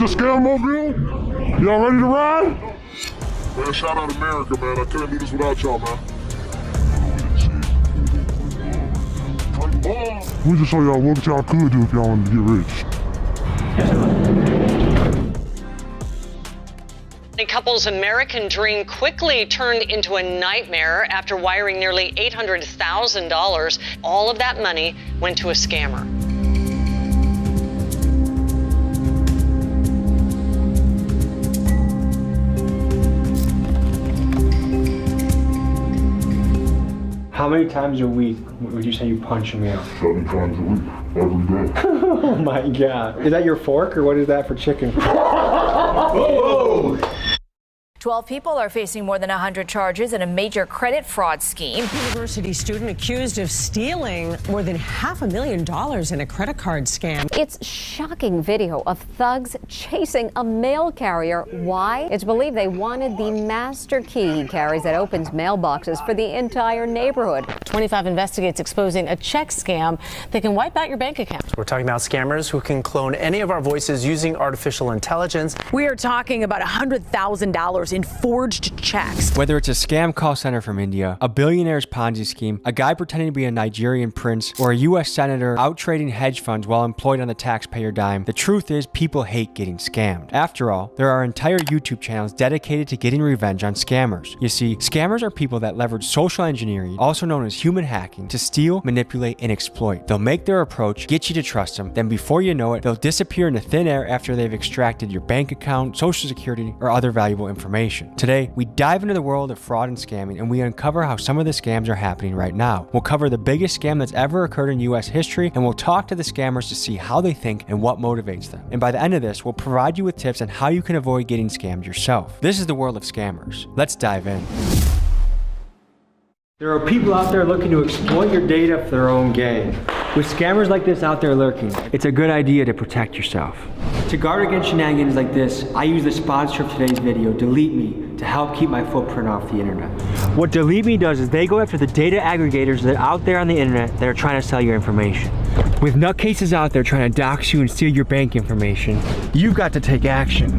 is the Scammobile. Y'all ready to ride? Man, shout out America, man. I couldn't do this without y'all, man. We just show y'all what y'all could do if y'all wanted to get rich. The couple's American dream quickly turned into a nightmare after wiring nearly $800,000. All of that money went to a scammer. How many times a week would you say you punch a meal? 7 times a week, every day. Oh my God. Is that your fork or what is that for chicken? Whoa! 12 people are facing more than 100 charges in a major credit fraud scheme. University student accused of stealing more than $500,000 in a credit card scam. It's shocking video of thugs chasing a mail carrier. Why? It's believed they wanted the master key he carries that opens mailboxes for the entire neighborhood. 25 investigates exposing a check scam that can wipe out your bank account. We're talking about scammers who can clone any of our voices using artificial intelligence. We are talking about $100,000 in forged checks. Whether it's a scam call center from India, a billionaire's Ponzi scheme, a guy pretending to be a Nigerian prince, or a U.S. senator out trading hedge funds while employed on the taxpayer dime, the truth is people hate getting scammed. After all, there are entire YouTube channels dedicated to getting revenge on scammers. You see, scammers are people that leverage social engineering, also known as human hacking, to steal, manipulate, and exploit. They'll make their approach, get you to trust them, then before you know it, they'll disappear into thin air after they've extracted your bank account, social security, or other valuable information. Today, we dive into the world of fraud and scamming, and we uncover how some of the scams are happening right now. We'll cover the biggest scam that's ever occurred in U.S. history, and we'll talk to the scammers to see how they think and what motivates them. And by the end of this, we'll provide you with tips on how you can avoid getting scammed yourself. This is the world of scammers. Let's dive in. There are people out there looking to exploit your data for their own gain. With scammers like this out there lurking, it's a good idea to protect yourself. To guard against shenanigans like this, I use the sponsor of today's video, Delete Me, to help keep my footprint off the internet. What Delete Me does is they go after the data aggregators that are out there on the internet that are trying to sell your information. With nutcases out there trying to dox you and steal your bank information, you've got to take action.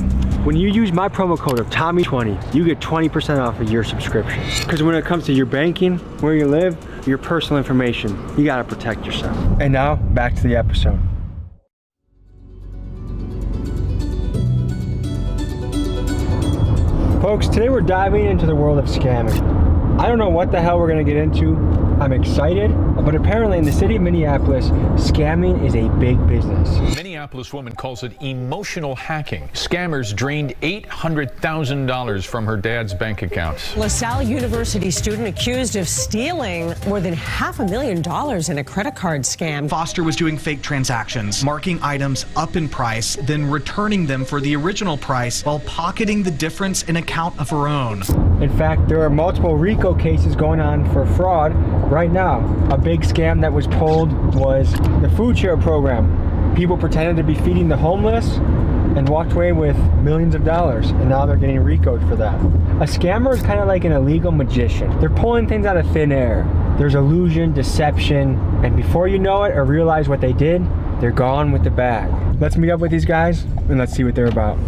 When you use my promo code of Tommy20, you get 20% off of your subscription. Because when it comes to your banking, where you live, your personal information, you gotta protect yourself. And now, back to the episode. Folks, today we're diving into the world of scamming. I don't know what the hell we're gonna get into. I'm excited, but apparently in the city of Minneapolis, scamming is a big business. Minneapolis woman calls it emotional hacking. Scammers drained $800,000 from her dad's bank account. LaSalle University student accused of stealing more than $500,000 in a credit card scam. Foster was doing fake transactions, marking items up in price, then returning them for the original price while pocketing the difference in account of her own. In fact, there are multiple RICO cases going on for fraud right now. A big scam that was pulled was the food share program. People pretended to be feeding the homeless and walked away with millions of dollars, and now they're getting RICO'd for that. A scammer is kind of like an illegal magician. They're pulling things out of thin air. There's illusion, deception, and before you know it or realize what they did, they're gone with the bag. Let's meet up with these guys and let's see what they're about.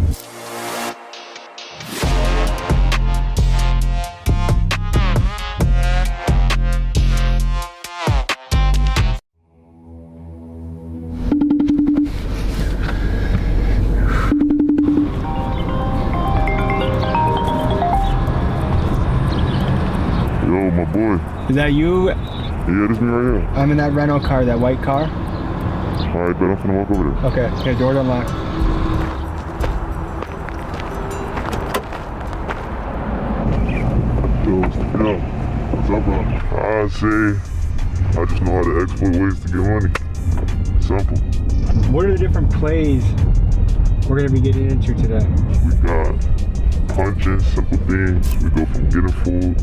My boy. Is that you? Yeah, this me right here. I'm in that rental car, that white car. Alright, bet I'm finna walk over there. Okay, door's unlocked. Yo, what's up, bro? I just know how to exploit ways to get money. Simple. What are the different plays we're gonna be getting into today? We got punching, simple things. We go from getting food.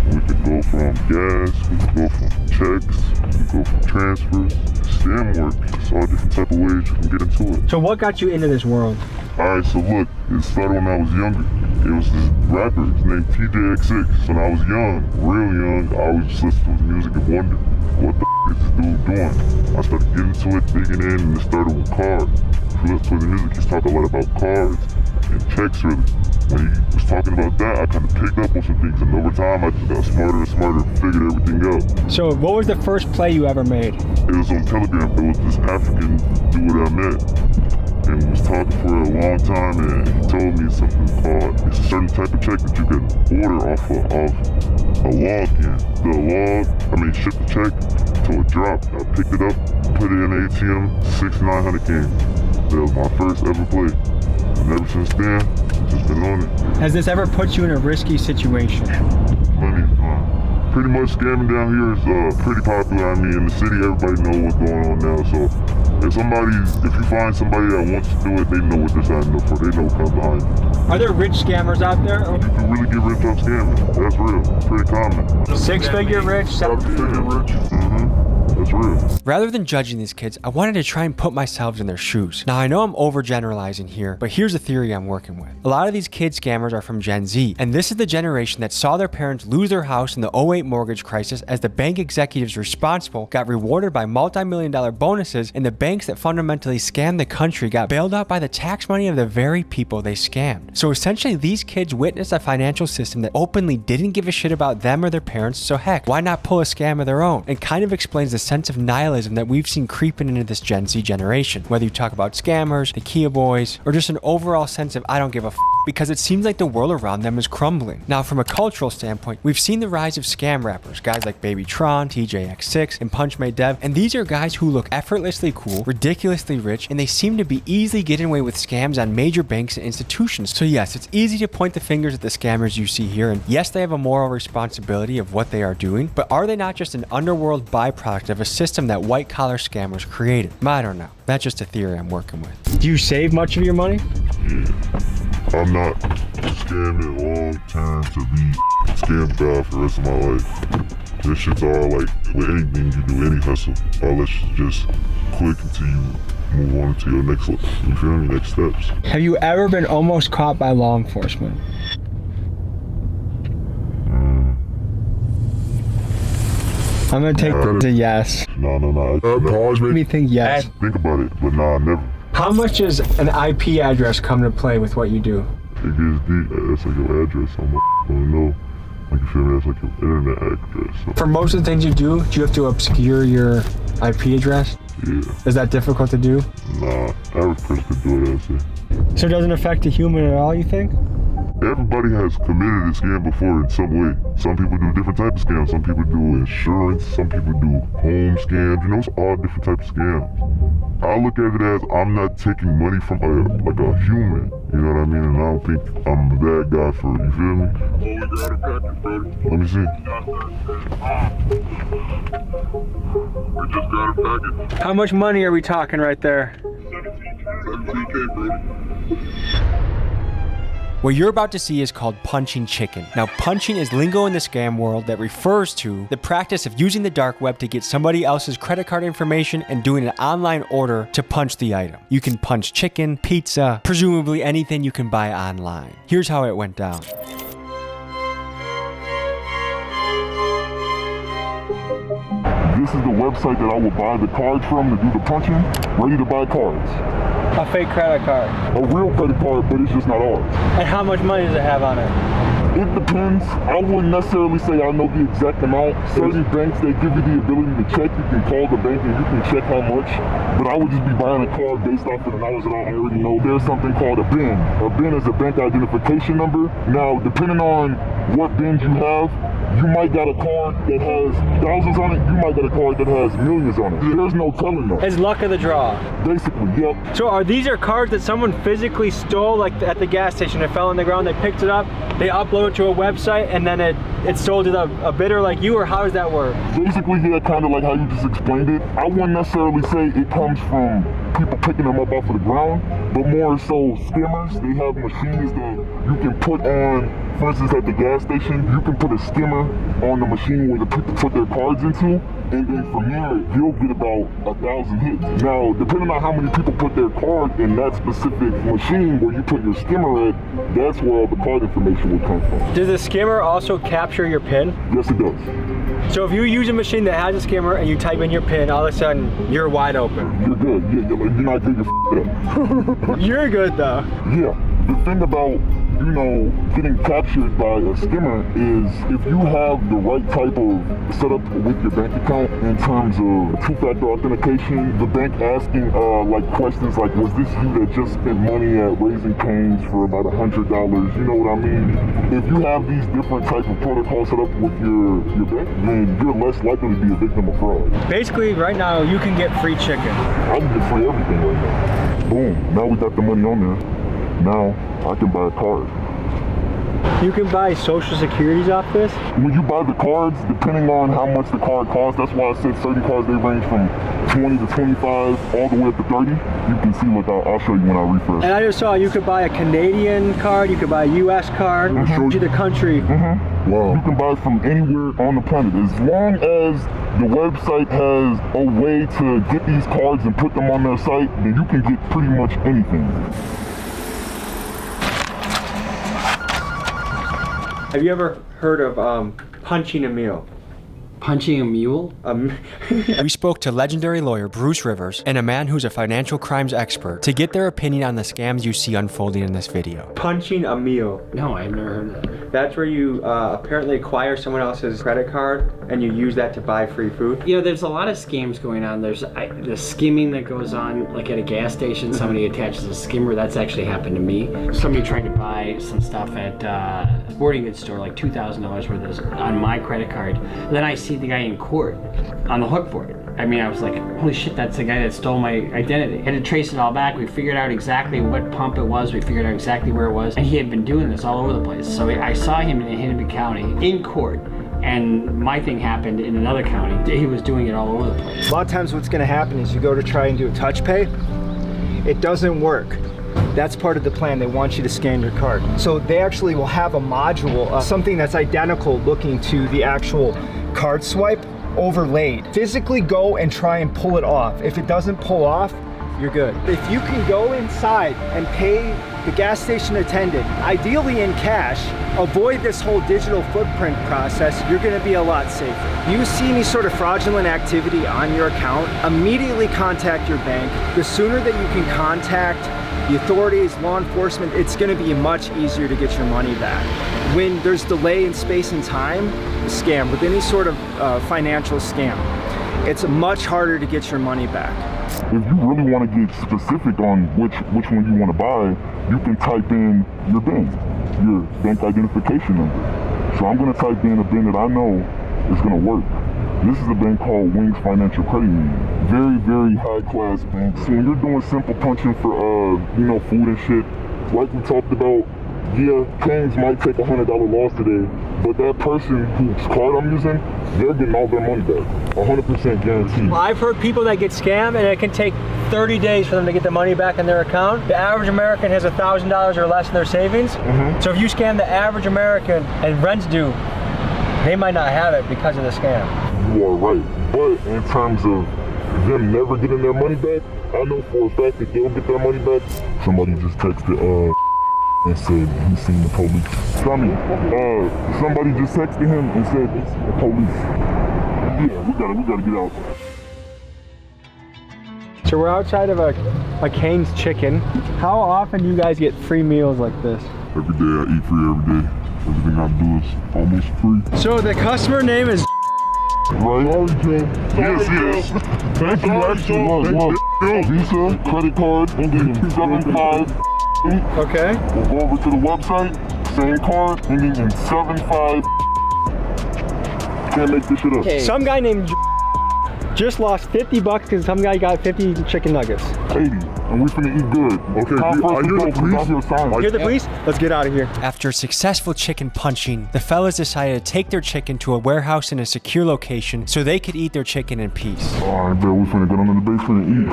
We could go from gas, we could go from checks, we could go from transfers, scam work. It's all different type of ways you can get into it. So what got you into this world? Alright, so look, it started when I was younger. It was this rapper, his name TJX6. When I was young, real young, I always just listened to his music and wondered, what the is this dude doing? I started getting into it, digging in, and it started with cars. for the music, he's talking a lot about cards and checks, really. When he was talking about that, I kind of picked up on some things, and over time, I just got smarter and smarter and figured everything out. So what was the first play you ever made? It was on Telegram. It was this African dude I met, and we was talking for a long time, and he told me something called, it's a certain type of check that you can order off of a log can. Ship the check till it dropped. I picked it up, put it in the ATM, 600-900 came. That was my first ever play. And ever since then, I've just been on it. Has this ever put you in a risky situation? Plenty of time. Pretty much scamming down here is pretty popular. I mean, in the city, everybody knows what's going on now. So if you find somebody that wants to do it, they know what they're signing up for. They know what comes behind it. Are there rich scammers out there? You can really get rich off scamming. That's real. Pretty common. 6-figure rich, 7-figure rich. That's real. Rather than judging these kids, I wanted to try and put myself in their shoes. Now, I know I'm overgeneralizing here, but here's a theory I'm working with. A lot of these kid scammers are from Gen Z, and this is the generation that saw their parents lose their house in the 08 mortgage crisis as the bank executives responsible got rewarded by multi-million-dollar bonuses, and the banks that fundamentally scammed the country got bailed out by the tax money of the very people they scammed. So essentially, these kids witnessed a financial system that openly didn't give a shit about them or their parents, so heck, why not pull a scam of their own? And kind of explains the sense of nihilism that we've seen creeping into this Gen Z generation. Whether you talk about scammers, the Kia boys, or just an overall sense of I don't give a f, because it seems like the world around them is crumbling. Now, from a cultural standpoint, we've seen the rise of scam rappers, guys like Baby Tron, TJX6, and Punch Made Dev, and these are guys who look effortlessly cool, ridiculously rich, and they seem to be easily getting away with scams on major banks and institutions. So yes, it's easy to point the fingers at the scammers you see here, and yes, they have a moral responsibility of what they are doing, but are they not just an underworld byproduct of a system that white-collar scammers created? I don't know. That's just a theory I'm working with. Do you save much of your money? Yeah. I'm not scamming long term to be scam guy for the rest of my life. This shit's all like, with anything you do, any hustle, all that shit just quick until you move on to your next, you feel me, next steps. Have you ever been almost caught by law enforcement? I'm gonna take a yes. No. Pause me. Think yes. Think about it, but nah, never. How much does an IP address come to play with what you do? It gets deep. That's like your address. I don't know. Like, you feel me? That's like your internet address. So. For most of the things you do you have to obscure your IP address? Yeah. Is that difficult to do? Nah, average person could do it, I'd say. So it doesn't affect a human at all, you think? Everybody has committed a scam before in some way. Some people do different types of scams. Some people do insurance. Some people do home scams. You know, it's all different types of scams. I look at it as I'm not taking money from a human. You know what I mean? And I don't think I'm a bad guy for it. You feel me? Oh, we got a package, buddy. Let me see. We just got a package. How much money are we talking right there? 17K, brother. What you're about to see is called punching chicken. Now, punching is lingo in the scam world that refers to the practice of using the dark web to get somebody else's credit card information and doing an online order to punch the item. You can punch chicken, pizza, presumably anything you can buy online. Here's how it went down. This is the website that I will buy the cards from to do the punching. Ready to buy cards. A fake credit card. A real credit card, but it's just not ours. And how much money does it have on it? It depends. I wouldn't necessarily say I know the exact amount. Certain banks, they give you the ability to check. You can call the bank and you can check how much. But I would just be buying a card based off of the knowledge that I already know. There's something called a BIN. A BIN is a bank identification number. Now, depending on what BINs you have, you might got a card that has thousands on it. You might got a card that has millions on it. There's no telling them. It's luck of the draw. Basically, yep. So these are cards that someone physically stole, like at the gas station. It fell on the ground. They picked it up. They upload it to a website, and then it's sold to a bidder like you, or how does that work? Basically, yeah, kind of like how you just explained it. I wouldn't necessarily say it comes from people picking them up off of the ground, but more so scammers. They have machines that you can put on, for instance, at the gas station, you can put a skimmer on the machine where the people put their cards into, and then from there, you'll get about 1,000 hits. Now, depending on how many people put their card in that specific machine where you put your skimmer at, that's where all the card information will come from. Does the skimmer also capture your PIN? Yes, it does. So if you use a machine that has a skimmer and you type in your PIN, all of a sudden you're wide open. You're good. You're not good. You're up. You're good though. Yeah. The thing about, you know, getting captured by a skimmer is if you have the right type of setup with your bank account in terms of two-factor authentication, the bank asking like questions like, was this you that just spent money at Raising Cane's for about $100? You know what I mean? If you have these different type of protocols set up with your bank, then you're less likely to be a victim of fraud. Basically, right now you can get free chicken. I can get free everything right now. Boom. Now we got the money on there. Now I can buy a card. You can buy Social Securities off this? When you buy the cards, depending on how much the card costs, that's why I said certain cards, they range from 20 to 25 all the way up to 30. You can see, look, I'll show you when I refresh. And I just saw you could buy a Canadian card, you could buy a US card, it shows you the country. Wow. You can buy from anywhere on the planet. As long as the website has a way to get these cards and put them on their site, then you can get pretty much anything. Have you ever heard of punching a mule? Punching a mule? We spoke to legendary lawyer Bruce Rivers and a man who's a financial crimes expert to get their opinion on the scams you see unfolding in this video. Punching a mule. No, I've never heard of that. That's where you apparently acquire someone else's credit card and you use that to buy free food. You know, there's a lot of scams going on. There's the skimming that goes on, like at a gas station, somebody attaches a skimmer. That's actually happened to me. Somebody tried to buy some stuff at a sporting goods store, like $2,000 worth of on my credit card. And then I see the guy in court on the hook for it. I mean, I was like, holy shit, that's the guy that stole my identity. Had to trace it all back. We figured out exactly what pump it was. We figured out exactly where it was. And he had been doing this all over the place. So I saw him in Hennepin County in court. And my thing happened in another county. He was doing it all over the place. A lot of times what's going to happen is you go to try and do a touch pay. It doesn't work. That's part of the plan. They want you to scan your card. So they actually will have a module, something that's identical looking to the actual card swipe overlaid. Physically go and try and pull it off. If it doesn't pull off, you're good. If you can go inside and pay the gas station attendant, ideally in cash, avoid this whole digital footprint process, you're gonna be a lot safer. You see any sort of fraudulent activity on your account, immediately contact your bank. The sooner that you can contact the authorities, law enforcement, it's gonna be much easier to get your money back. When there's delay in space and time, scam, with any sort of financial scam, it's much harder to get your money back. If you really want to get specific on which one you want to buy, you can type in your BIN, your bank identification number. So I'm going to type in a BIN that I know is going to work. This is a bank called Wings Financial Credit Union. Very, very high-class bank. So when you're doing simple punching for, you know, food and shit, like we talked about, yeah, Cane's might take a $100 loss today, but that person whose card I'm using, they're getting all their money back, 100% guaranteed. Well, I've heard people that get scammed and it can take 30 days for them to get the money back in their account. The average American has $1,000 or less in their savings. So if you scam the average American and rent's due, they might not have it because of the scam. You are right, but in terms of them never getting their money back, I know for a fact that they'll get their money back. Somebody just texted and said he's seen the police. Somebody just texted him and said it's the police. Yeah, we gotta get out. So we're outside of a Cane's Chicken. How often do you guys get free meals like this? Every day I eat free every day. Everything I do is almost free. So the customer name is right? Yes. Thank you, actually. Look. Visa, credit card, 75. Okay. We'll go over to the website, same card, ending in 75. Can't make this shit up. Okay. Some guy named just lost $50 because some guy got 50 chicken nuggets. 80, and we finna eat good. Okay, are you the police? You're the police? Let's get out of here. After successful chicken punching, the fellas decided to take their chicken to a warehouse in a secure location so they could eat their chicken in peace. Alright, bro, we finna get on in the basement and eat.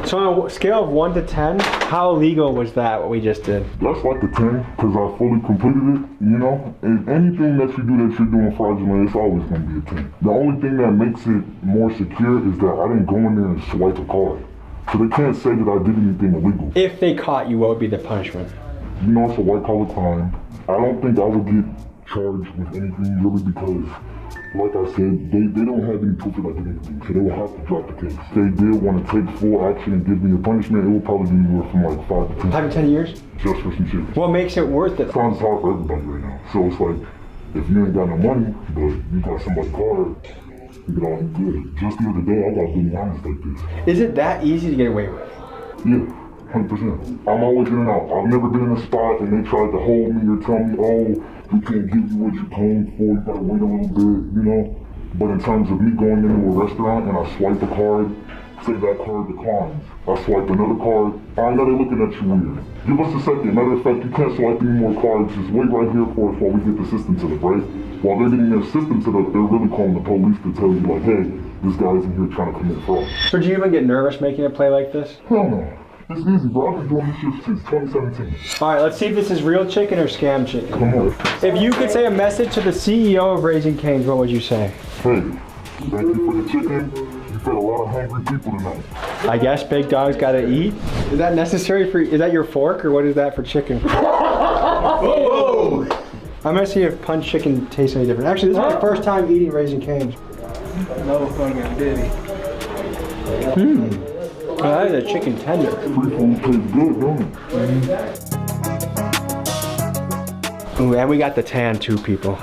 So on a scale of 1 to 10, how legal was that, what we just did? That's like a 10, because I fully completed it, you know? And anything that you do that you're doing fraudulent, it's always going to be a 10. The only thing that makes it more secure is that I didn't go in there and swipe a card. So they can't say that I did anything illegal. If they caught you, what would be the punishment? You know, it's a white collar crime. I don't think I would get charged with anything really because, like I said, they don't have any proof that I did anything, so they will have to drop the case. If they did want to take full action and give me a punishment, it would probably be anywhere from like 5 to 10. 5 to 10 years? Just for some shit. What makes it worth it? Times hard for everybody right now. So it's like, if you ain't got no money, but you got somebody's card, you get all you good. Just the other day, I got really honest like this. Is it that easy to get away with? Yeah, 100%. I'm always in and out. I've never been in a spot and they tried to hold me or tell me, oh, we can't give you what you're paying for, you gotta wait a little bit, you know? But in terms of me going into a restaurant and I swipe a card, say that card declines. I swipe another card, I know they're looking at you weird. Give us a second. Matter of fact, you can't swipe any more cards. Just wait right here for us while we get the system set up, right? While they're getting their system set up, they're really calling the police to tell you like, hey, this guy's in here trying to commit fraud. So do you even get nervous making a play like this? Hell no. It's easy, bro. I've been doing this shit since 2017. All right, let's see if this is real chicken or scam chicken. Come on. If you could say a message to the CEO of Raising Cane's, what would you say? Hey, thank you for the chicken. You fed a lot of hungry people tonight. I guess big dogs gotta eat. Is that necessary for, is that your fork or what is that for chicken? Whoa! I'm gonna see if punch chicken tastes any different. Actually, this is my first time eating Raising Cane's. No fucking baby. Oh, that is a chicken tender. Free food tastes good, don't it? Ooh, and we got the tan too, people.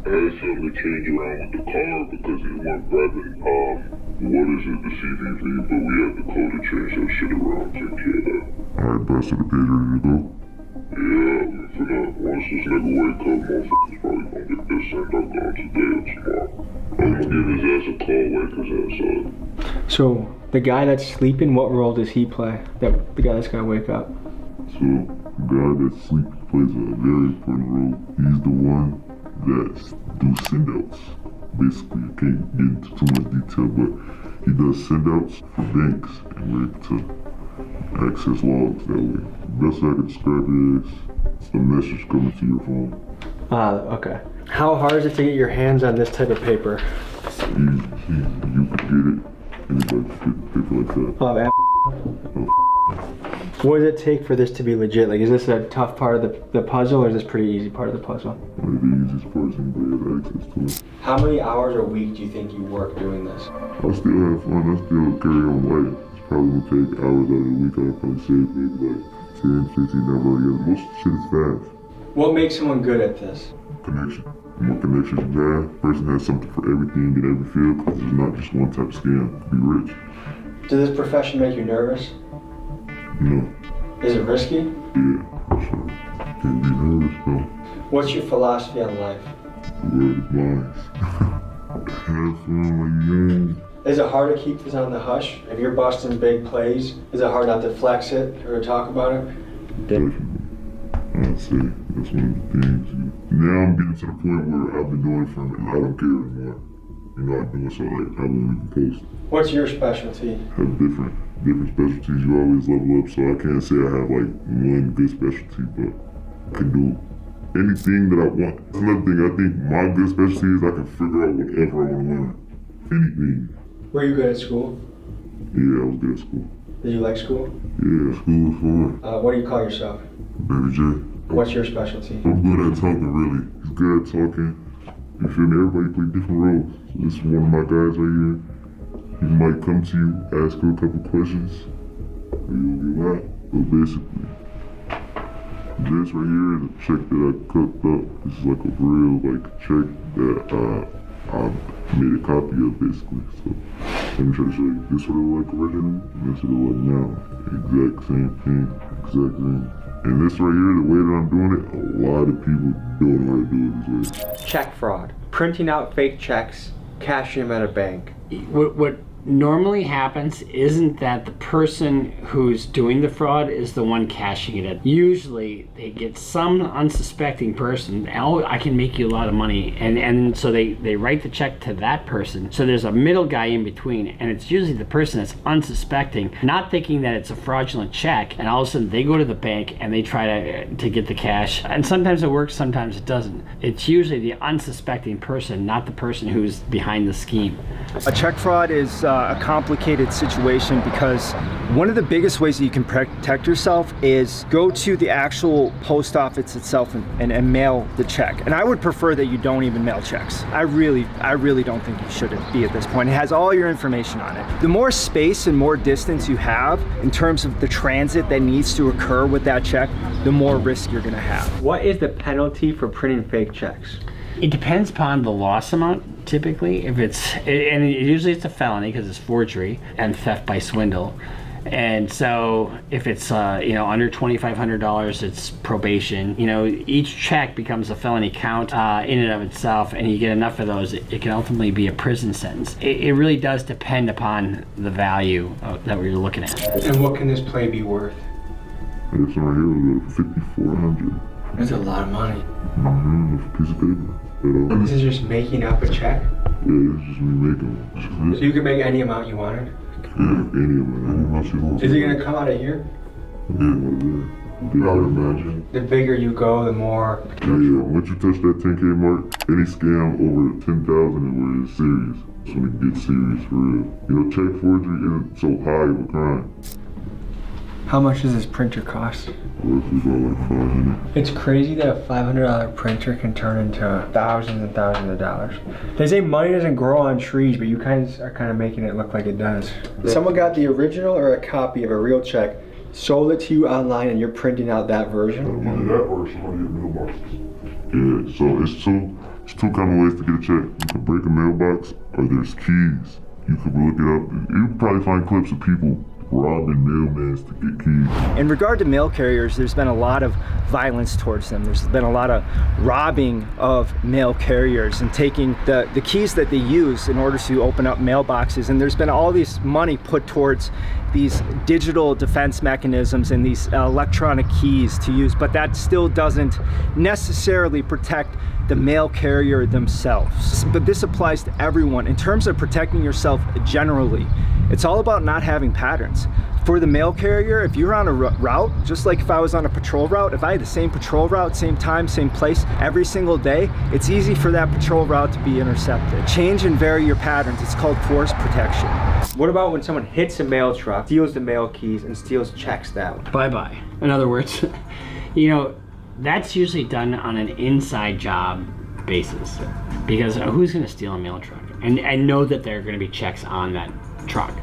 I had something to change around with the car because it wasn't grabbing, the CVV, but we had the code to change that shit around, take care of that. Alright, boss, so the page ready to go? Yeah, for now, once this nigga wake up, motherfuckers probably gonna get this sent out gone today or tomorrow. I'm gonna give his ass a call, wake his ass up. So, the guy that's sleeping, what role does he play? The guy that's gonna wake up? So, the guy that sleeps plays a very important role. He's the one that do send-outs. Basically, I can't get into too much detail, but he does send-outs for banks and we're able to access logs that way. The best I can describe it is it's a message coming to your phone. Okay. How hard is it to get your hands on this type of paper? Easy. You can get it. Anybody can get paper like that. What does it take for this to be legit? Like, is this a tough part of the puzzle, or is this pretty easy part of the puzzle? One of the easiest parts anybody has access to it. How many hours a week do you think you work doing this? I still have fun. I still carry on life. It's probably gonna take hours out of the week. I'll probably save maybe like 10, 15 hours. Most shit is fast. What makes someone good at this? Connection. The more connections you have, the person has something for everything in every field. Because there's not just one type of scam to be rich. Does this profession make you nervous? No. Is it risky? Yeah, for sure. Can't be nervous though. What's your philosophy on life? The world is blind. Have fun when you're young. Is it hard to keep this on the hush? If you're busting big plays, is it hard not to flex it or talk about it? Definitely. I'd say that's one of the things. Now I'm getting to the point where I've been doing it for a minute. I don't care anymore. You know, I do it so like I won't even post. What's your specialty? Have different specialties. You always level up, so I can't say I have like one good specialty, but I can do anything that I want. That's another thing. I think my good specialty is I can figure out whatever I want to learn. Anything. Were you good at school? Yeah, I was good at school. Did you like school? Yeah, school was fun. What do you call yourself? Baby J. What's your specialty? I'm good at talking, really. He's good at talking. You feel me? Everybody play different roles. So this is one of my guys right here. He might come to you, ask you a couple questions, or you'll get out. But basically, this right here is a check that I cooked up. This is like a real check that I made a copy of basically. So let me try to show you. This would look like original, and this would look like now. Exact same thing, exact thing. And this right here, the way that I'm doing it, a lot of people don't know how to do it this way. Check fraud. Printing out fake checks, cashing them at a bank. What normally happens isn't that the person who's doing the fraud is the one cashing it in. Usually they get some unsuspecting person, oh, I can make you a lot of money, and so they write the check to that person. So there's a middle guy in between, and it's usually the person that's unsuspecting, not thinking that it's a fraudulent check, and all of a sudden they go to the bank and they try to get the cash. And sometimes it works, sometimes it doesn't. It's usually the unsuspecting person, not the person who's behind the scheme. A check fraud is a complicated situation because one of the biggest ways that you can protect yourself is go to the actual post office itself and mail the check. And I would prefer that you don't even mail checks. I really don't think you should be at this point. It has all your information on it. The more space and more distance you have in terms of the transit that needs to occur with that check, the more risk you're gonna have. What is the penalty for printing fake checks? It depends upon the loss amount, typically. If it's, and usually it's a felony because it's forgery and theft by swindle. And so if it's under $2,500, it's probation. Each check becomes a felony count in and of itself, and you get enough of those, it can ultimately be a prison sentence. It really does depend upon the value that we're looking at. And what can this play be worth? This one here was $5,400. That's a lot of money. A piece of paper. This is just making up a check? Yeah, it's just me making it. So you can make any amount you wanted? Yeah, any amount you want. Is it gonna come out of here? Yeah, I would imagine. The bigger you go, the more. Yeah, once you touch that 10K mark, any scam over 10,000 is where it's serious. That's when it gets serious for real. Check forgery isn't so high of a crime. How much does this printer cost? Roughly about like $500. It's crazy that a $500 printer can turn into thousands and thousands of dollars. They say money doesn't grow on trees, but you guys are kind of making it look like it does. Someone got the original or a copy of a real check, sold it to you online, and you're printing out that version? Either that or somebody at mailboxes. Yeah, so it's two kind of ways to get a check. You can break a mailbox, or there's keys. You could look it up. You can probably find clips of people robbing mailmans to get keys. In regard to mail carriers, there's been a lot of violence towards them. There's been a lot of robbing of mail carriers and taking the keys that they use in order to open up mailboxes. And there's been all this money put towards these digital defense mechanisms and these electronic keys to use, but that still doesn't necessarily protect the mail carrier themselves. But this applies to everyone. In terms of protecting yourself generally, it's all about not having patterns. For the mail carrier, if you're on a route, just like if I was on a patrol route, if I had the same patrol route, same time, same place, every single day, it's easy for that patrol route to be intercepted. Change and vary your patterns. It's called force protection. What about when someone hits a mail truck, steals the mail keys, and steals checks that way? Bye-bye. In other words, that's usually done on an inside job basis, because who's going to steal a mail truck and know that there are going to be checks on that truck?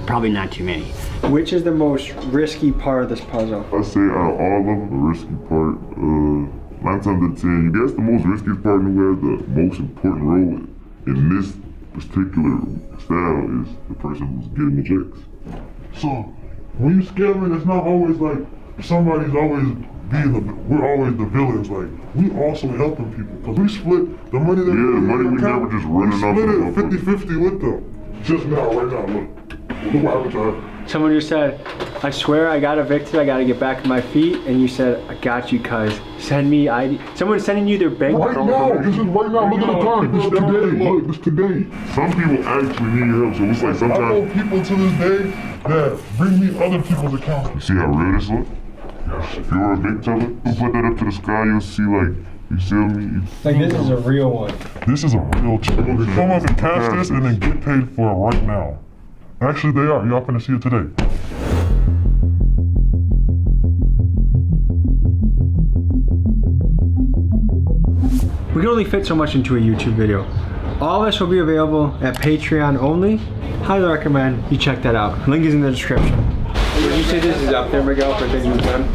Probably not too many. Which is the most risky part of this puzzle? I say out of all of them, the risky part, 9 times out of 10, I guess the most riskiest part who has the most important role in this particular style is the person who's getting the checks. So when you scamming, it's not always like somebody's always we're always the villains. Like, we also helping people because we split the money that the money we never just running off. We split it 50-50 with them. Just now, right now, look what advertising. Someone just said, I swear I got evicted, I gotta get back on my feet, and you said, I got you, cuz. Send me ID. Someone's sending you their bank right now, this is right now, look at the time. This is today, look, this today. Some people actually need your help, so it's like sometimes. I know people to this day that bring me other people's accounts. You see how real this look? If you were a big teller, you put that up to the sky, you'll see like, you see me? Like this is a real one. This is a real check. Come up and cash this and then get paid for it right now. Actually, they are. Y'all finna see it today. We can only fit so much into a YouTube video. All of this will be available at Patreon only. Highly recommend you check that out. Link is in the description. Would you say this is up there, Miguel, for things we've done?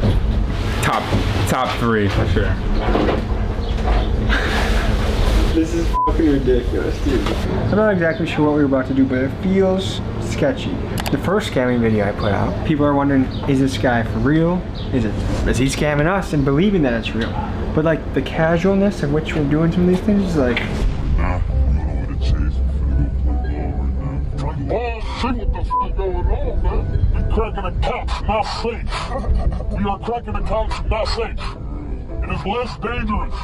Top 3 for sure. This is fucking ridiculous, dude. I'm not exactly sure what we're about to do, but it feels sketchy. The first scamming video I put out, people are wondering, is this guy for real? Is he scamming us and believing that it's real? But like the casualness in which we're doing some of these things is like, Nah, you know what it is. We're gonna go play ball right now. see what the fuck going on, man. We cracking the cops, not safe. We are cracking the cops, not safe. It is less dangerous.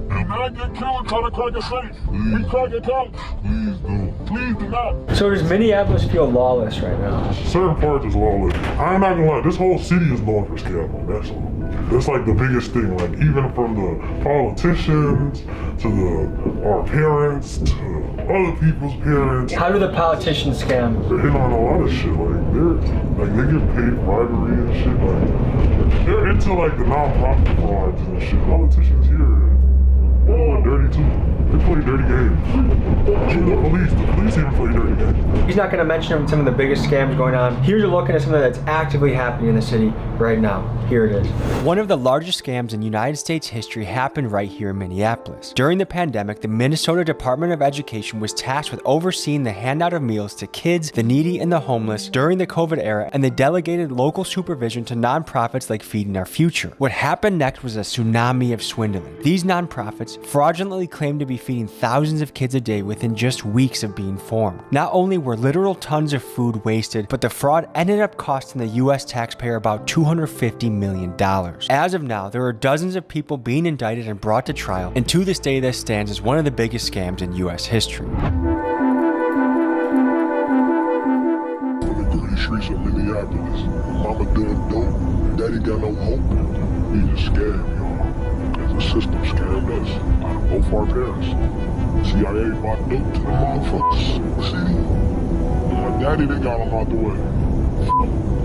Do not get killed trying to crack a safe. We crack a cops. Please do. Please do not. So does Minneapolis feel lawless right now? Certain parts is lawless. I'm not gonna lie, this whole city is known for scamming. That's like the biggest thing. Like even from the politicians to our parents to other people's parents. How do the politicians scam? They're in on a lot of shit. Like they get paid bribery and shit. Like they're into like the non-profit frauds and shit. Politicians here, they're dirty too. They play dirty games. Even the police even play dirty games. He's not going to mention some of the biggest scams going on. Here's a look at something that's actively happening in the city right now. Here it is. One of the largest scams in United States history happened right here in Minneapolis. During the pandemic, the Minnesota Department of Education was tasked with overseeing the handout of meals to kids, the needy, and the homeless during the COVID era, and they delegated local supervision to nonprofits like Feeding Our Future. What happened next was a tsunami of swindling. These nonprofits fraudulently claimed to be feeding thousands of kids a day within just weeks of being formed. Not only were literal tons of food wasted, but the fraud ended up costing the US taxpayer about $250 million. As of now, there are dozens of people being indicted and brought to trial, and to this day this stands as one of the biggest scams in US history. On the dirty streets of Minneapolis, mama doing dope, daddy got no hope. He's a scam, y'all. Because the system scammed us out of both our parents. CIA bought dope to the motherfuckers. See? My daddy, they got him out the way.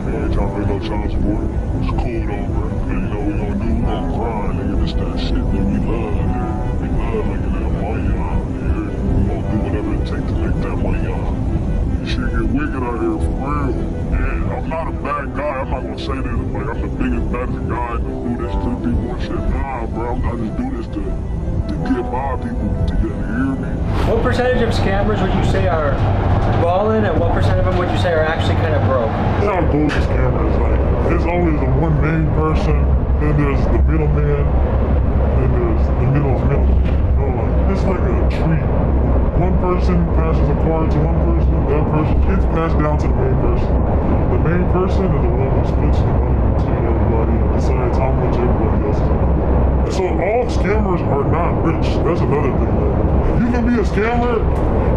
They ain't trying to pay no child support. It's cool though, bro. And you know what we gonna do? We gonna grind, nigga. This that shit that we love, nigga. We love making that money out here. We gonna do whatever it takes to make that money out. This shit get wicked out here for real. Yeah, I'm not a bad guy. I'm not gonna say this like I'm the biggest, baddest guy to do this to people and shit. Nah, bro. I just do this to get by people, to get hear me. What percentage of scammers would you say are balling, and what percent of them would you say are actually kind of broke? They're not bullshit scammers. Like, there's always the one main person, then there's the middleman, then there's the middle. You know, like, it's like a tree. One person passes a card to one person, that person gets passed down to the main person. The main person is the one who splits the money between everybody and decides how much everybody else is going to do. So all scammers are not rich. That's another thing. Like, you can be a scammer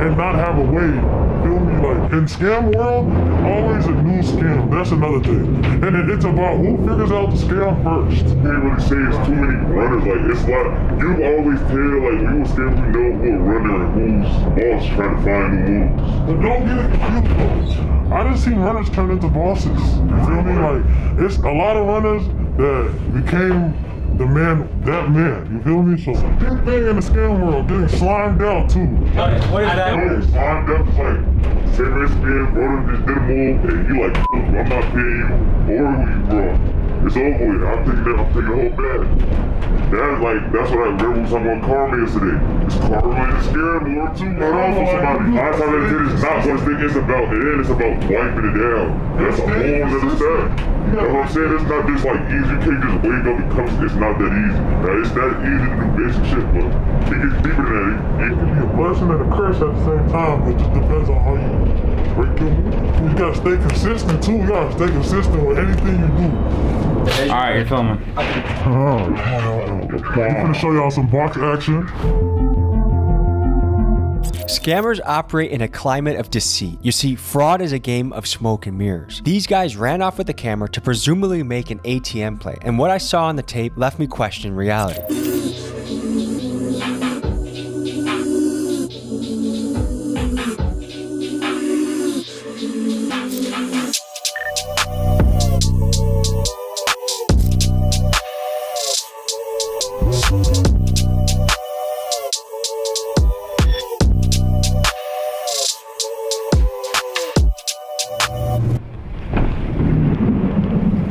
and not have a way. Feel me? Like in scam world, always a new scam. That's another thing. And it's about who figures out the scam first. You can't really say it's too many runners. Like it's like you always tell like when you a scam, you know who a runner and who's boss trying to find new moves. But don't get it confused. I just seen runners turn into bosses. You feel me? Like it's a lot of runners that became that man, you feel me? So big thing in the scam world, getting slimed out too. What is that? Slimed out is like, say this scam, bro, just did a move, and you like, I'm not paying you, or who you bro. It's over with, I'm taking the whole bag. That's what I remember we was talking about karma yesterday. It's karma in the scam world too. Not off of somebody. I thought that it's not what it's about. The end is about wiping it down. That's a whole other step. You know what I'm saying? It's not just like easy. You can't just wake up and come. It's not that easy. Now, it's that easy to do basic shit, but it gets deeper than that. It can be a blessing and a curse at the same time, but it just depends on how you break your move. You gotta stay consistent too. You gotta stay consistent with anything you do. Alright, you're filming. I'm gonna show y'all some box action. Scammers operate in a climate of deceit. You see, fraud is a game of smoke and mirrors. These guys ran off with the camera to presumably make an ATM play, and what I saw on the tape left me questioning reality.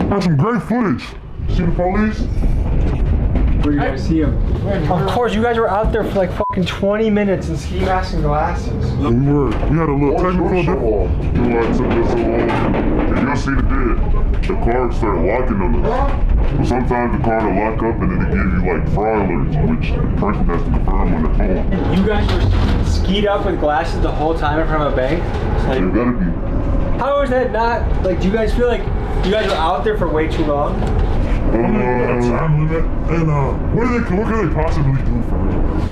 That's some great footage. See the police? Where you guys see him? Of course, you guys were out there for like fucking 20 minutes in ski masks and glasses. We had a little technical difficulty. You like took us so long, and you'll see the dead. The car started locking on us. But sometimes the car will lock up and then it gives you like fraud alerts, which the person has to confirm on the phone. You guys were skied up with glasses the whole time in front of a bank? Like, you gotta be. How is that not, like, do you guys feel like you guys are out there for way too long? Time limit, and what can they possibly do for real?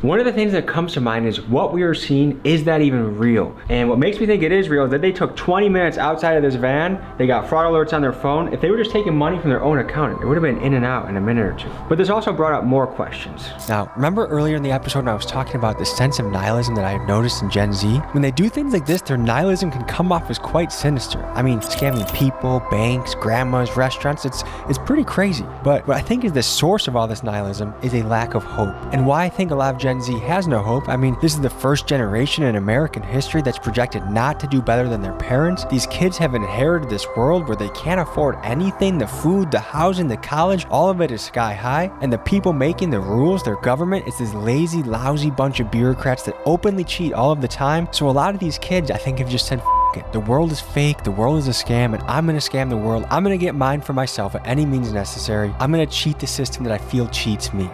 One of the things that comes to mind is what we are seeing, is that even real? And what makes me think it is real is that they took 20 minutes outside of this van, they got fraud alerts on their phone. If they were just taking money from their own account, it would have been in and out in a minute or two. But this also brought up more questions. Now, remember earlier in the episode when I was talking about the sense of nihilism that I have noticed in Gen Z? When they do things like this, their nihilism can come off as quite sinister. I mean, scamming people, banks, grandmas, restaurants, it's pretty crazy. But what I think is the source of all this nihilism is a lack of hope. And why I think a lot of Gen Z has no hope. I mean, this is the first generation in American history that's projected not to do better than their parents. These kids have inherited this world where they can't afford anything. The food, the housing, the college, all of it is sky high. And the people making the rules, their government, is this lazy, lousy bunch of bureaucrats that openly cheat all of the time. So a lot of these kids, I think, have just said, F it. The world is fake, the world is a scam, and I'm gonna scam the world. I'm gonna get mine for myself at any means necessary. I'm gonna cheat the system that I feel cheats me.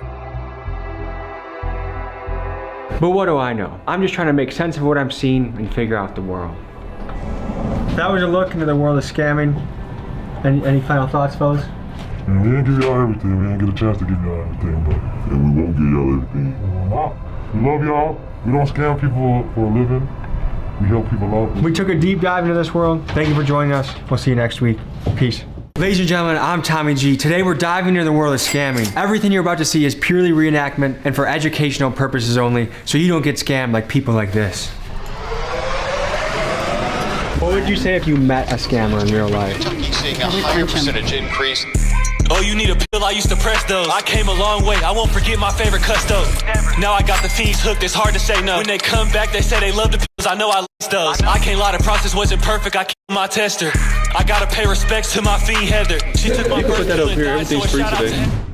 But what do I know? I'm just trying to make sense of what I'm seeing and figure out the world. That was a look into the world of scamming. Any final thoughts, fellas? And we didn't give y'all everything. We didn't get a chance to give y'all everything, but and we won't give y'all everything. We love y'all. We don't scam people for a living. We help people out. We took a deep dive into this world. Thank you for joining us. We'll see you next week. Peace. Ladies and gentlemen, I'm Tommy G. Today we're diving into the world of scamming. Everything you're about to see is purely reenactment and for educational purposes only, so you don't get scammed like people like this. What would you say if you met a scammer in real life? Seeing a higher percentage increase. Oh, you need a pill, I used to press those. I came a long way, I won't forget my favorite custos. Now I got the fiends hooked, it's hard to say no. When they come back, they say they love the pills, I know I like those. I can't lie, the process wasn't perfect, I killed my tester. I gotta pay respects to my fiend Heather. She took my first pill and died, so a shout out to her.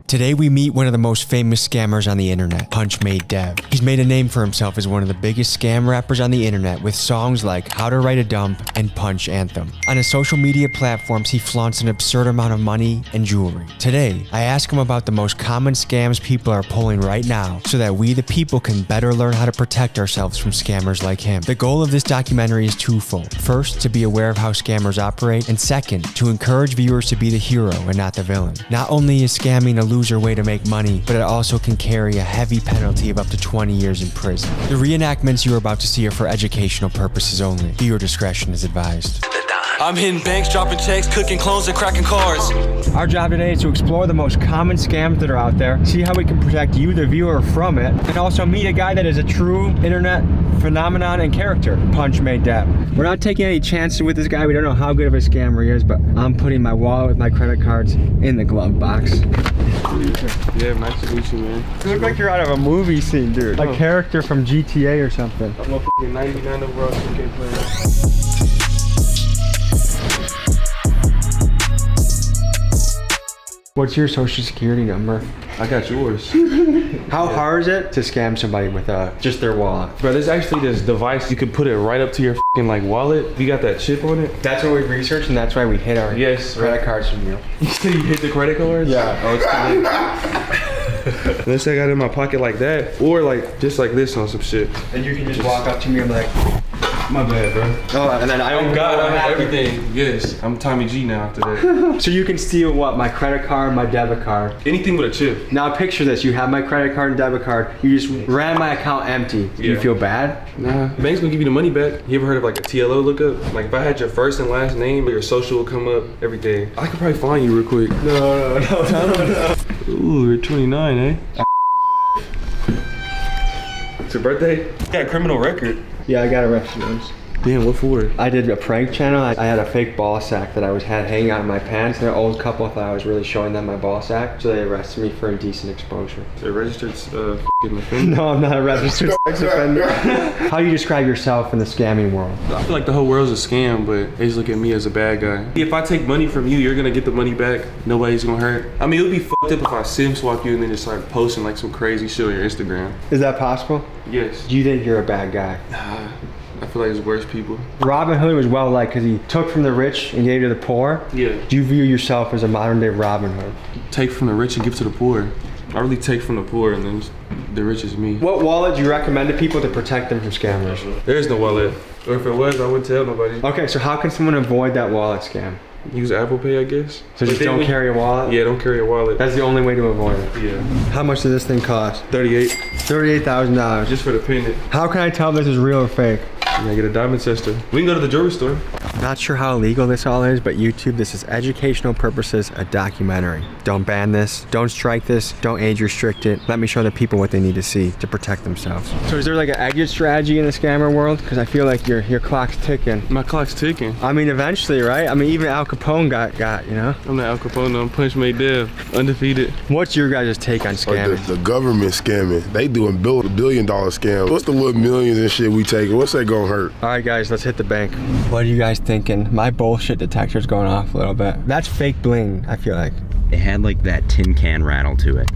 Today we meet one of the most famous scammers on the internet, Punchmade Dev. He's made a name for himself as one of the biggest scam rappers on the internet with songs like How to Write a Dump and Punch Anthem. On his social media platforms, he flaunts an absurd amount of money and jewelry. Today, I ask him about the most common scams people are pulling right now so that we the people can better learn how to protect ourselves from scammers like him. The goal of this documentary is twofold. First, to be aware of how scammers operate, and second, to encourage viewers to be the hero and not the villain. Not only is scamming a loser way to make money, but it also can carry a heavy penalty of up to 20 years in prison. The reenactments you are about to see are for educational purposes only. Viewer discretion is advised. I'm hitting banks, dropping checks, cooking clones, and cracking cars. Our job today is to explore the most common scams that are out there, see how we can protect you, the viewer, from it, and also meet a guy that is a true internet phenomenon and character, Punchmade Dev. We're not taking any chances with this guy. We don't know how good of a scammer he is, but I'm putting my wallet with my credit cards in the glove box. Yeah, nice to meet you, man. You look like you're out of a movie scene, dude. A character from GTA or something. I'm a f***ing 99 overall 2K player. What's your social security number? I got yours. How hard is it to scam somebody with just their wallet? Bro, there's actually this device, you can put it right up to your f***ing like wallet. You got that chip on it? That's what we researched, and that's why we hit our credit cards from you. You said you hit the credit cards? Yeah. Oh, it's good. Unless I got it in my pocket like that, or like just like this on some shit. And you can just walk up to me and be like, my bad, bro. Oh, and then Oh God, I have everything. Yes, I'm Tommy G now after that. So you can steal what? My credit card, my debit card. Anything with a chip. Now picture this, you have my credit card and debit card, you just ran my account empty. Do you feel bad? Nah, the bank's gonna give you the money back. You ever heard of like a TLO lookup? Like if I had your first and last name, but your social will come up, everything. I could probably find you real quick. No. Ooh, you're 29, eh? It's your birthday? You got a criminal record. Yeah, I got arrested once. Damn, what for? I did a prank channel. I had a fake ball sack that I had hanging out in my pants. And an old couple thought I was really showing them my ball sack, so they arrested me for indecent exposure. A registered offender? No, I'm not a registered sex offender. How do you describe yourself in the scamming world? I feel like the whole world's a scam, but they just look at me as a bad guy. If I take money from you, you're gonna get the money back. Nobody's gonna hurt. I mean, it would be fucked up if I sim swap you and then just start posting like some crazy shit on your Instagram. Is that possible? Yes. Do you think you're a bad guy? I feel like it's worse people. Robin Hood was well liked because he took from the rich and gave to the poor. Yeah. Do you view yourself as a modern day Robin Hood? Take from the rich and give to the poor. I really take from the poor and then the richest me. What wallet do you recommend to people to protect them from scammers? There is no wallet. Or if it was, I wouldn't tell nobody. Okay, so how can someone avoid that wallet scam? Use Apple Pay, I guess. So just don't carry a wallet? Yeah, don't carry a wallet. That's the only way to avoid it? Yeah. How much does this thing cost? $38,000. Just for the pendant. How can I tell if this is real or fake? You gotta get a diamond tester. We can go to the jewelry store. Not sure how illegal this all is, but YouTube, this is educational purposes, a documentary. Don't ban this, don't strike this, don't age restrict it. Let me show the people what they need to see to protect themselves. So is there like an exit strategy in the scammer world? Because I feel like your clock's ticking. My clock's ticking. I mean, eventually, right? I mean, even Al Capone got, you know? I'm not Al Capone, I'm Punchmade Dev, undefeated. What's your guys' take on scamming? Like the government scamming. They doing $1 billion scams. What's the little millions and shit we taking? What's that gonna hurt? All right, guys, let's hit the bank. What are you guys thinking? My bullshit detector's going off a little bit. That's fake bling, I feel like. It had like that tin can rattle to it.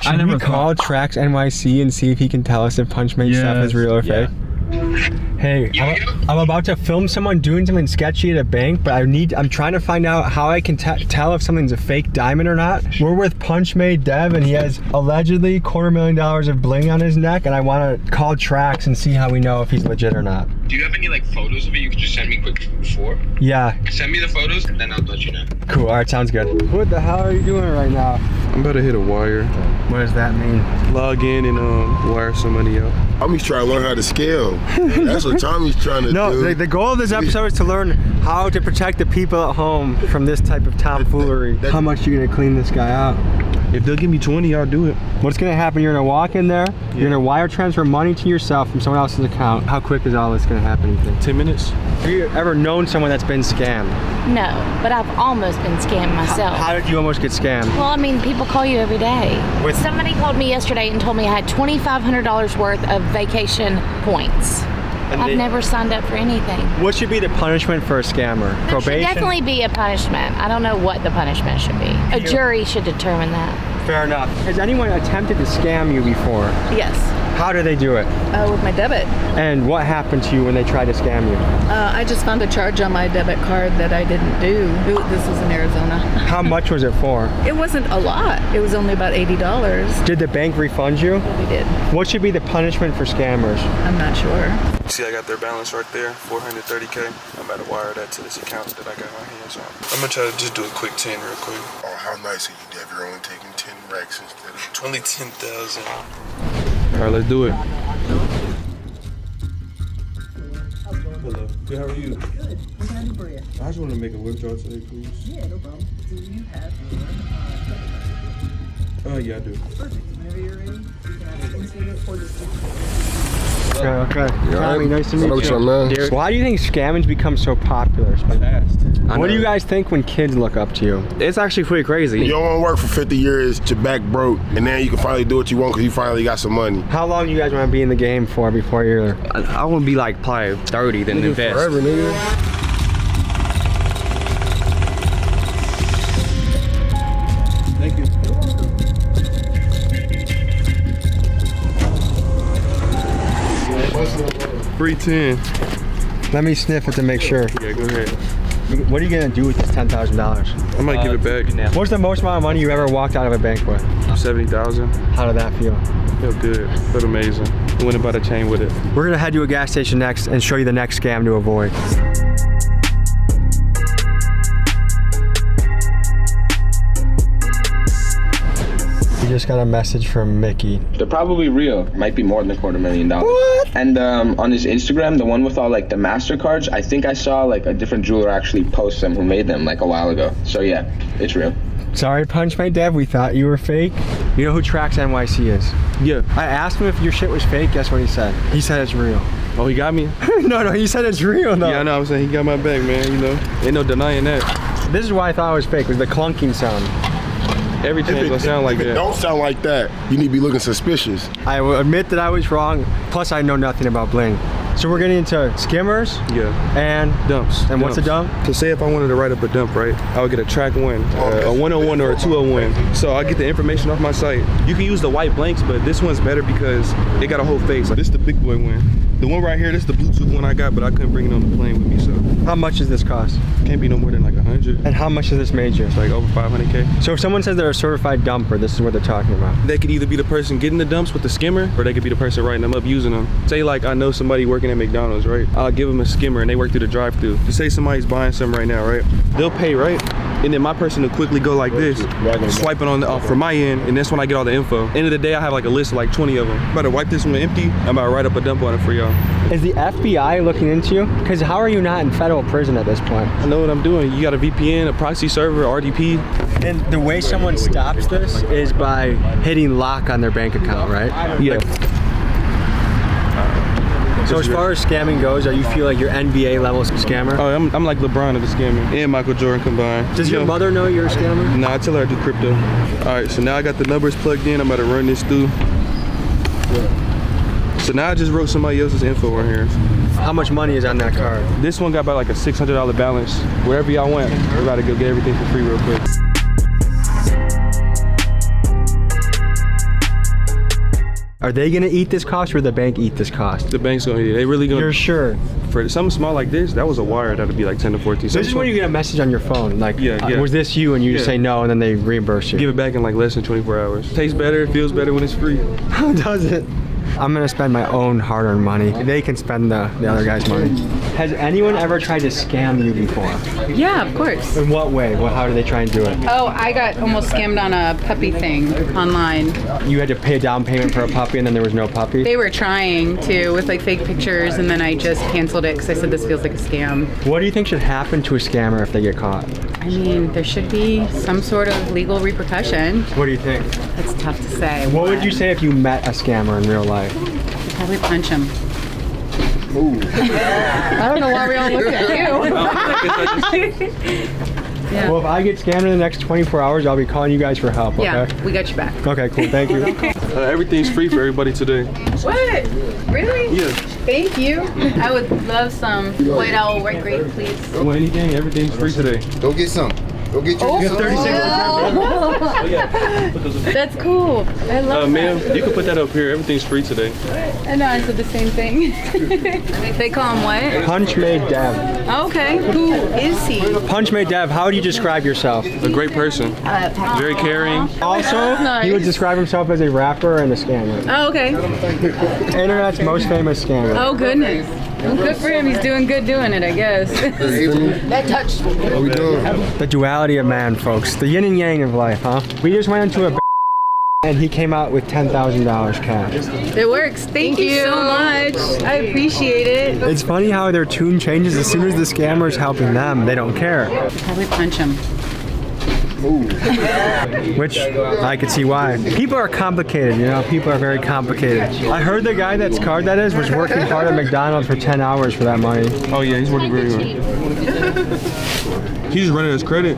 Should we call Trax NYC and see if he can tell us if Punchmade stuff is real or fake? Hey, I'm about to film someone doing something sketchy at a bank, but I'm trying to find out how I can tell if something's a fake diamond or not. We're with Punchmade Dev, and he has allegedly $250,000 of bling on his neck, and I want to call Trax and see how we know if he's legit or not. Do you have any like photos of it you could just send me quick before? Yeah. Send me the photos and then I'll let you know. Cool, all right, sounds good. What the hell are you doing right now? I'm about to hit a wire. What does that mean? Log in and wire some money out. Tommy's trying to learn how to scale. That's what Tommy's trying to do. No, the goal of this episode is to learn how to protect the people at home from this type of tomfoolery. How much are you gonna clean this guy out? If they'll give me 20, I'll do it. What's gonna happen? You're gonna walk in there, you're gonna wire transfer money to yourself from someone else's account. How quick is all this gonna happen, you think? 10 minutes. Have you ever known someone that's been scammed? No, but I've almost been scammed myself. How did you almost get scammed? Well, I mean, people call you every day. Somebody called me yesterday and told me I had $2,500 worth of vacation points. I've never signed up for anything. What should be the punishment for a scammer? There should definitely be a punishment. I don't know what the punishment should be. A jury should determine that. Fair enough. Has anyone attempted to scam you before? Yes. How do they do it? With my debit. And what happened to you when they tried to scam you? I just found a charge on my debit card that I didn't do. This was in Arizona. How much was it for? It wasn't a lot. It was only about $80. Did the bank refund you? We did. What should be the punishment for scammers? I'm not sure. See, I got their balance right there, 430K. I'm about to wire that to this account that I got my hands on. I'm gonna try to just do a quick 10 real quick. Oh, how nice of you, Dev. You're only taking 10 racks instead of only 10,000. All right, let's do it. Hello. Good, how are you? Good. What can I do for you? I just want to make a withdrawal today, please. Yeah, no problem. Do you have your Yeah, I do. Perfect. Whenever you're ready, you can either insert it or just Okay. Tommy, nice to meet What's you. up, man? Why do you think scamming's become so popular? Fast. What do you guys think when kids look up to you? It's actually pretty crazy. You don't want to work for 50 years, your back broke, and then you can finally do what you want because you finally got some money. How long do you guys want to be in the game for before you're... I want to be like probably 30, then invest. Forever, nigga. Thank you. 310. Let me sniff it to make sure. Yeah, go ahead. What are you gonna do with this $10,000? I might give it back. What's the most amount of money you ever walked out of a bank with? 70,000. How did that feel? Felt good. Felt amazing. I went about a chain with it. We're gonna head to a gas station next and show you the next scam to avoid. We just got a message from Mickey. They're probably real. Might be more than $250,000. What? And on his Instagram, the one with all like the MasterCards, I think I saw like a different jeweler actually post them who made them like a while ago. So yeah, it's real. Sorry, Punchmade Dev, we thought you were fake. You know who Trax NYC is? Yeah. I asked him if your shit was fake. Guess what he said? He said it's real. Oh, he got me? No, he said it's real though. Yeah, I know. I'm saying he got my back, man. You know, ain't no denying that. This is why I thought it was fake. Was the clunking sound. Everything gonna sound like that. Don't sound like that. You need to be looking suspicious. I will admit that I was wrong. Plus, I know nothing about bling. So we're getting into skimmers? Yeah. And dumps. And what's a dump? So say if I wanted to write up a dump, right? I would get a track 1, a 101 or a 201. So I get the information off my site. You can use the white blanks, but this one's better because it got a whole face. This is the big boy one. The one right here, this is the Bluetooth one I got, but I couldn't bring it on the plane with me, so. How much does this cost? Can't be no more than like 100. And how much does this made you? It's like over 500K. So if someone says they're a certified dumper, this is what they're talking about. They could either be the person getting the dumps with the skimmer, or they could be the person writing them up using them. Say like I know somebody working at McDonald's, right? I'll give them a skimmer and they work through the drive-thru. Just say somebody's buying some right now, right? They'll pay, right? And then my person will quickly go like this, swipe it on the, from my end, and that's when I get all the info. End of the day, I have like a list of like 20 of them. I'm about to wipe this one empty. I'm about to write up a dump on it for y'all. Is the FBI looking into you? Because how are you not in federal prison at this point? I know what I'm doing. You got a VPN, a proxy server, RDP. And the way someone stops this is by hitting lock on their bank account, right? Yeah. So as far as scamming goes, you feel like you're NBA level scammer? Oh, I'm like LeBron of the scamming and Michael Jordan combined. Does your mother know you're a scammer? Nah, I tell her I do crypto. All right, so now I got the numbers plugged in. I'm about to run this through. So now I just wrote somebody else's info right here. How much money is on that card? This one got about like a $600 balance. Wherever y'all went, we're about to go get everything for free real quick. Are they gonna eat this cost or the bank eat this cost? The bank's gonna eat it. They really gonna. You're sure? For something small like this, that was a wire that'd be like 10 to 14. So this is when you get a message on your phone, like, was this you? And you just say no, and then they reimburse you. Give it back in like less than 24 hours. Tastes better, feels better when it's free. How does it? I'm gonna spend my own hard-earned money. They can spend the other guy's money. Has anyone ever tried to scam you before? Yeah, of course. In what way? How do they try and do it? Oh, I got almost scammed on a puppy thing online. You had to pay a down payment for a puppy and then there was no puppy? They were trying to with like fake pictures and then I just canceled it because I said this feels like a scam. What do you think should happen to a scammer if they get caught? I mean, there should be some sort of legal repercussion. What do you think? It's tough to say. What would you say if you met a scammer in real life? I'd probably punch him. Ooh. I don't know why we all looked at you. Yeah. Well, if I get scammed in the next 24 hours, I'll be calling you guys for help, okay? Yeah, we got your back. Okay, cool, thank you. Everything's free for everybody today. What? Really? Yeah. Thank you. I would love some White Owl white grape, please. Well, anything, everything's free today. Go get some. Go get your 36. That's cool. I love ma'am, that. you can put that up here. Everything's free today. I know, I said the same thing. They call him what? Punch Made Dev. Okay, who is he? Punch Made Dev, how would you describe yourself? A great person. Very caring. Also, he would describe himself as a rapper and a scammer. Oh, okay. Internet's most famous scammer. Oh, goodness. Well, good for him. He's doing good doing it, I guess. That touched. What we doing? The duality of man, folks. The yin and yang of life, huh? We just went into a and he came out with $10,000 cash. It works. Thank you so much. I appreciate it. It's funny how their tune changes as soon as the scammer's helping them. They don't care. Probably punch him. Which I could see why. People are complicated, you know, people are very complicated. I heard the guy that's card that is was working hard at McDonald's for 10 hours for that money. Oh yeah, he's working very hard. He's running his credit.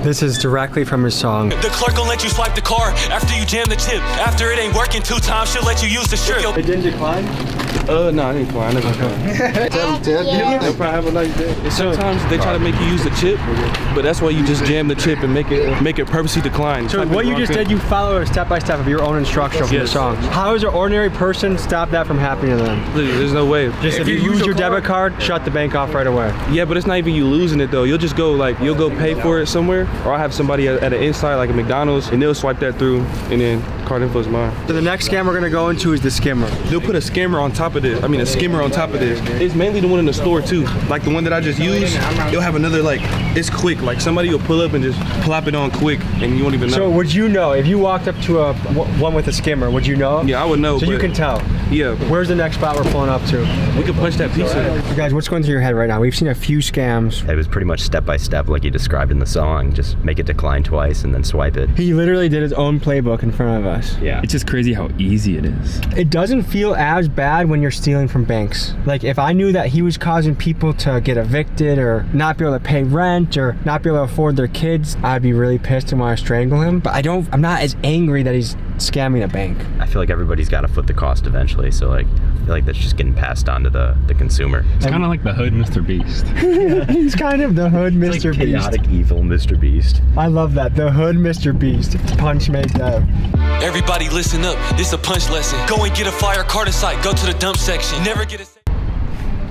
This is directly from his song. The clerk gon' let you swipe the card after you jam the chip. After it ain't working 2 times, she'll let you use the strip. It didn't decline? No, I didn't decline. Tell him. No problem. Have a nice day. Sometimes they try to make you use the chip, but that's why you just jam the chip and make it purposely decline. So what you just did, you follow a step-by-step of your own instruction from the song. How does an ordinary person stop that from happening to them? There's no way. Just if you use your debit card, shut the bank off right away. Yeah, but it's not even you losing it though. You'll just go you'll go pay for it somewhere, or I'll have somebody at an inside like a McDonald's and they'll swipe that through and then card info is mine. So the next scam we're gonna go into is the skimmer. They'll put a skimmer on top of this. I mean a skimmer on top of this. It's mainly the one in the store too. Like the one that I just used, you'll have another it's quick. Like somebody will pull up and just plop it on quick and you won't even know. So would you know, if you walked up to one with a skimmer, would you know? Yeah, I would know. So you can tell? Yeah. Where's the next spot we're pulling up to? We can punch that pizza. Guys, what's going through your head right now? We've seen a few scams. It was pretty much step by step like you described in the song. Just make it decline twice and then swipe it. He literally did his own playbook in front of us. Yeah. It's just crazy how easy it is. It doesn't feel as bad when you're stealing from banks. Like if I knew that he was causing people to get evicted or not be able to pay rent or not be able to afford their kids, I'd be really pissed and want to strangle him. But I'm not as angry that he's scamming a bank? I feel like everybody's got to foot the cost eventually, so like I feel like that's just getting passed on to the consumer. It's kind of like the hood Mr. Beast. He's kind of the hood Mr. Like Beast. chaotic, evil Mr. Beast. I love that. The hood Mr. Beast. Punch made Dev. Everybody listen up, this a punch lesson. Go and get a fire Carter site, go to the dump section. Never get a...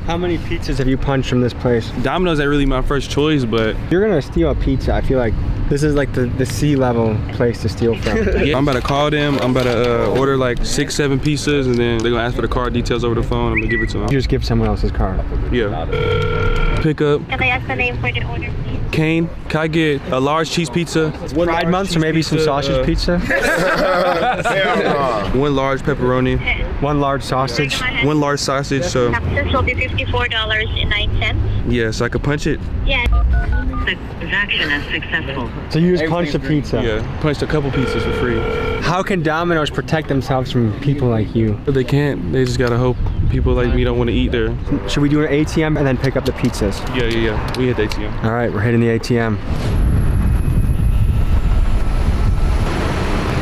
How many pizzas have you punched from this place? Domino's ain't really my first choice, but You're gonna steal a pizza. I feel like this is like the C-level place to steal from. yeah, I'm about to call them. I'm about to order like 6-7 pizzas, and then they're gonna ask for the card details over the phone. I'm gonna give it to them. You just give someone else's card. Yeah. Pick up. Can I ask the name for the order, please? Kane, can I get a large cheese pizza? Pride month, so maybe some sausage pizza. One large pepperoni. One large sausage. One large sausage. So This will be $54.09. yes, I could punch it. Yes. The transaction is successful. So you just punched a pizza. Yeah, punched a couple pizzas for free. How can Domino's protect themselves from people like you? But they can't. They just gotta hope people like me don't want to eat there. Should we do an ATM and then pick up the pizzas? Yeah. We hit the ATM. All right, we're hitting the ATM.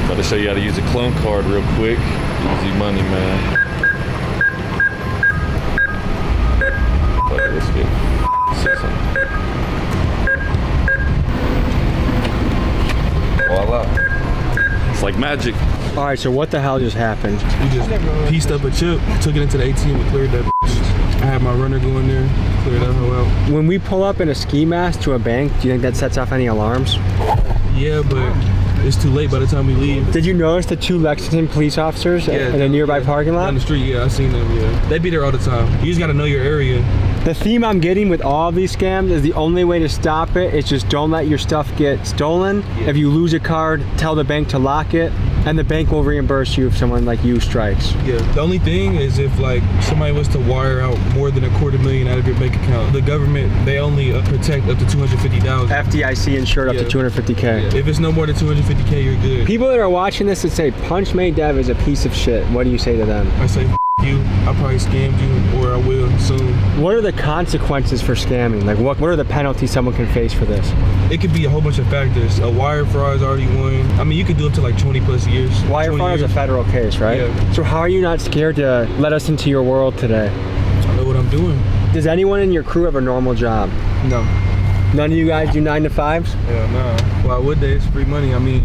About to show you how to use a clone card real quick. Easy money, man. Let's get voila. It's like magic. All right, so what the hell just happened? We just pieced up a chip, took it into the ATM, and cleared that. I had my runner go in there, clear that hoe out. When we pull up in a ski mask to a bank, do you think that sets off any alarms? Yeah, but it's too late by the time we leave. Did you notice the 2 Lexington police officers in a nearby parking lot? Down the street, yeah, I seen them, yeah. They be there all the time. You just gotta know your area. The theme I'm getting with all of these scams is the only way to stop it is just don't let your stuff get stolen. Yeah. If you lose a card, tell the bank to lock it, and the bank will reimburse you if someone like you strikes. Yeah, the only thing is if like somebody was to wire out more than $250,000 out of your bank account, the government, they only protect up to $250,000. FDIC insured up to $250K. Yeah. If it's no more than $250K, you're good. People that are watching this that say Punch Made Dev is a piece of shit, what do you say to them? I say you, I probably scammed you, or I will soon. What are the consequences for scamming? Like what are the penalties someone can face for this? It could be a whole bunch of factors. A wire fraud is already one. I mean, you could do up to like 20 plus years. Wire fraud is a federal case, right? Yeah. So how are you not scared to let us into your world today? I know what I'm doing. Does anyone in your crew have a normal job? No. None of you guys do 9 to 5s? Hell no. Why would they? It's free money. I mean,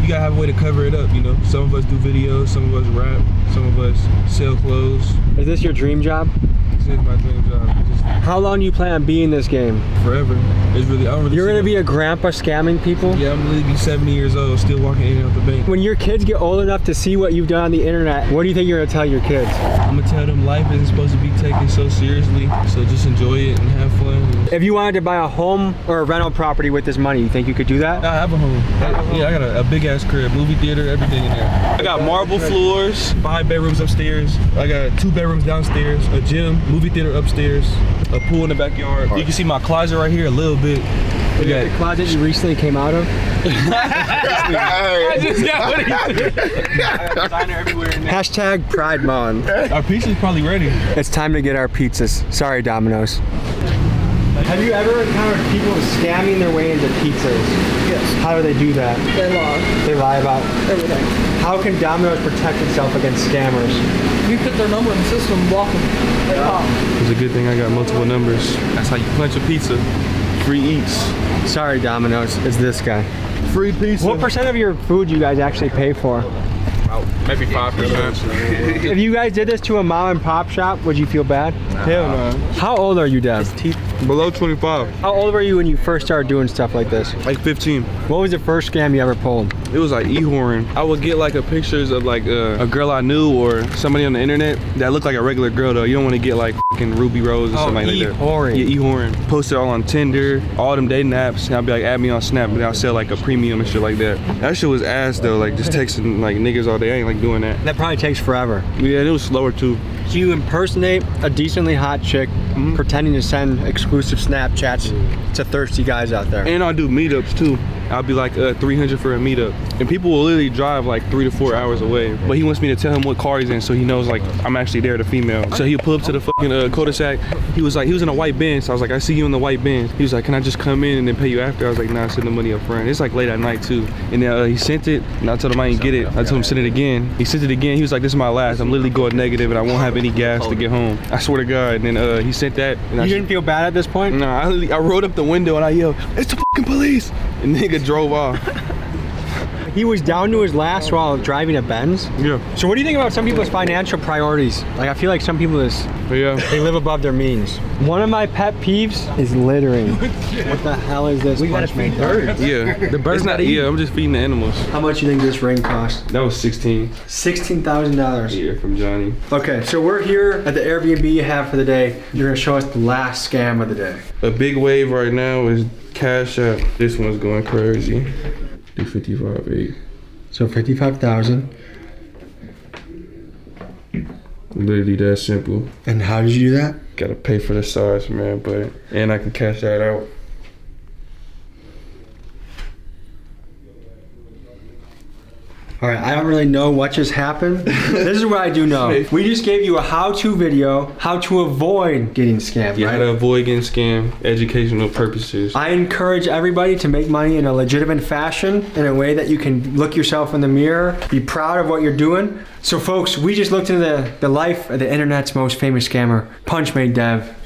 you gotta have a way to cover it up, you know? Some of us do videos, some of us rap, some of us sell clothes. Is this your dream job? This is my dream job. How long do you plan on being in this game? Forever. It's really, I don't really. You're gonna be a grandpa scamming people? Yeah, I'm gonna be 70 years old, still walking in and out the bank. When your kids get old enough to see what you've done on the internet, what do you think you're gonna tell your kids? I'm gonna tell them life isn't supposed to be taken so seriously, so just enjoy it and have fun. If you wanted to buy a home or a rental property with this money, you think you could do that? I have a home. I got a big ass crib, movie theater, everything in there. I got marble floors, 5 bedrooms upstairs. I got 2 bedrooms downstairs, a gym, movie theater upstairs, a pool in the backyard. You can see my closet right here a little bit. We got the closet you recently came out of? I just got what he said. Designer everywhere in there. Hashtag Pride Month. Our pizza's probably ready. It's time to get our pizzas. Sorry, Domino's. Have you ever encountered people scamming their way into pizzas? Yes. How do they do that? They lie. They lie about everything. How can Domino's protect itself against scammers? You put their number in the system, block them. They pop. It's a good thing I got multiple numbers. That's how you punch a pizza. Free eats. Sorry, Domino's. It's this guy. Free pizza. What % of your food you guys actually pay for? Maybe 5%. If you guys did this to a mom and pop shop, would you feel bad? Hell no. How old are you, Dev? Below 25. How old were you when you first started doing stuff like this? Like 15. What was the first scam you ever pulled? It was like e-horn. I would get like pictures of like a girl I knew or somebody on the internet that looked like a regular girl though. You don't want to get like fucking Ruby Rose or something like that. E-horn. Yeah, e-horn. Post it all on Tinder, all them dating apps. And I'd be like, add me on Snap, and I'll sell like a premium and shit like that. That shit was ass though, like just texting like niggas all day. I ain't like doing that. That probably takes forever. Yeah, it was slower too. So you impersonate a decently hot chick, pretending to send exclusive Snapchats to thirsty guys out there. And I do meetups too. I'll be like 300 for a meetup. And people will literally drive like 3 to 4 hours away. But he wants me to tell him what car he's in so he knows like I'm actually there, the female. So he'll pull up to the fucking cul-de-sac. He was in a white Benz. So I was like, I see you in the white Benz. He was like, can I just come in and then pay you after? I was like, nah, send the money up front. It's like late at night too. And then he sent it and I told him I didn't get it. I told him send it again. He sent it again. He was like, this is my last. I'm literally going negative and I won't have any gas to get home. I swear to God. And then he sent that. And you didn't feel bad at this point? Nah, I rolled up the window and I yelled, it's the fucking police. And the nigga drove off. He was down to his last while driving a Benz? Yeah. So what do you think about some people's financial priorities? Like I feel like some people they live above their means. One of my pet peeves is littering. What the hell is this? We gotta feed birds. Yeah. The birds not eating. Yeah, I'm just feeding the animals. How much do you think this ring cost? That was 16. $16,000. Yeah, from Johnny. Okay, so we're here at the Airbnb you have for the day. You're gonna show us the last scam of the day. A big wave right now is Cash App. This one's going crazy. Do 55.8. So 55,000. Literally that simple. And how did you do that? Gotta pay for the size, man, and I can cash that out. All right, I don't really know what just happened. This is what I do know. We just gave you a how-to video, how to avoid getting scammed, You right? how to avoid getting scammed, educational purposes. I encourage everybody to make money in a legitimate fashion, in a way that you can look yourself in the mirror, be proud of what you're doing. So folks, we just looked into the life of the internet's most famous scammer, Punchmade Dev.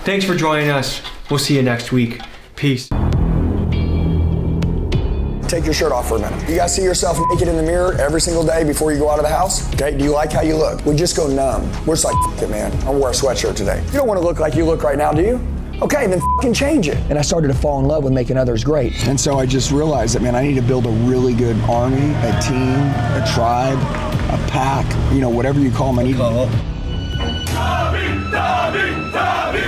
Thanks for joining us. We'll see you next week. Peace. Take your shirt off for a minute. You guys see yourself naked in the mirror every single day before you go out of the house? Okay, do you like how you look? We just go numb. We're just like, F it, man. I'm gonna wear a sweatshirt today. You don't want to look like you look right now, do you? Okay, then fucking change it. And I started to fall in love with making others great. And so I just realized that, man, I need to build a really good army, a team, a tribe, a pack, whatever you call them. I need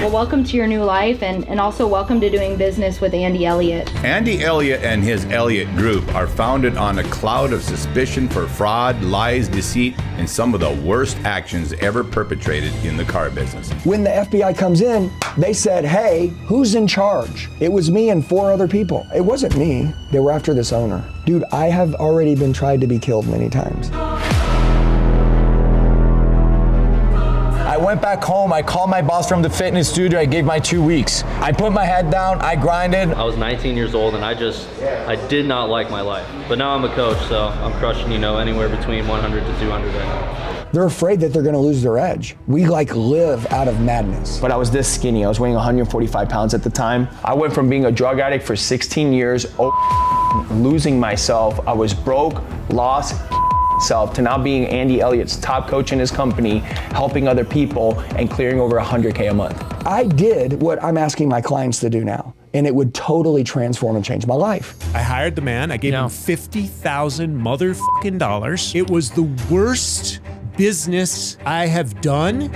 Well, welcome to your new life, and also welcome to doing business with Andy Elliott. Andy Elliott and his Elliott Group are founded on a cloud of suspicion for fraud, lies, deceit, and some of the worst actions ever perpetrated in the car business. When the FBI comes in, they said, hey, who's in charge? It was me and 4 other people. It wasn't me. They were after this owner. Dude, I have already been tried to be killed many times. I went back home, I called my boss from the fitness studio, I gave my 2 weeks. I put my head down, I grinded. I was 19 years old and I did not like my life. But now I'm a coach, so I'm crushing, anywhere between 100 to 200 right now. They're afraid that they're gonna lose their edge. We live out of madness. But I was this skinny, I was weighing 145 pounds at the time. I went from being a drug addict for 16 years, losing myself. I was broke, lost, self to now being Andy Elliott's top coach in his company, helping other people and clearing over 100K a month. I did what I'm asking my clients to do now, and it would totally transform and change my life. I hired the man, I gave him $50,000 motherfucking dollars. It was the worst business I have done.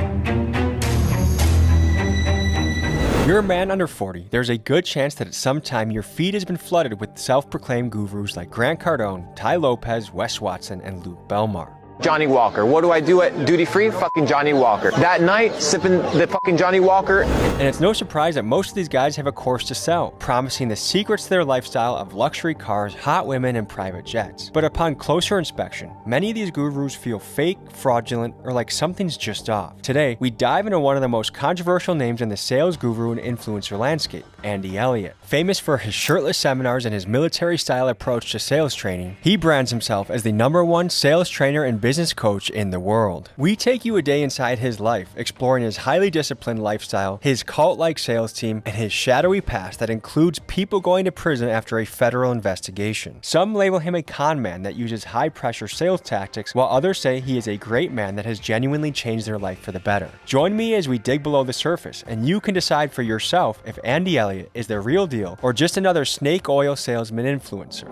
You're a man under 40. There's a good chance that at some time your feed has been flooded with self-proclaimed gurus like Grant Cardone, Ty Lopez, Wes Watson, and Luke Belmar. Johnny Walker. What do I do at Duty Free? Fucking Johnny Walker. That night, sipping the fucking Johnny Walker. And it's no surprise that most of these guys have a course to sell, promising the secrets to their lifestyle of luxury cars, hot women, and private jets. But upon closer inspection, many of these gurus feel fake, fraudulent, or like something's just off. Today, we dive into one of the most controversial names in the sales guru and influencer landscape, Andy Elliott. Famous for his shirtless seminars and his military-style approach to sales training, he brands himself as the #1 sales trainer and business coach in the world. We take you a day inside his life, exploring his highly disciplined lifestyle, his cult-like sales team, and his shadowy past that includes people going to prison after a federal investigation. Some label him a con man that uses high-pressure sales tactics, while others say he is a great man that has genuinely changed their life for the better. Join me as we dig below the surface, and you can decide for yourself if Andy Elliott is the real deal or just another snake oil salesman influencer.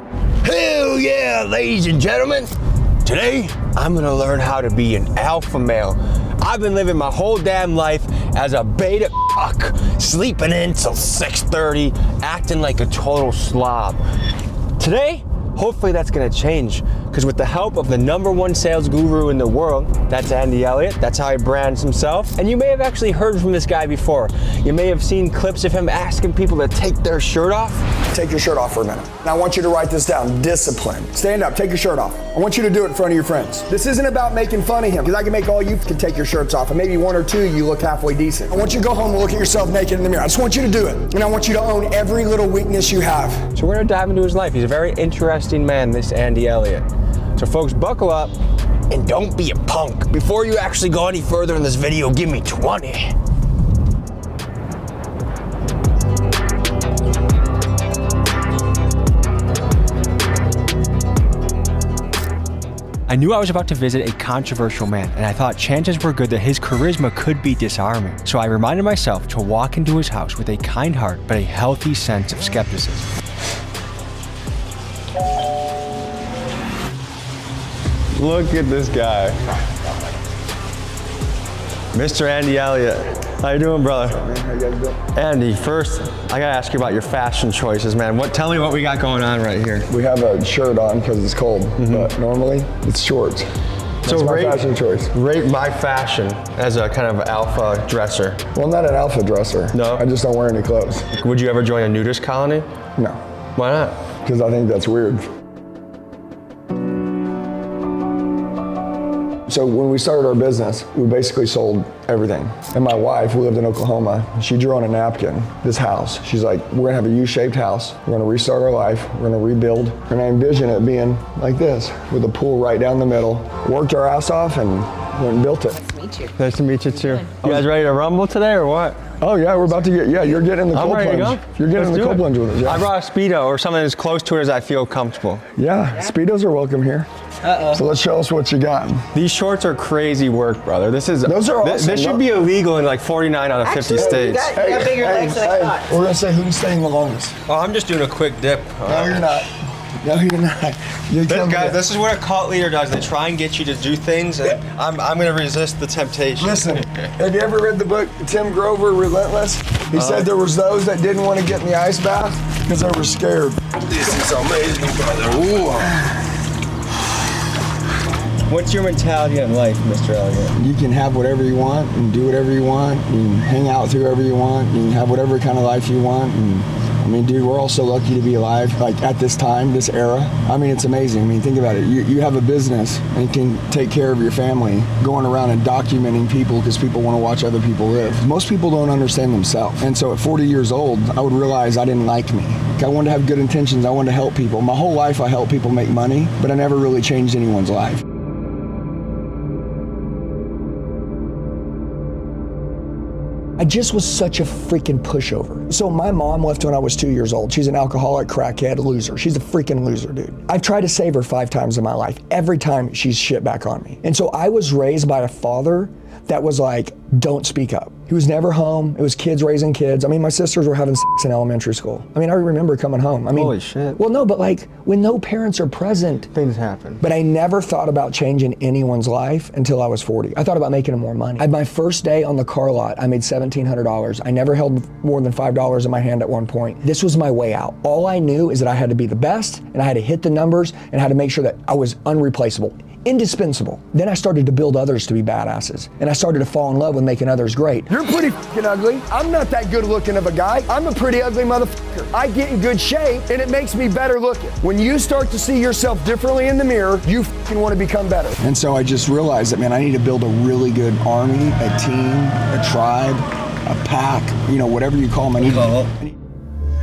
Hell yeah, ladies and gentlemen. Today, I'm gonna learn how to be an alpha male. I've been living my whole damn life as a beta fuck, sleeping in till 6:30, acting like a total slob. Today, hopefully that's gonna change, Because with the help of the #1 sales guru in the world, that's Andy Elliott, that's how he brands himself. And you may have actually heard from this guy before. You may have seen clips of him asking people to take their shirt off. Take your shirt off for a minute. Now I want you to write this down, discipline. Stand up, take your shirt off. I want you to do it in front of your friends. This isn't about making fun of him, because I can make all you can take your shirts off, and maybe 1 or 2 you look halfway decent. I want you to go home and look at yourself naked in the mirror. I just want you to do it. And I want you to own every little weakness you have. So we're gonna dive into his life. He's a very interesting man, this Andy Elliott. So folks, buckle up and don't be a punk. Before you actually go any further in this video, give me 20. I knew I was about to visit a controversial man, and I thought chances were good that his charisma could be disarming. So I reminded myself to walk into his house with a kind heart, but a healthy sense of skepticism. Look at this guy. Mr. Andy Elliott. How you doing, brother? How you guys doing? Andy, first, I gotta ask you about your fashion choices, man. Tell me what we got going on right here. We have a shirt on because it's cold, but normally it's shorts. That's my fashion choice. Rate my fashion as a kind of alpha dresser. Well, I'm not an alpha dresser. No? I just don't wear any clothes. Would you ever join a nudist colony? No. Why not? Because I think that's weird. So when we started our business, we basically sold everything. And my wife, we lived in Oklahoma, she drew on a napkin this house. She's like, we're gonna have a U-shaped house. We're gonna restart our life. We're gonna rebuild. And I envision it being like this, with a pool right down the middle. Worked our ass off and went and built it. Nice to meet you. Nice to meet you too. You guys ready to rumble today or what? Oh yeah, we're about to get, you're getting in the cold plunge. You're getting in the cold plunge with us, yeah. I brought a Speedo or something as close to it as I feel comfortable. Yeah, Speedos are welcome here. So let's show us what you got. These shorts are crazy work, brother. Those are awesome. This should be illegal in like 49 out of 50 states. You got bigger legs than I thought. We're gonna say who's staying the longest. Oh, I'm just doing a quick dip. No, you're not. No, you're not. Guys, this is what a cult leader does. They try and get you to do things, and I'm going to resist the temptation. Listen, have you ever read the book Tim Grover, Relentless? He said there was those that didn't want to get in the ice bath because they were scared. This is amazing, brother. Ooh. What's your mentality in life, Mr. Elliott? You can have whatever you want and do whatever you want. You can hang out with whoever you want. You can have whatever kind of life you want. And I mean, dude, we're all so lucky to be alive, like at this time, this era. I mean, it's amazing. I mean, think about it. You have a business and can take care of your family, going around and documenting people because people want to watch other people live. Most people don't understand themselves. And so at 40 years old, I would realize I didn't like me. I wanted to have good intentions. I wanted to help people. My whole life, I helped people make money, but I never really changed anyone's life. I just was such a freaking pushover. So my mom left when I was 2 years old. She's an alcoholic, crackhead, loser. She's a freaking loser, dude. I've tried to save her 5 times in my life. Every time she's shit back on me. And so I was raised by a father that was like, don't speak up. He was never home. It was kids raising kids. I mean, my sisters were having sex in elementary school. I mean, I remember coming home. I mean, holy shit. Well, no, but like when no parents are present, things happen. But I never thought about changing anyone's life until I was 40. I thought about making more money. My first day on the car lot, I made $1,700. I never held more than $5 in my hand at one point. This was my way out. All I knew is that I had to be the best and I had to hit the numbers and I had to make sure that I was unreplaceable. Indispensable. Then I started to build others to be badasses. And I started to fall in love with making others great. You're pretty fucking ugly. I'm not that good looking of a guy. I'm a pretty ugly motherfucker. I get in good shape and it makes me better looking. When you start to see yourself differently in the mirror, you fucking want to become better. And so I just realized that, man, I need to build a really good army, a team, a tribe, a pack, you know, whatever you call them.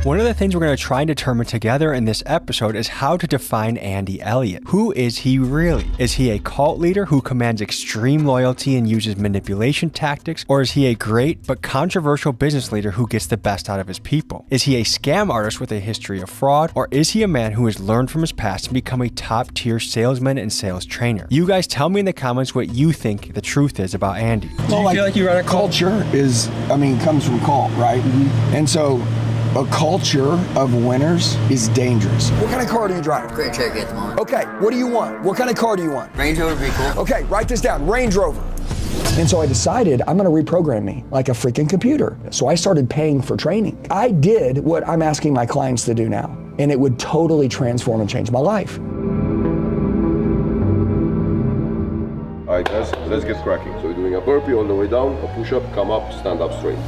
One of the things we're going to try and determine together in this episode is how to define Andy Elliott. Who is he really? Is he a cult leader who commands extreme loyalty and uses manipulation tactics? Or is he a great but controversial business leader who gets the best out of his people? Is he a scam artist with a history of fraud? Or is he a man who has learned from his past and become a top-tier salesman and sales trainer? You guys tell me in the comments what you think the truth is about Andy. Do you feel like you run a culture is, I mean, comes from cult, right? And so a culture of winners is dangerous. What kind of car do you drive? Grand Cherokee at the moment. Okay, what do you want? What kind of car do you want? Range Rover would be cool. Okay, write this down, Range Rover. And so I decided I'm gonna reprogram me like a freaking computer. So I started paying for training. I did what I'm asking my clients to do now, and it would totally transform and change my life. All right, guys, let's get cracking. So we're doing a burpee all the way down, a push-up, come up, stand up straight.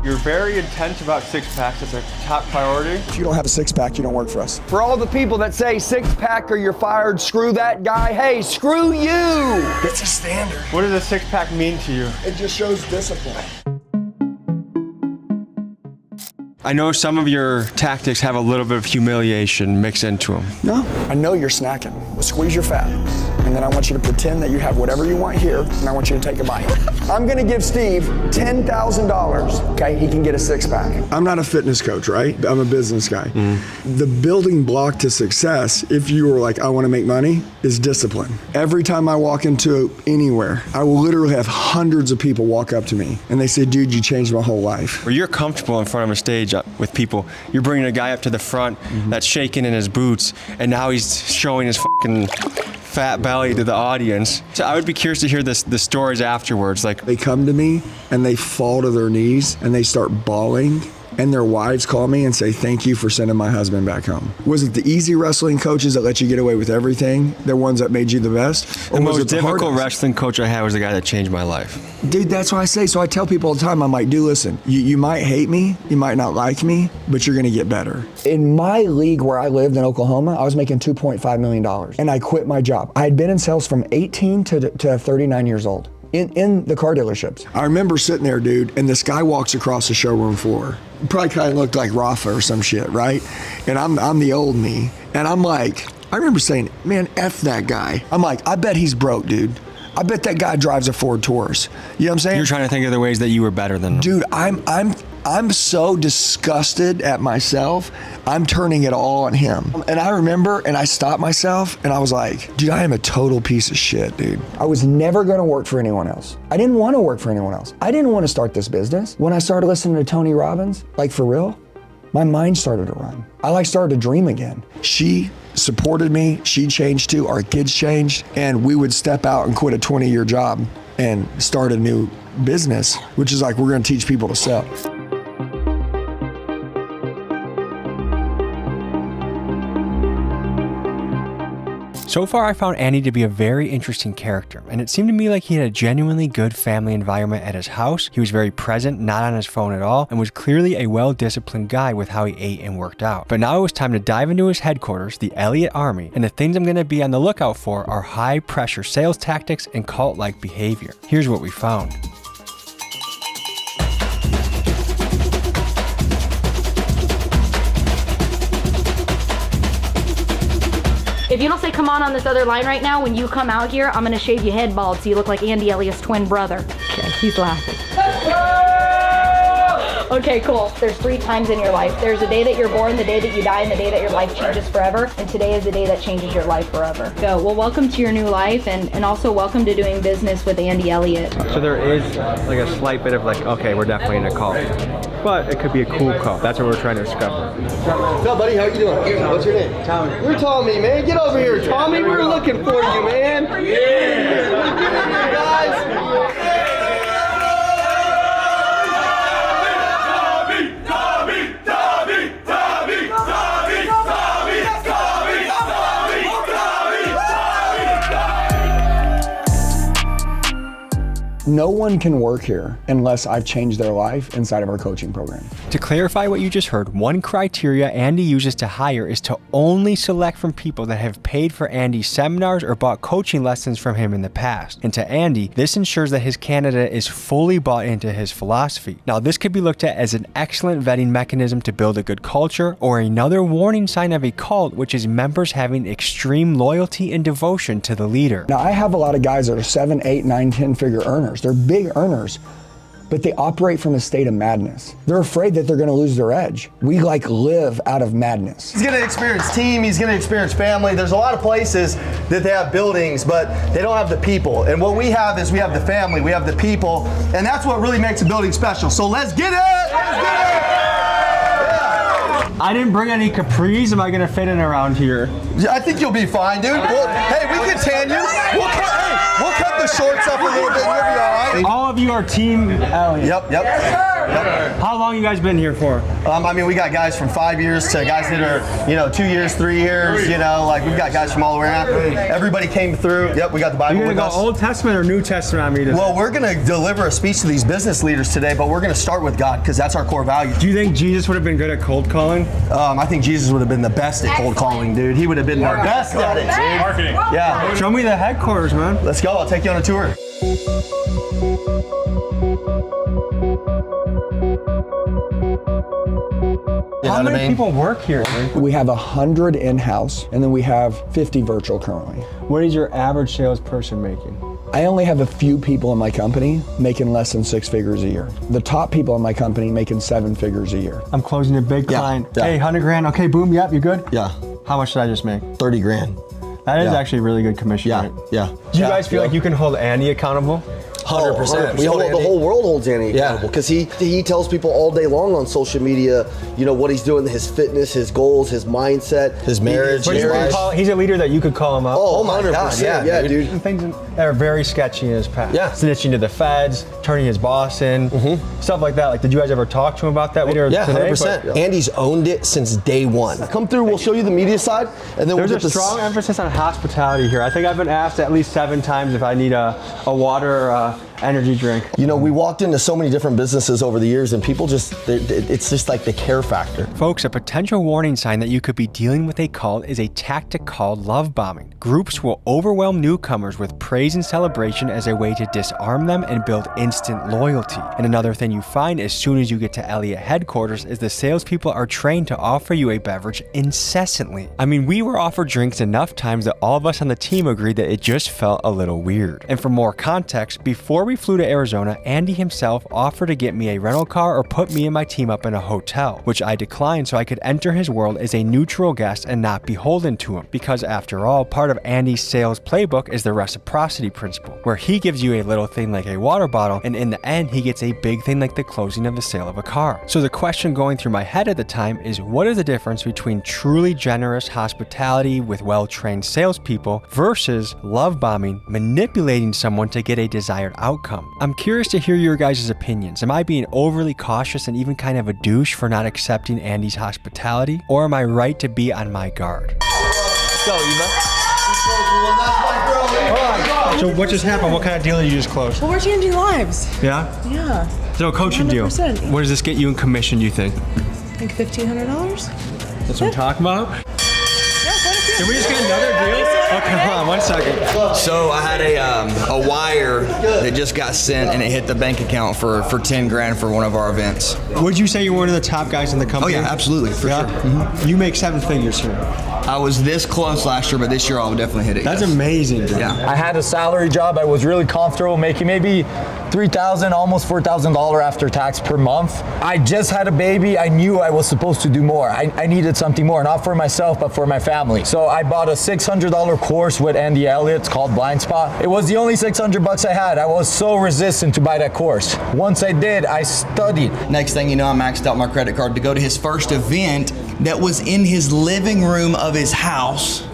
You're very intent about six-packs. It's a top priority. If you don't have a six-pack, you don't work for us. For all the people that say six-pack or you're fired, screw that guy, hey, screw you! It's a standard. What does a six-pack mean to you? It just shows discipline. I know some of your tactics have a little bit of humiliation mixed into them. No. I know you're snacking. Well, squeeze your fat. And then I want you to pretend that you have whatever you want here, and I want you to take a bite. I'm gonna give Steve $10,000, okay? He can get a six-pack. I'm not a fitness coach, right? I'm a business guy. The building block to success, if you were like, I wanna make money, is discipline. Every time I walk into anywhere, I will literally have hundreds of people walk up to me, and they say, dude, you changed my whole life. Where you're comfortable in front of a stage with people, you're bringing a guy up to the front that's shaking in his boots, and now he's showing his fucking fat belly to the audience. So I would be curious to hear the stories afterwards. Like, they come to me and they fall to their knees and they start bawling, and their wives call me and say, thank you for sending my husband back home. Was it the easy wrestling coaches that let you get away with everything, the ones that made you the best? The most difficult wrestling coach I had was the guy that changed my life. Dude, that's what I say. So I tell people all the time, I'm like, dude, listen, you might hate me, you might not like me, but you're gonna get better. In my league where I lived in Oklahoma, I was making $2.5 million, and I quit my job. I had been in sales from 18 to 39 years old. In the car dealerships. I remember sitting there, dude, and this guy walks across the showroom floor. Probably kind of looked like Rafa or some shit, right? And I'm the old me. And I'm like, I remember saying, man, F that guy. I'm like, I bet he's broke, dude. I bet that guy drives a Ford Taurus. You know what I'm saying? You're trying to think of the ways that you were better than him. Dude, I'm so disgusted at myself, I'm turning it all on him. And I remember, and I stopped myself, and I was like, dude, I am a total piece of shit, dude. I was never gonna work for anyone else. I didn't wanna work for anyone else. I didn't wanna start this business. When I started listening to Tony Robbins, like for real, my mind started to run. I started to dream again. She supported me, she changed too, our kids changed, and we would step out and quit a 20-year job and start a new business, which is like, we're gonna teach people to sell. So far, I found Andy to be a very interesting character, and it seemed to me like he had a genuinely good family environment at his house. He was very present, not on his phone at all, and was clearly a well-disciplined guy with how he ate and worked out. But now it was time to dive into his headquarters, the Elliott Army, and the things I'm going to be on the lookout for are high-pressure sales tactics and cult-like behavior. Here's what we found. If you don't say come on this other line right now, when you come out here, I'm gonna shave your head bald so you look like Andy Elliott's twin brother. Okay, he's laughing. Okay, cool. There's 3 times in your life. There's the day that you're born, the day that you die, and the day that your life changes forever. And today is the day that changes your life forever. So, well, welcome to your new life, and also welcome to doing business with Andy Elliott. So there is like a slight bit of like, okay, we're definitely in a cult. But it could be a cool cult. That's what we're trying to discover. What's up, buddy? How you doing? What's your name? Tommy. You're Tommy, man. Get over here, Tommy. We're looking for you, man. Yeah. Guys. No one can work here unless I've changed their life inside of our coaching program. To clarify what you just heard, one criteria Andy uses to hire is to only select from people that have paid for Andy's seminars or bought coaching lessons from him in the past. And to Andy, this ensures that his candidate is fully bought into his philosophy. Now, this could be looked at as an excellent vetting mechanism to build a good culture, or another warning sign of a cult, which is members having extreme loyalty and devotion to the leader. Now, I have a lot of guys that are 7, 8, 9, 10-figure earners. They're big earners, but they operate from a state of madness. They're afraid that they're gonna lose their edge. We live out of madness. He's gonna experience team, he's gonna experience family. There's a lot of places that they have buildings, but they don't have the people. And what we have is we have the family, we have the people, and that's what really makes a building special. So let's get it! Let's get it! Yeah. I didn't bring any capris. Am I gonna fit in around here? Yeah, I think you'll be fine, dude. Hey, we can tan you. We'll cut the shorts up a little bit. You'll be all right. All of you are Team Elliott. Yep. How long you guys been here for? I mean, we got guys from 5 years to guys that are, 2 years, 3 years. Like we've got guys from all around. Everybody came through. Yep, we got the Bible You're with gonna us. go Old Testament or New Testament on me today? Well, we're gonna deliver a speech to these business leaders today, but we're gonna start with God because that's our core value. Do you think Jesus would have been good at cold calling? I think Jesus would have been the best at cold calling, dude. He would have been the best at it, dude. Marketing. Yeah. Show me the headquarters, man. Let's go. I'll take you on a tour. How many people work here? We have 100 in-house, and then we have 50 virtual currently. What is your average salesperson making? I only have a few people in my company making less than 6 figures a year. The top people in my company making 7 figures a year. I'm closing a big client. Yeah. Hey, 100 grand. Okay, boom. Yep, you good? Yeah. How much did I just make? 30 grand. That is actually really good commission. Yeah. Right? Yeah. Do you guys feel like you can hold Andy accountable? 100%. The whole world holds Andy accountable because he tells people all day long on social media, what he's doing, his fitness, his goals, his mindset, his marriage. He's a leader that you could call him up. Oh, my God, yeah, dude. Things that are very sketchy in his past. Yeah. Snitching to the feds, turning his boss in, stuff like that. Like, did you guys ever talk to him about that later Yeah, today? 100%. Andy's owned it since day one. Come through, we'll show you the media side, and then There's we'll get a strong emphasis on hospitality here. I think I've been asked at least 7 times if I need a water or energy drink. We walked into so many different businesses over the years, and people it's just like the care factor. Folks, a potential warning sign that you could be dealing with a cult is a tactic called love bombing. Groups will overwhelm newcomers with praise and celebration as a way to disarm them and build instant loyalty. And another thing you find as soon as you get to Elliott headquarters is the salespeople are trained to offer you a beverage incessantly. I mean, we were offered drinks enough times that all of us on the team agreed that it just felt a little weird. And for more context, before we flew to Arizona, Andy himself offered to get me a rental car or put me and my team up in a hotel, which I declined so I could enter his world as a neutral guest and not beholden to him. Because after all, part of Andy's sales playbook is the reciprocity principle, where he gives you a little thing like a water bottle, and in the end, he gets a big thing like the closing of the sale of a car. So the question going through my head at the time is, what is the difference between truly generous hospitality with well-trained salespeople versus love bombing, manipulating someone to get a desired outcome? I'm curious to hear your guys' opinions. Am I being overly cautious and even kind of a douche for not accepting Andy's hospitality? Or am I right to be on my guard? Let's go, Eva. So what just happened? What kind of deal did you just close? Well, we're changing lives. Yeah? Yeah. So coaching deal. 100%. What does this get you in commission, do you think? Like $1,500? That's what I'm talking about? Can we just get another deal? Okay, hold on 1 second. So I had a wire that just got sent and it hit the bank account for 10 grand for one of our events. Would you say you're one of the top guys in the company? Oh yeah, absolutely, for sure. Mm-hmm. You make 7 figures here. I was this close last year, but this year I'll definitely hit it. That's amazing, bro. Yeah. I had a salary job. I was really comfortable making maybe $3,000, almost $4,000 after tax per month. I just had a baby. I knew I was supposed to do more. I needed something more, not for myself, but for my family. So I bought a $600 course with Andy Elliott. It's called Blind Spot. It was the only $600 I had. I was so resistant to buy that course. Once I did, I studied. Next thing you know, I maxed out my credit card to go to his first event that was in his living room of his house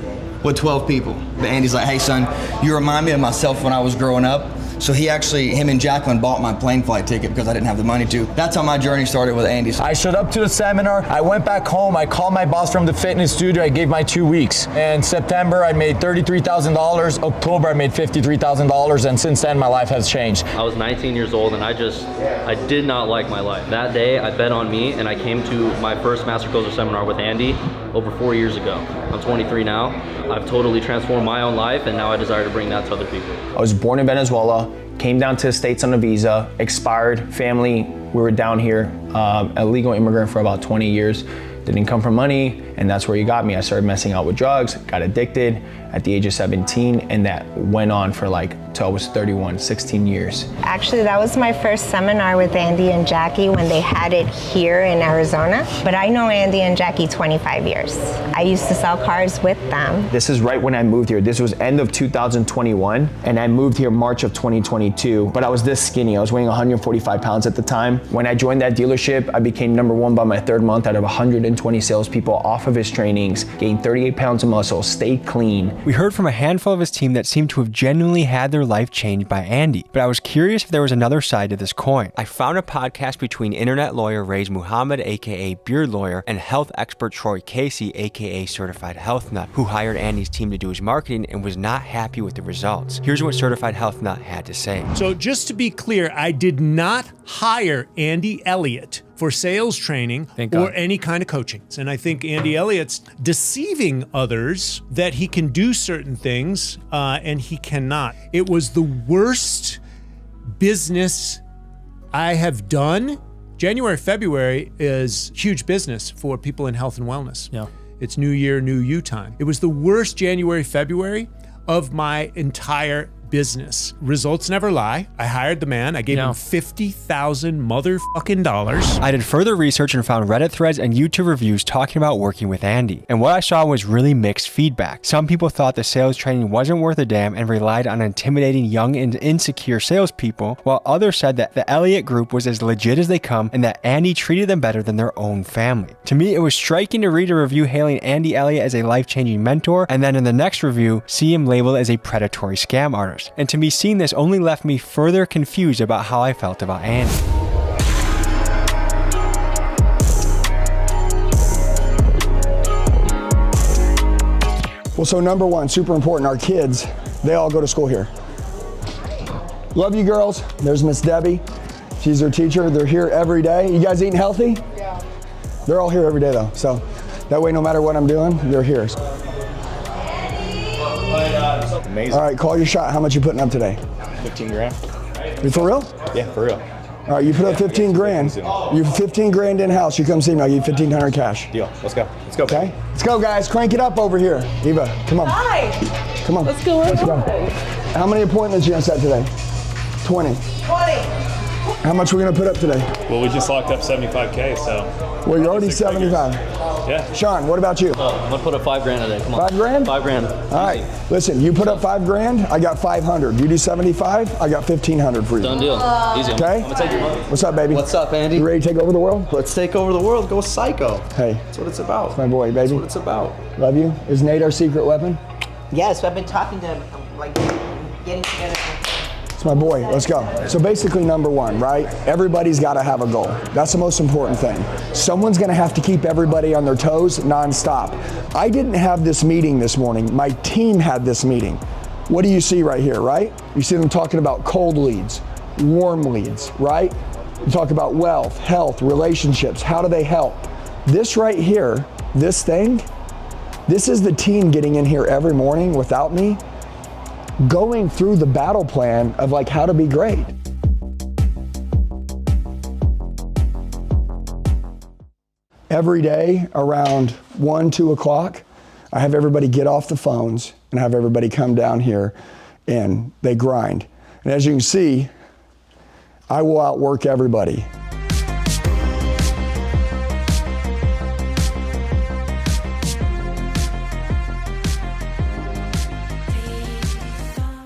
with 12 people. But Andy's like, hey son, you remind me of myself when I was growing up. So him and Jacqueline bought my plane flight ticket because I didn't have the money to. That's how my journey started with Andy. I showed up to the seminar. I went back home. I called my boss from the fitness studio. I gave my 2 weeks. In September, I made $33,000. October, I made $53,000. And since then, my life has changed. I was 19 years old and I did not like my life. That day, I bet on me and I came to my first Master Closer seminar with Andy over 4 years ago. I'm 23 now. I've totally transformed my own life and now I desire to bring that to other people. I was born in Venezuela, came down to the States on a visa, expired family. We were down here, a legal immigrant for about 20 years. Didn't come from money, and that's where you got me. I started messing out with drugs, got addicted, at the age of 17, and that went on for like till I was 31, 16 years. Actually, that was my first seminar with Andy and Jackie when they had it here in Arizona. But I know Andy and Jackie 25 years. I used to sell cars with them. This is right when I moved here. This was end of 2021, and I moved here March of 2022. But I was this skinny. I was weighing 145 pounds at the time. When I joined that dealership, I became #1 by my 3rd month out of 120 salespeople off of his trainings, gained 38 pounds of muscle, stayed clean. We heard from a handful of his team that seemed to have genuinely had their life changed by Andy, but I was curious if there was another side to this coin. I found a podcast between internet lawyer Rayz Muhammad, aka Beard Lawyer, and health expert Troy Casey, aka Certified Health Nut, who hired Andy's team to do his marketing and was not happy with the results. Here's what Certified Health Nut had to say. So just to be clear, I did not hire Andy Elliott for sales training or any kind of coaching. And I think Andy Elliott's deceiving others that he can do certain things and he cannot. It was the worst business I have done. January, February is huge business for people in health and wellness. Yeah. It's new year, new you time. It was the worst January, February of my entire business. Results never lie. I hired the man. I gave him $50,000 motherfucking dollars. I did further research and found Reddit threads and YouTube reviews talking about working with Andy. And what I saw was really mixed feedback. Some people thought the sales training wasn't worth a damn and relied on intimidating young and insecure salespeople, while others said that the Elliott Group was as legit as they come and that Andy treated them better than their own family. To me, it was striking to read a review hailing Andy Elliott as a life-changing mentor, and then in the next review, see him labeled as a predatory scam artist. And to me, seeing this only left me further confused about how I felt about Andy. Well, so #1, super important, our kids, they all go to school here. Love you girls. There's Miss Debbie. She's their teacher. They're here every day. You guys eating healthy? Yeah. They're all here every day though. So that way, no matter what I'm doing, they're here. Amazing. All right, call your shot. How much you putting up today? 15 grand. You for real? Yeah, for real. All right, you put up 15 grand. You 15 grand in-house. You come see me, I'll give you 1,500 cash. Deal, let's go. Let's go. Okay, let's go guys, crank it up over here. Eva, come on. Hi. Come on. Let's go. Let's go. How many appointments you gonna set today? 20. 20. How much we gonna put up today? Well, we just locked up 75K, so. Well, you're already 75. Yeah. Sean, what about you? I'm gonna put up $5 grand today. Come on. 5 grand? 5 grand. All right. Listen, you put up 5 grand, I got 500. You do 75, I got 1,500 for you. Done deal. Easy. Okay? I'm gonna take your money. What's up, baby? What's up, Andy? You ready to take over the world? Let's take over the world. Go psycho. Hey. That's what it's about. That's my boy, baby. That's what it's about. Love you. Is Nate our secret weapon? Yes, I've been talking to him, like getting together. It's my boy. Let's go. So basically, #1, right? Everybody's got to have a goal. That's the most important thing. Someone's going to have to keep everybody on their toes nonstop. I didn't have this meeting this morning. My team had this meeting. What do you see right here, right? You see them talking about cold leads, warm leads, right? You talk about wealth, health, relationships. How do they help? This right here, this thing, this is the team getting in here every morning without me, going through the battle plan of like how to be great. Every day around 1, 2 o'clock, I have everybody get off the phones and have everybody come down here and they grind. And as you can see, I will outwork everybody.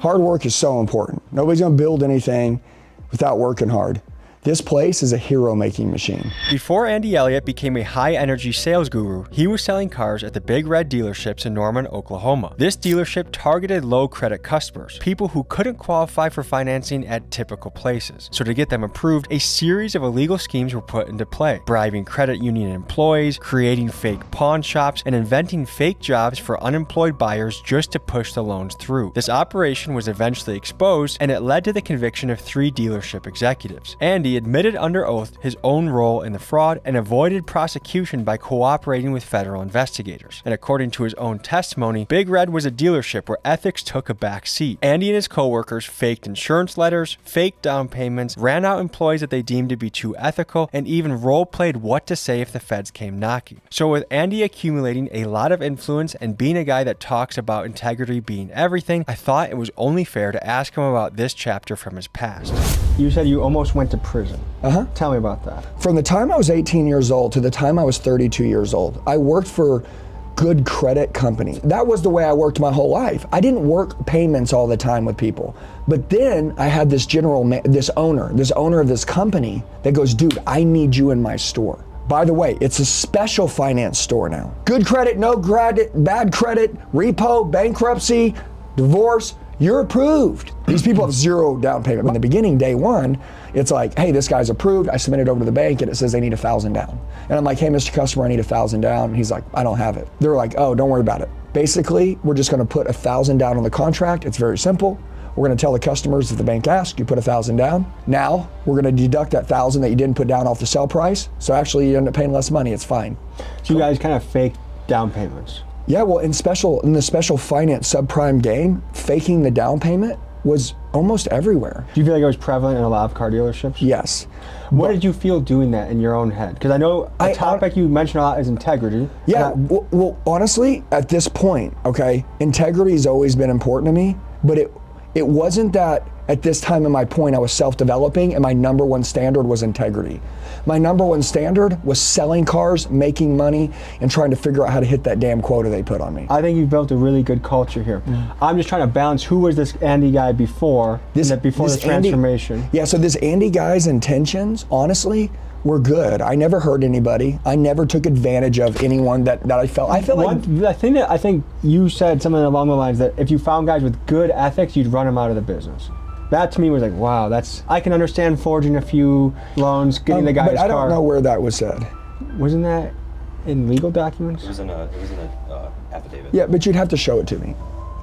Hard work is so important. Nobody's gonna build anything without working hard. This place is a hero-making machine. Before Andy Elliott became a high-energy sales guru, he was selling cars at the Big Red dealerships in Norman, Oklahoma. This dealership targeted low-credit customers, people who couldn't qualify for financing at typical places. So to get them approved, a series of illegal schemes were put into play, bribing credit union employees, creating fake pawn shops, and inventing fake jobs for unemployed buyers just to push the loans through. This operation was eventually exposed, and it led to the conviction of 3 dealership executives. Andy, Andy admitted under oath his own role in the fraud and avoided prosecution by cooperating with federal investigators. And according to his own testimony, Big Red was a dealership where ethics took a back seat. Andy and his co-workers faked insurance letters, faked down payments, ran out employees that they deemed to be too ethical, and even role-played what to say if the feds came knocking. So with Andy accumulating a lot of influence and being a guy that talks about integrity being everything, I thought it was only fair to ask him about this chapter from his past. You said you almost went to prison. Tell me about that. From the time I was 18 years old to the time I was 32 years old, I worked for good credit company. That was the way I worked my whole life. I didn't work payments all the time with people. But then I had this owner of this company that goes, dude, I need you in my store. By the way, it's a special finance store now. Good credit, no credit, bad credit, repo, bankruptcy, divorce, you're approved. These people have zero down payment. In the beginning, day one, it's like, hey, this guy's approved. I submit it over to the bank and it says they need 1,000 down. And I'm like, hey, Mr. Customer, I need 1,000 down. And he's like, I don't have it. They're like, oh, don't worry about it. Basically, we're just gonna put 1,000 down on the contract. It's very simple. We're gonna tell the customers if the bank asks, you put 1,000 down. Now, we're gonna deduct that 1,000 that you didn't put down off the sell price. So actually you end up paying less money, it's fine. So you guys kind of fake down payments? Yeah, well, in the special finance subprime game, faking the down payment was almost everywhere. Do you feel like it was prevalent in a lot of car dealerships? Yes. What did you feel doing that in your own head? Because I know a topic you mentioned a lot is integrity. Yeah, well, honestly, at this point, okay, integrity has always been important to me, but it wasn't that at this time in my point I was self-developing and my number one standard was integrity. My number one standard was selling cars, making money, and trying to figure out how to hit that damn quota they put on me. I think you've built a really good culture here. I'm just trying to balance who was this Andy guy before this transformation. So this Andy guy's intentions, honestly, were good. I never hurt anybody. I never took advantage of anyone that I felt like. I think you said something along the lines that if you found guys with good ethics, you'd run them out of the business. That to me was like, wow, I can understand forging a few loans, getting the guy's car. But I don't know where that was said. Wasn't that in legal documents? It was in a affidavit. Yeah, but you'd have to show it to me.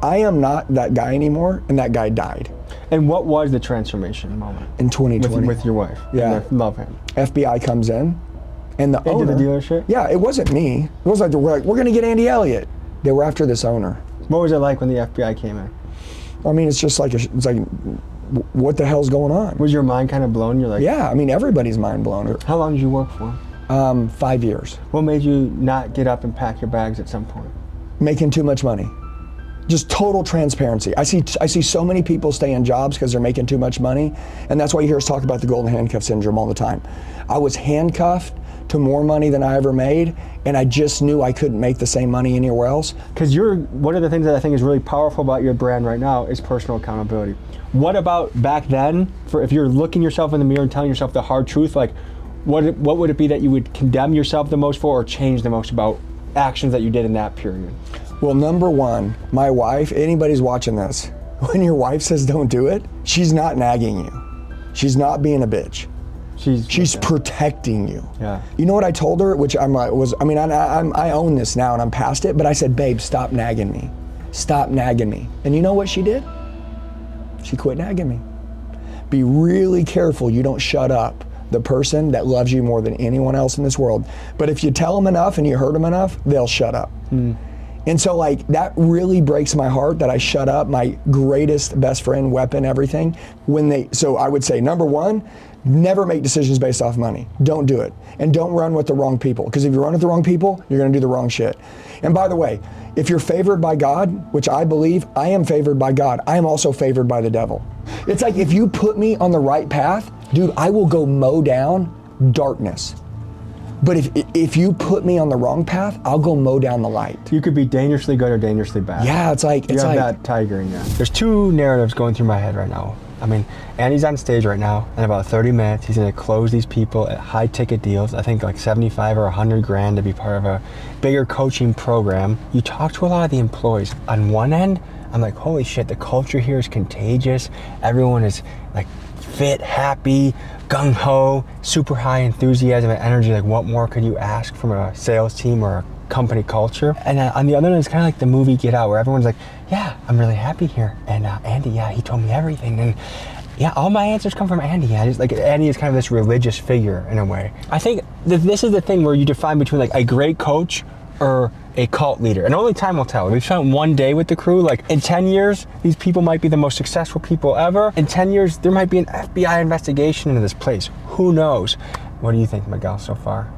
I am not that guy anymore, and that guy died. And what was the transformation moment? In 2020. With your wife. Yeah. Love him. FBI comes in, and the owner. Into the dealership? Yeah, it wasn't me. It was like, we're going to get Andy Elliott. They were after this owner. What was it like when the FBI came in? I mean, it's just like, what the hell's going on? Was your mind kind of blown? You're like, yeah, I mean, everybody's mind blown. How long did you work for? 5 years. What made you not get up and pack your bags at some point? Making too much money. Just total transparency. I see so many people stay in jobs because they're making too much money, and that's why you hear us talk about the golden handcuff syndrome all the time. I was handcuffed to more money than I ever made, and I just knew I couldn't make the same money anywhere else. Because one of the things that I think is really powerful about your brand right now is personal accountability. What about back then, if you're looking yourself in the mirror and telling yourself the hard truth, like what would it be that you would condemn yourself the most for or change the most about actions that you did in that period? Well, number one, my wife, anybody's watching this, when your wife says don't do it, she's not nagging you. She's not being a bitch. She's protecting you. Yeah. You know what I told her, which I own this now and I'm past it, but I said, babe, stop nagging me. Stop nagging me. And you know what she did? She quit nagging me. Be really careful you don't shut up the person that loves you more than anyone else in this world. But if you tell them enough and you hurt them enough, they'll shut up. And so that really breaks my heart that I shut up my greatest best friend, weapon, everything. So I would say, number one, never make decisions based off money. Don't do it. And don't run with the wrong people. Because if you run with the wrong people, you're gonna do the wrong shit. And by the way, if you're favored by God, which I believe I am favored by God, I am also favored by the devil. It's like if you put me on the right path, dude, I will go mow down darkness. But if you put me on the wrong path, I'll go mow down the light. You could be dangerously good or dangerously bad. Yeah, it's like you have that tiger in you. There's two narratives going through my head right now. I mean, Andy's on stage right now. In about 30 minutes, he's going to close these people at high ticket deals. I think like 75 or 100 grand to be part of a bigger coaching program. You talk to a lot of the employees. On one end, I'm like, holy shit, the culture here is contagious. Everyone is like fit, happy, gung-ho, super high enthusiasm and energy. Like, what more could you ask from a sales team or a company culture? And on the other end, it's kind of like the movie Get Out, where everyone's like, yeah, I'm really happy here. And Andy, yeah, he told me everything. And Yeah, all my answers come from Andy. I just like Andy is kind of this religious figure in a way. I think this is the thing where you define between like a great coach or a cult leader, and only time will tell. We've spent one day with the crew. Like in 10 years, these people might be the most successful people ever. In 10 years, there might be an FBI investigation into this place. Who knows? What do you think, Miguel, so far?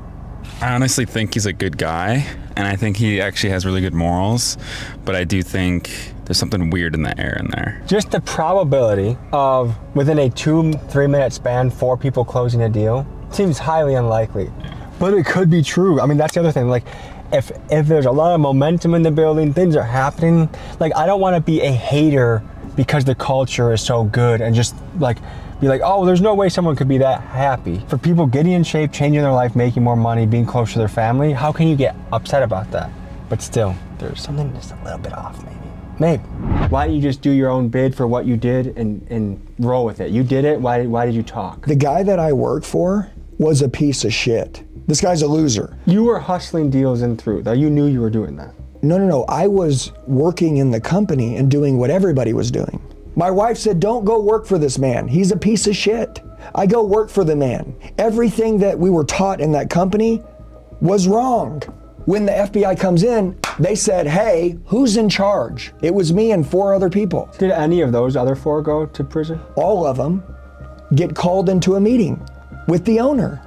I honestly think he's a good guy, and I think he actually has really good morals, but I do think there's something weird in the air in there. Just the probability of within a 2-3 minute span, 4 people closing a deal seems highly unlikely, but it could be true. I mean, that's the other thing. Like, if there's a lot of momentum in the building, things are happening. Like, I don't want to be a hater because the culture is so good and just like be like, oh, there's no way someone could be that happy. For people getting in shape, changing their life, making more money, being close to their family, how can you get upset about that? But still, there's something just a little bit off, maybe. Why don't you just do your own bid for what you did and roll with it? You did it, why did you talk? The guy that I worked for was a piece of shit. This guy's a loser. You were hustling deals in through, though. You knew you were doing that. No. I was working in the company and doing what everybody was doing. My wife said, don't go work for this man. He's a piece of shit. I go work for the man. Everything that we were taught in that company was wrong. When the FBI comes in, they said, hey, who's in charge? It was me and 4 other people. Did any of those other 4 go to prison? All of them get called into a meeting with the owner.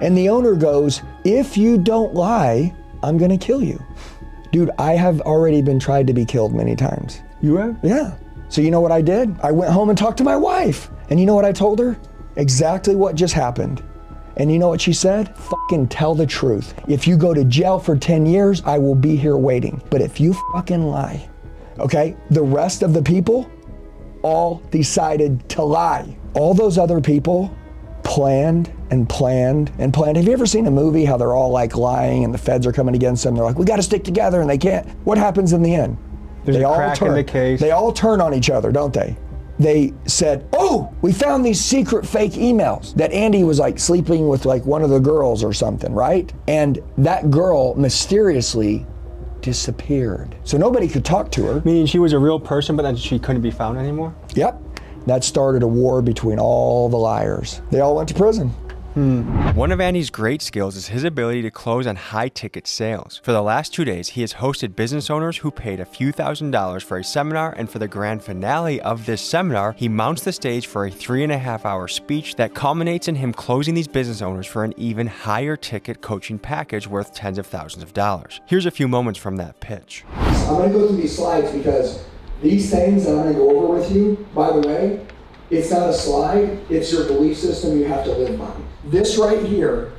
And the owner goes, if you don't lie, I'm gonna kill you. Dude, I have already been tried to be killed many times. You have? Yeah. So you know what I did? I went home and talked to my wife. And you know what I told her? Exactly what just happened. And you know what she said? Fucking tell the truth. If you go to jail for 10 years, I will be here waiting. But if you fucking lie, okay? The rest of the people all decided to lie. All those other people planned and planned and planned. Have you ever seen a movie how they're all like lying and the feds are coming against them? They're like, we got to stick together, and they can't. What happens in the end? There's a crack in the case. They all turn on each other, don't they? They said, oh, we found these secret fake emails that Andy was like sleeping with like one of the girls or something, right? And that girl mysteriously disappeared. So nobody could talk to her. Meaning she was a real person, but then she couldn't be found anymore? Yep. That started a war between all the liars. They all went to prison. One of Andy's great skills is his ability to close on high-ticket sales. For the last 2 days, he has hosted business owners who paid a few $1,000s for a seminar, and for the grand finale of this seminar, he mounts the stage for a 3.5-hour speech that culminates in him closing these business owners for an even higher ticket coaching package worth tens of thousands of dollars. Here's a few moments from that pitch. I'm going to go through these slides because these things that I'm going to go over with you, by the way, it's not a slide, it's your belief system you have to live by. This right here,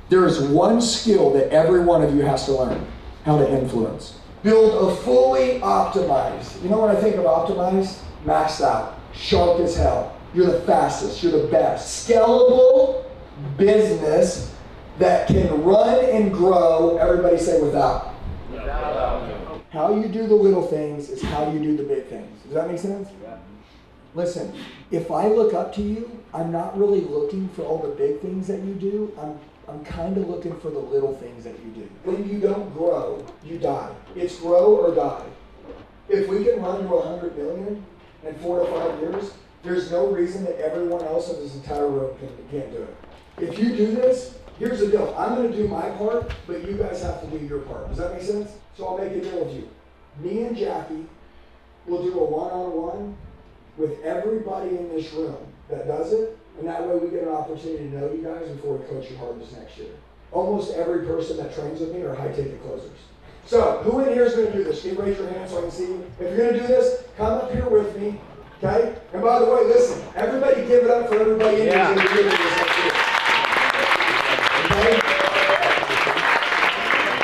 there is one skill that every one of you has to learn, how to influence. Build a fully optimized, you know what I think of optimized? Maxed out, sharp as hell. You're the fastest, you're the best. Scalable business that can run and grow, everybody say without. How you do the little things is how you do the big things. Does that make sense? Yeah. Listen, if I look up to you, I'm not really looking for all the big things that you do. I'm kind of looking for the little things that you do. When you don't grow, you die. It's grow or die. If we can run to 100 million in 4 to 5 years, there's no reason that everyone else in this entire room can't do it. If you do this, here's the deal. I'm going to do my part, but you guys have to do your part. Does that make sense? So I'll make a deal with you. Me and Jackie will do a one-on-one with everybody in this room that does it, and that way we get an opportunity to know you guys before we coach you hard this next year. Almost every person that trains with me are high-ticket closers. So, who in here is going to do this? Can you raise your hand so I can see you? If you're going to do this, come up here with me, okay? And by the way, listen, everybody give it up for everybody in here who's going to do this next year. Okay?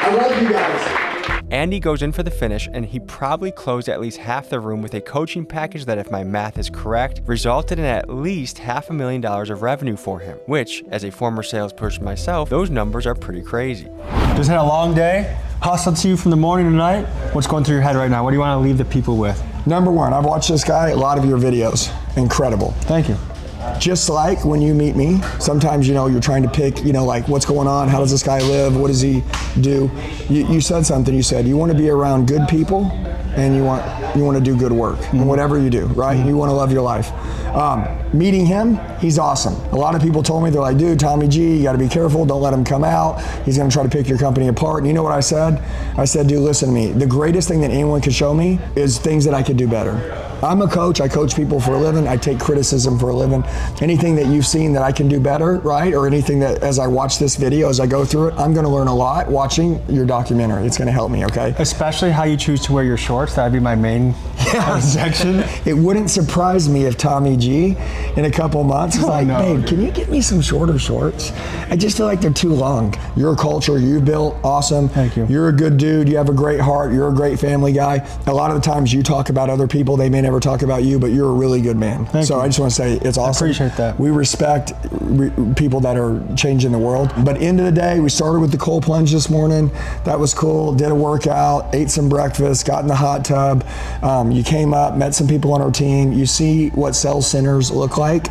I love you guys. Andy goes in for the finish, and he probably closed at least half the room with a coaching package that, if my math is correct, resulted in at least $500,000 of revenue for him, which, as a former salesperson myself, those numbers are pretty crazy. Just had a long day, hustled to you from the morning to night. What's going through your head right now? What do you want to leave the people with? Number one, I've watched this guy, a lot of your videos. Incredible. Thank you. Just like when you meet me, sometimes, you know, you're trying to pick, you know, like what's going on, how does this guy live, what does he do? You said something, you said, you want to be around good people and you want to do good work in whatever you do, right? You want to love your life. Meeting him, he's awesome. A lot of people told me, they're like, dude, Tommy G, you got to be careful. Don't let him come out. He's going to try to pick your company apart. And you know what I said? I said, dude, listen to me. The greatest thing that anyone could show me is things that I could do better. I'm a coach. I coach people for a living. I take criticism for a living. Anything that you've seen that I can do better, right? Or anything that as I watch this video, as I go through it, I'm going to learn a lot watching your documentary. It's going to help me, okay? Especially how you choose to wear your shorts. That'd be my main section. It wouldn't surprise me if Tommy G in a couple months is like, babe, can you get me some shorter shorts? I just feel like they're too long. Your culture, you built, awesome. Thank you. You're a good dude. You have a great heart. You're a great family guy. A lot of the times you talk about other people, they may never talk about you, but you're a really good man. Thank you. I just want to say it's awesome. I appreciate that. We respect people that are changing the world. But end of the day, we started with the cold plunge this morning. That was cool. Did a workout, ate some breakfast, got in the hot tub. You came up, met some people on our team. You see what sales centers look like.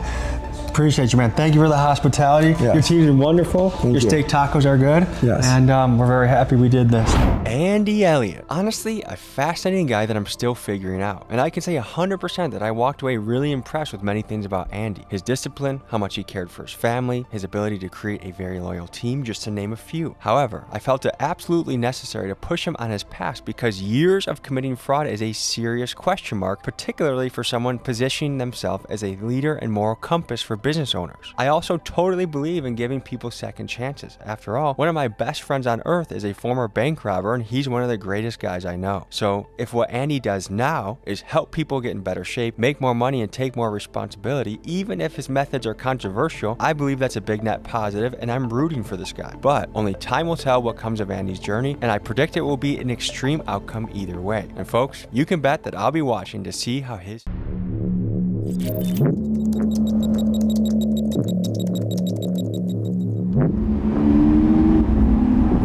Appreciate you, man. Thank you for the hospitality. Yes. Your team's been wonderful. Your steak tacos are good. Yes. And we're very happy we did this. Andy Elliott. Honestly, a fascinating guy that I'm still figuring out. And I can say 100% that I walked away really impressed with many things about Andy. His discipline, how much he cared for his family, his ability to create a very loyal team, just to name a few. However, I felt it absolutely necessary to push him on his past because years of committing fraud is a serious question mark, particularly for someone positioning themselves as a leader and moral compass for business owners. I also totally believe in giving people second chances. After all, one of my best friends on earth is a former bank robber and he's one of the greatest guys I know. So if what Andy does now is help people get in better shape, make more money and take more responsibility, even if his methods are controversial, I believe that's a big net positive and I'm rooting for this guy. But only time will tell what comes of Andy's journey and I predict it will be an extreme outcome either way. And folks, you can bet that I'll be watching to see how his...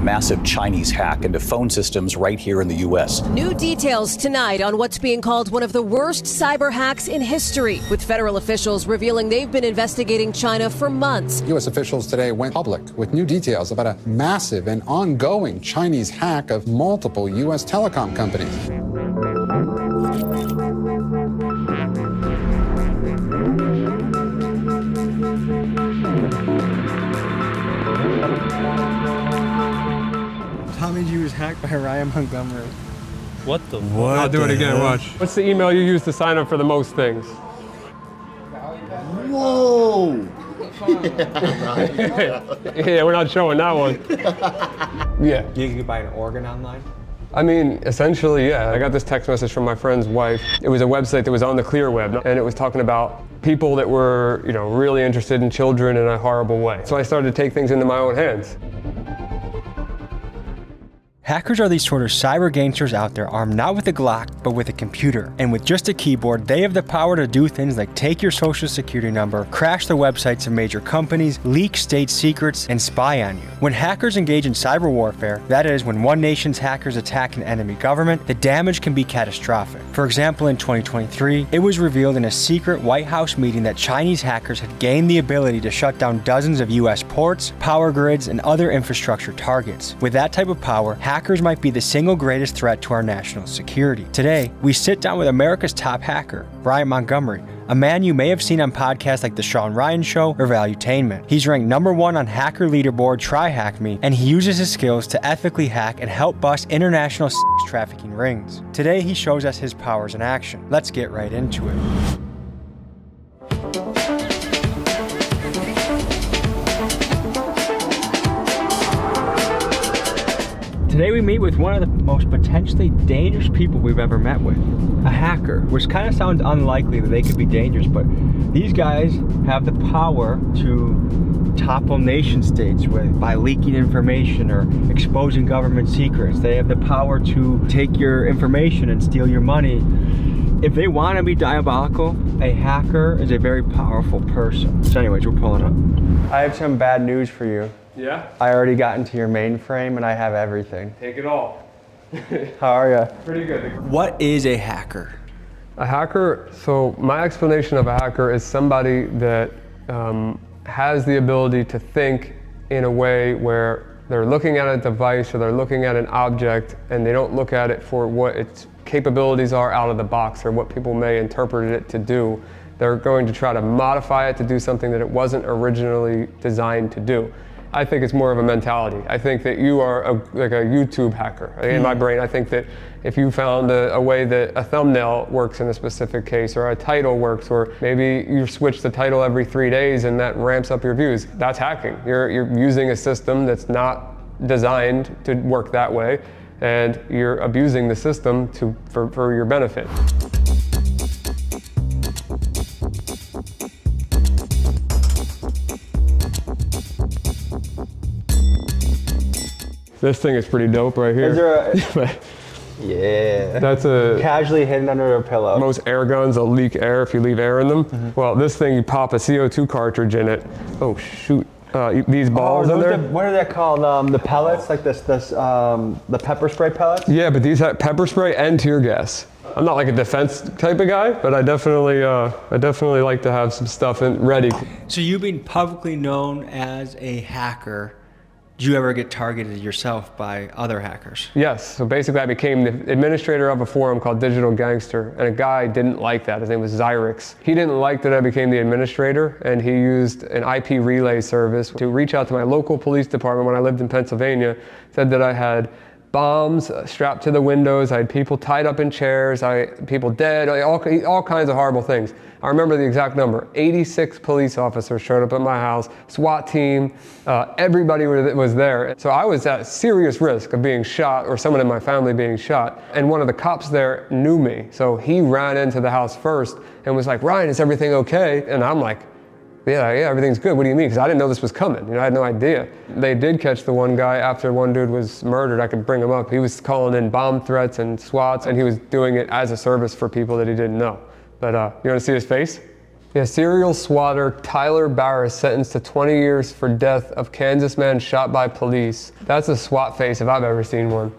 Massive Chinese hack into phone systems right here in the U.S. New details tonight on what's being called one of the worst cyber hacks in history, with federal officials revealing they've been investigating China for months. U.S. officials today went public with new details about a massive and ongoing Chinese hack of multiple U.S. telecom companies. Tommy G was hacked by Ryan Montgomery. What the fuck? I'll do it again, watch. What's the email you use to sign up for the most things? Whoa! Yeah, we're not showing that one. Yeah. You could buy an organ online? I mean, essentially, yeah. I got this text message from my friend's wife. It was a website that was on the clear web, and it was talking about people that were, really interested in children in a horrible way. So I started to take things into my own hands. Hackers are these sort of cyber gangsters out there armed not with a Glock, but with a computer. And with just a keyboard, they have the power to do things like take your social security number, crash the websites of major companies, leak state secrets, and spy on you. When hackers engage in cyber warfare, that is, when one nation's hackers attack an enemy government, the damage can be catastrophic. For example, in 2023, it was revealed in a secret White House meeting that Chinese hackers had gained the ability to shut down dozens of US ports, power grids, and other infrastructure targets. With that type of power, hackers might be the single greatest threat to our national security. Today, we sit down with America's top hacker, Ryan Montgomery, a man you may have seen on podcasts like The Sean Ryan Show or Valuetainment. He's ranked #1 on hacker leaderboard TryHackMe, and he uses his skills to ethically hack and help bust international sex trafficking rings. Today, he shows us his powers in action. Let's get right into it. Today we meet with one of the most potentially dangerous people we've ever met with, a hacker, which kind of sounds unlikely that they could be dangerous, but these guys have the power to topple nation states by leaking information or exposing government secrets. They have the power to take your information and steal your money. If they want to be diabolical, a hacker is a very powerful person. So anyways, we're pulling up. I have some bad news for you. Yeah? I already got into your mainframe and I have everything. Take it all. How are you? Pretty good. What is a hacker? A hacker, so my explanation of a hacker is somebody that has the ability to think in a way where they're looking at a device or they're looking at an object and they don't look at it for what it's capabilities are out of the box or what people may interpret it to do. They're going to try to modify it to do something that it wasn't originally designed to do. I think it's more of a mentality. I think that you are like a YouTube hacker. In my brain, I think that if you found a way that a thumbnail works in a specific case, or a title works, or maybe you switch the title every 3 days and that ramps up your views, that's hacking. You're using a system that's not designed to work that way, and you're abusing the system for your benefit. This thing is pretty dope right here. Is there yeah. That's a casually hidden under a pillow. Most air guns will leak air if you leave air in them. Well, this thing, you pop a CO2 cartridge in it. Oh shoot! These balls in there. What are they called? The pellets, like the pepper spray pellets. Yeah, but these have pepper spray and tear gas. I'm not like a defense type of guy, but I definitely like to have some stuff ready. So you being publicly known as a hacker, did you ever get targeted yourself by other hackers? Yes, so basically I became the administrator of a forum called Digital Gangster, and a guy didn't like that. His name was Xyrix. He didn't like that I became the administrator, and he used an IP relay service to reach out to my local police department when I lived in Pennsylvania, said that I had bombs strapped to the windows, I had people tied up in chairs, people dead, all kinds of horrible things. I remember the exact number. 86 police officers showed up at my house, SWAT team, everybody was there. So I was at serious risk of being shot or someone in my family being shot. And one of the cops there knew me. So he ran into the house first and was like, "Ryan, is everything okay?" And I'm like, yeah, everything's good. What do you mean? Because I didn't know this was coming. I had no idea. They did catch the one guy after one dude was murdered. I could bring him up. He was calling in bomb threats and SWATs, and he was doing it as a service for people that he didn't know. But you want to see his face? Yeah, serial swatter Tyler Barris sentenced to 20 years for death of Kansas man shot by police. That's a SWAT face if I've ever seen one.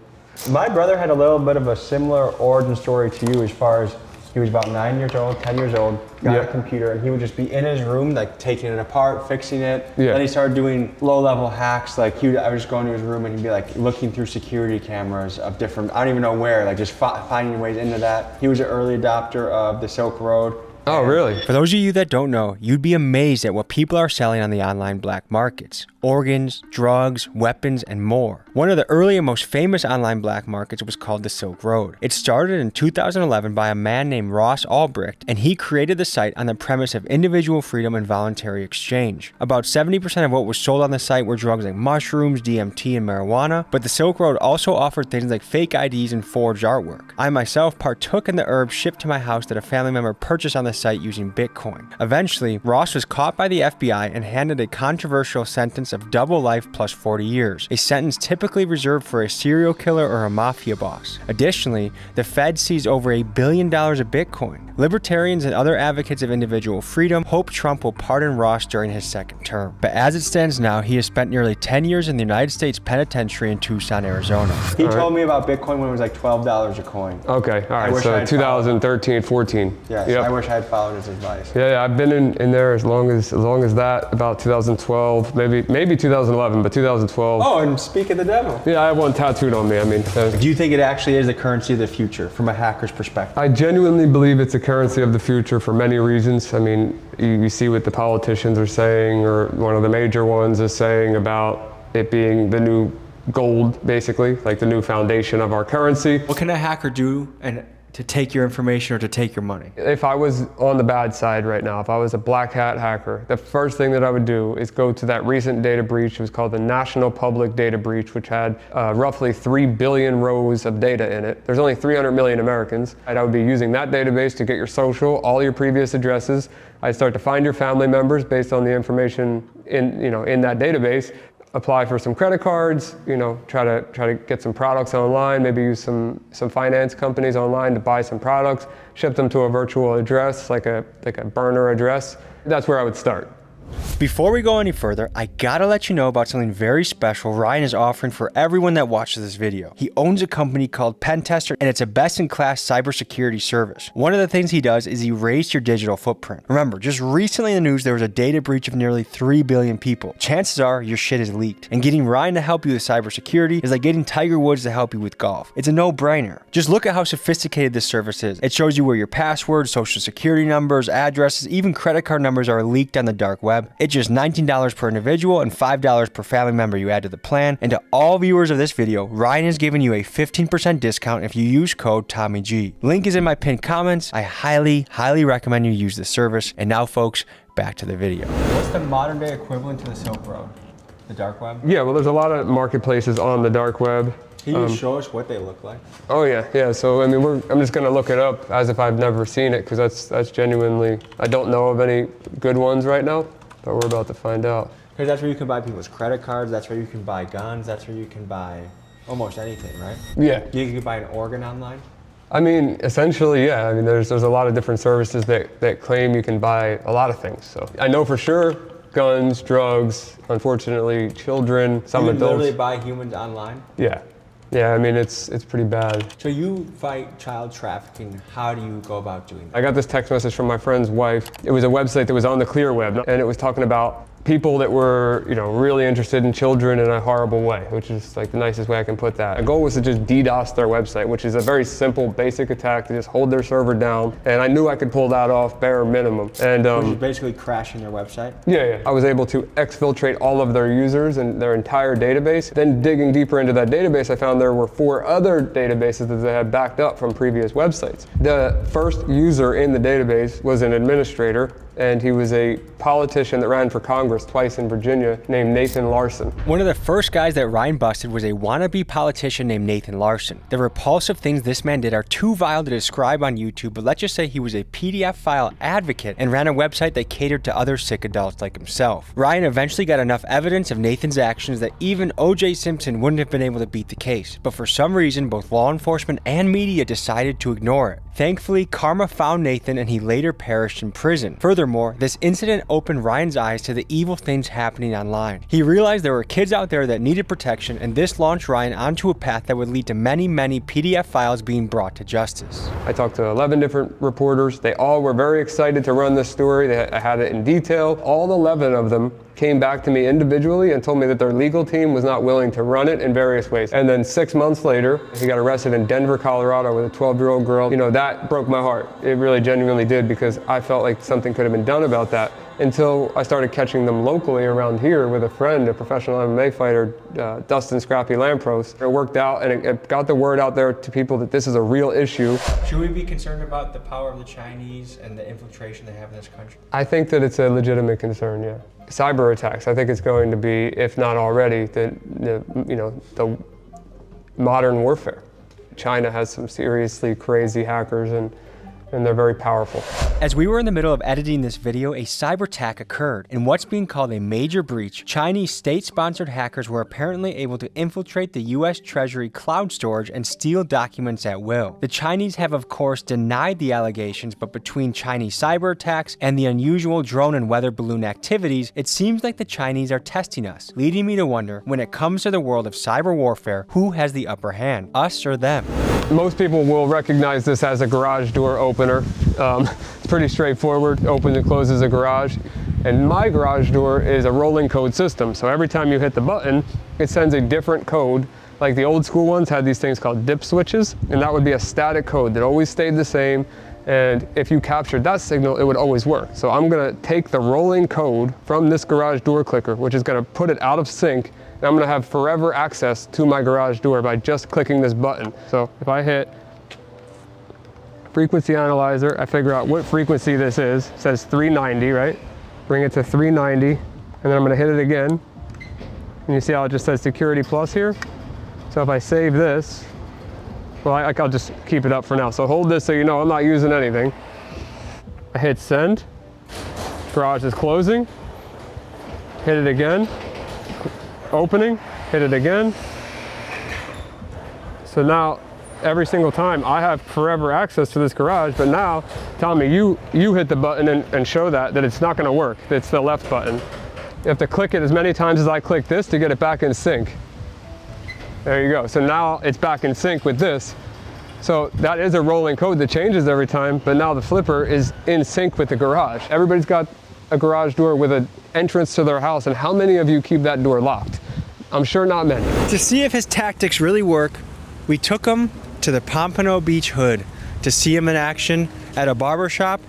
My brother had a little bit of a similar origin story to you, as far as he was about 9 years old, 10 years old, got a computer, and he would just be in his room, like taking it apart, fixing it. Yeah. Then he started doing low-level hacks. Like I would just go into his room and he'd be like looking through security cameras of different, I don't even know where, like just finding ways into that. He was an early adopter of the Silk Road. Oh, really? For those of you that don't know, you'd be amazed at what people are selling on the online black markets. Organs, drugs, weapons, and more. One of the early and most famous online black markets was called the Silk Road. It started in 2011 by a man named Ross Ulbricht, and he created the site on the premise of individual freedom and voluntary exchange. About 70% of what was sold on the site were drugs like mushrooms, DMT, and marijuana, but the Silk Road also offered things like fake IDs and forged artwork. I myself partook in the herbs shipped to my house that a family member purchased on the site using Bitcoin. Eventually, Ross was caught by the FBI and handed a controversial sentence of double life plus 40 years, a sentence typically reserved for a serial killer or a mafia boss. Additionally, the Fed seized over $1 billion of Bitcoin. Libertarians and other advocates of individual freedom hope Trump will pardon Ross during his second term. But as it stands now, he has spent nearly 10 years in the United States Penitentiary in Tucson, Arizona. He told me about Bitcoin when it was like $12 a coin. Okay, all right, so 2013, 14. Yes, I wish I had followed his advice. Yeah, I've been in there as long as that, about 2012, maybe 2011, but 2012. Oh, and speak of the devil. Yeah, I have one tattooed on me. I mean, do you think it actually is the currency of the future from a hacker's perspective? I genuinely believe it's a currency of the future for many reasons. I mean, you see what the politicians are saying, or one of the major ones is saying about it being the new gold, basically, like the new foundation of our currency. What can a hacker do to take your information or to take your money? If I was on the bad side right now, if I was a black hat hacker, the first thing that I would do is go to that recent data breach. It was called the National Public Data Breach, which had roughly 3 billion rows of data in it. There's only 300 million Americans. And I would be using that database to get your social, all your previous addresses. I'd start to find your family members based on the information in that database. Apply for some credit cards, try to get some products online, maybe use some finance companies online to buy some products, ship them to a virtual address, like a burner address. That's where I would start. Before we go any further, I gotta let you know about something very special Ryan is offering for everyone that watches this video. He owns a company called Pentester, and it's a best-in-class cybersecurity service. One of the things he does is erase your digital footprint. Remember, just recently in the news, there was a data breach of nearly 3 billion people. Chances are your shit is leaked, and getting Ryan to help you with cybersecurity is like getting Tiger Woods to help you with golf. It's a no-brainer. Just look at how sophisticated this service is. It shows you where your passwords, social security numbers, addresses, even credit card numbers are leaked on the dark web. It's just $19 per individual and $5 per family member you add to the plan. And to all viewers of this video, Ryan is giving you a 15% discount if you use code TommyG. Link is in my pinned comments. I highly recommend you use this service. And now, folks, back to the video. What's the modern day equivalent to the Silk Road? The dark web? Yeah, well, there's a lot of marketplaces on the dark web. Can you show us what they look like? Oh yeah. So I mean, I'm just gonna look it up as if I've never seen it, because that's genuinely, I don't know of any good ones right now, but we're about to find out. Because that's where you can buy people's credit cards. That's where you can buy guns. That's where you can buy almost anything, right? Yeah. You can buy an organ online. I mean, essentially, yeah. I mean, there's a lot of different services that claim you can buy a lot of things. So I know for sure, guns, drugs, unfortunately, children, some adults. You can literally buy humans online? Yeah. Yeah, I mean, it's pretty bad. So you fight child trafficking. How do you go about doing that? I got this text message from my friend's wife. It was a website that was on the clear web, and it was talking about people that were, really interested in children in a horrible way, which is like the nicest way I can put that. The goal was to just DDoS their website, which is a very simple, basic attack to just hold their server down. And I knew I could pull that off bare minimum. And which is basically crashing their website? Yeah. I was able to exfiltrate all of their users and their entire database. Then digging deeper into that database, I found there were 4 other databases that they had backed up from previous websites. The first user in the database was an administrator, and he was a politician that ran for Congress twice in Virginia named Nathan Larson. One of the first guys that Ryan busted was a wannabe politician named Nathan Larson. The repulsive things this man did are too vile to describe on YouTube, but let's just say he was a PDF file advocate and ran a website that catered to other sick adults like himself. Ryan eventually got enough evidence of Nathan's actions that even O.J. Simpson wouldn't have been able to beat the case, but for some reason both law enforcement and media decided to ignore it. Thankfully, karma found Nathan and he later perished in prison. Furthermore, this incident opened Ryan's eyes to the evil things happening online. He realized there were kids out there that needed protection, and this launched Ryan onto a path that would lead to many PDF files being brought to justice. I talked to 11 different reporters. They all were very excited to run this story. I had it in detail. All 11 of them came back to me individually and told me that their legal team was not willing to run it in various ways. And then 6 months later, he got arrested in Denver, Colorado with a 12-year-old girl. That broke my heart. It really genuinely did, because I felt like something could have been done about that, until I started catching them locally around here with a friend, a professional MMA fighter, Dustin Scrappy Lampros. It worked out, and it got the word out there to people that this is a real issue. Should we be concerned about the power of the Chinese and the infiltration they have in this country? I think that it's a legitimate concern, yeah. Cyber attacks, I think it's going to be, if not already, the modern warfare. China has some seriously crazy hackers, and they're very powerful. As we were in the middle of editing this video, a cyber attack occurred. In what's being called a major breach, Chinese state-sponsored hackers were apparently able to infiltrate the US Treasury cloud storage and steal documents at will. The Chinese have, of course, denied the allegations, but between Chinese cyber attacks and the unusual drone and weather balloon activities, it seems like the Chinese are testing us, leading me to wonder, when it comes to the world of cyber warfare, who has the upper hand, us or them? Most people will recognize this as a garage door opener. It's pretty straightforward. Opens and closes a garage. And my garage door is a rolling code system. So every time you hit the button, it sends a different code. Like the old school ones had these things called dip switches, and that would be a static code that always stayed the same. And if you captured that signal, it would always work. So I'm gonna take the rolling code from this garage door clicker, which is gonna put it out of sync, and I'm gonna have forever access to my garage door by just clicking this button. So if I hit frequency analyzer, I figure out what frequency this is. It says 390, right? Bring it to 390, and then I'm gonna hit it again. And you see how it just says security plus here? So if I save this, well, I'll just keep it up for now. So hold this so you know I'm not using anything. I hit send. Garage is closing. Hit it again. Opening. Hit it again. So now, every single time I have forever access to this garage, but now, Tommy, you hit the button and show that it's not gonna work. It's the left button. You have to click it as many times as I click this to get it back in sync. There you go. So now it's back in sync with this. So that is a rolling code that changes every time, but now the flipper is in sync with the garage. Everybody's got a garage door with an entrance to their house, and how many of you keep that door locked? I'm sure not many. To see if his tactics really work, we took him to the Pompano Beach Hood to see him in action at a barbershop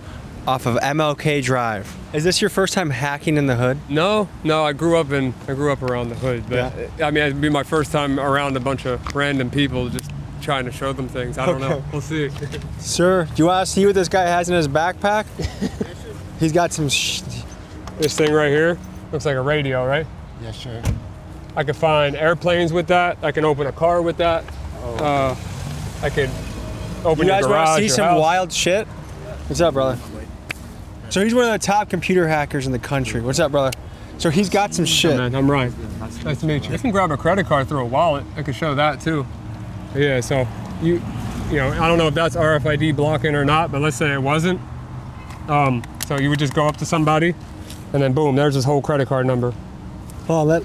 off of MLK Drive. Is this your first time hacking in the hood? No, I grew up around the hood, but I mean, it'd be my first time around a bunch of random people just trying to show them things. I don't know. We'll see. Sir, do you want to see what this guy has in his backpack? He's got some This thing right here looks like a radio, right? Yeah, sure. I could find airplanes with that. I can open a car with that. I could open you your guys garage. want to see some house. wild shit? What's up, brother? So he's one of the top computer hackers in the country. What's up, brother? So he's got some shit. Man, I'm Ryan. Nice to meet you. You can grab a credit card through a wallet. I could show that too. Yeah, so you know, I don't know if that's RFID blocking or not, but let's say it wasn't. So you would just go up to somebody, and then boom, there's his whole credit card number. Oh, that.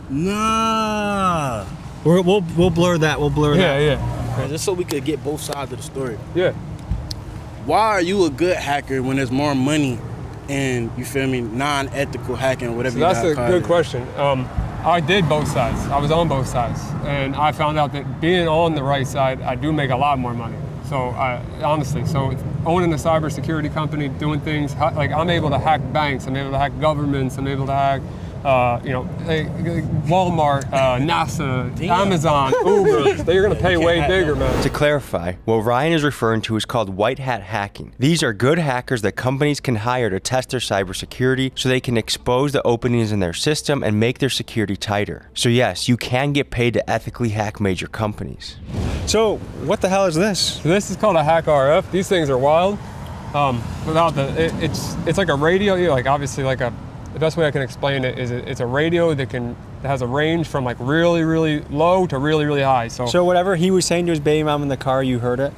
Nah. We'll blur that. We'll blur that. Yeah. Just so we could get both sides of the story. Yeah. Why are you a good hacker when there's more money and, you feel me, non-ethical hacking, whatever you That's a call good it? question. I did both sides. I was on both sides, and I found out that being on the right side, I do make a lot more money. So honestly, owning a cybersecurity company, doing things like I'm able to hack banks, I'm able to hack governments, I'm able to hack, Walmart, NASA, Amazon, Uber. They're gonna pay way bigger, man. To clarify, what Ryan is referring to is called white hat hacking. These are good hackers that companies can hire to test their cybersecurity so they can expose the openings in their system and make their security tighter. So yes, you can get paid to ethically hack major companies. So what the hell is this? This is called a Hack RF. These things are wild. It's like a radio. Like obviously like the best way I can explain it is it's a radio that has a range from like really, really low to really, really high. So whatever he was saying to his baby mom in the car, you heard it?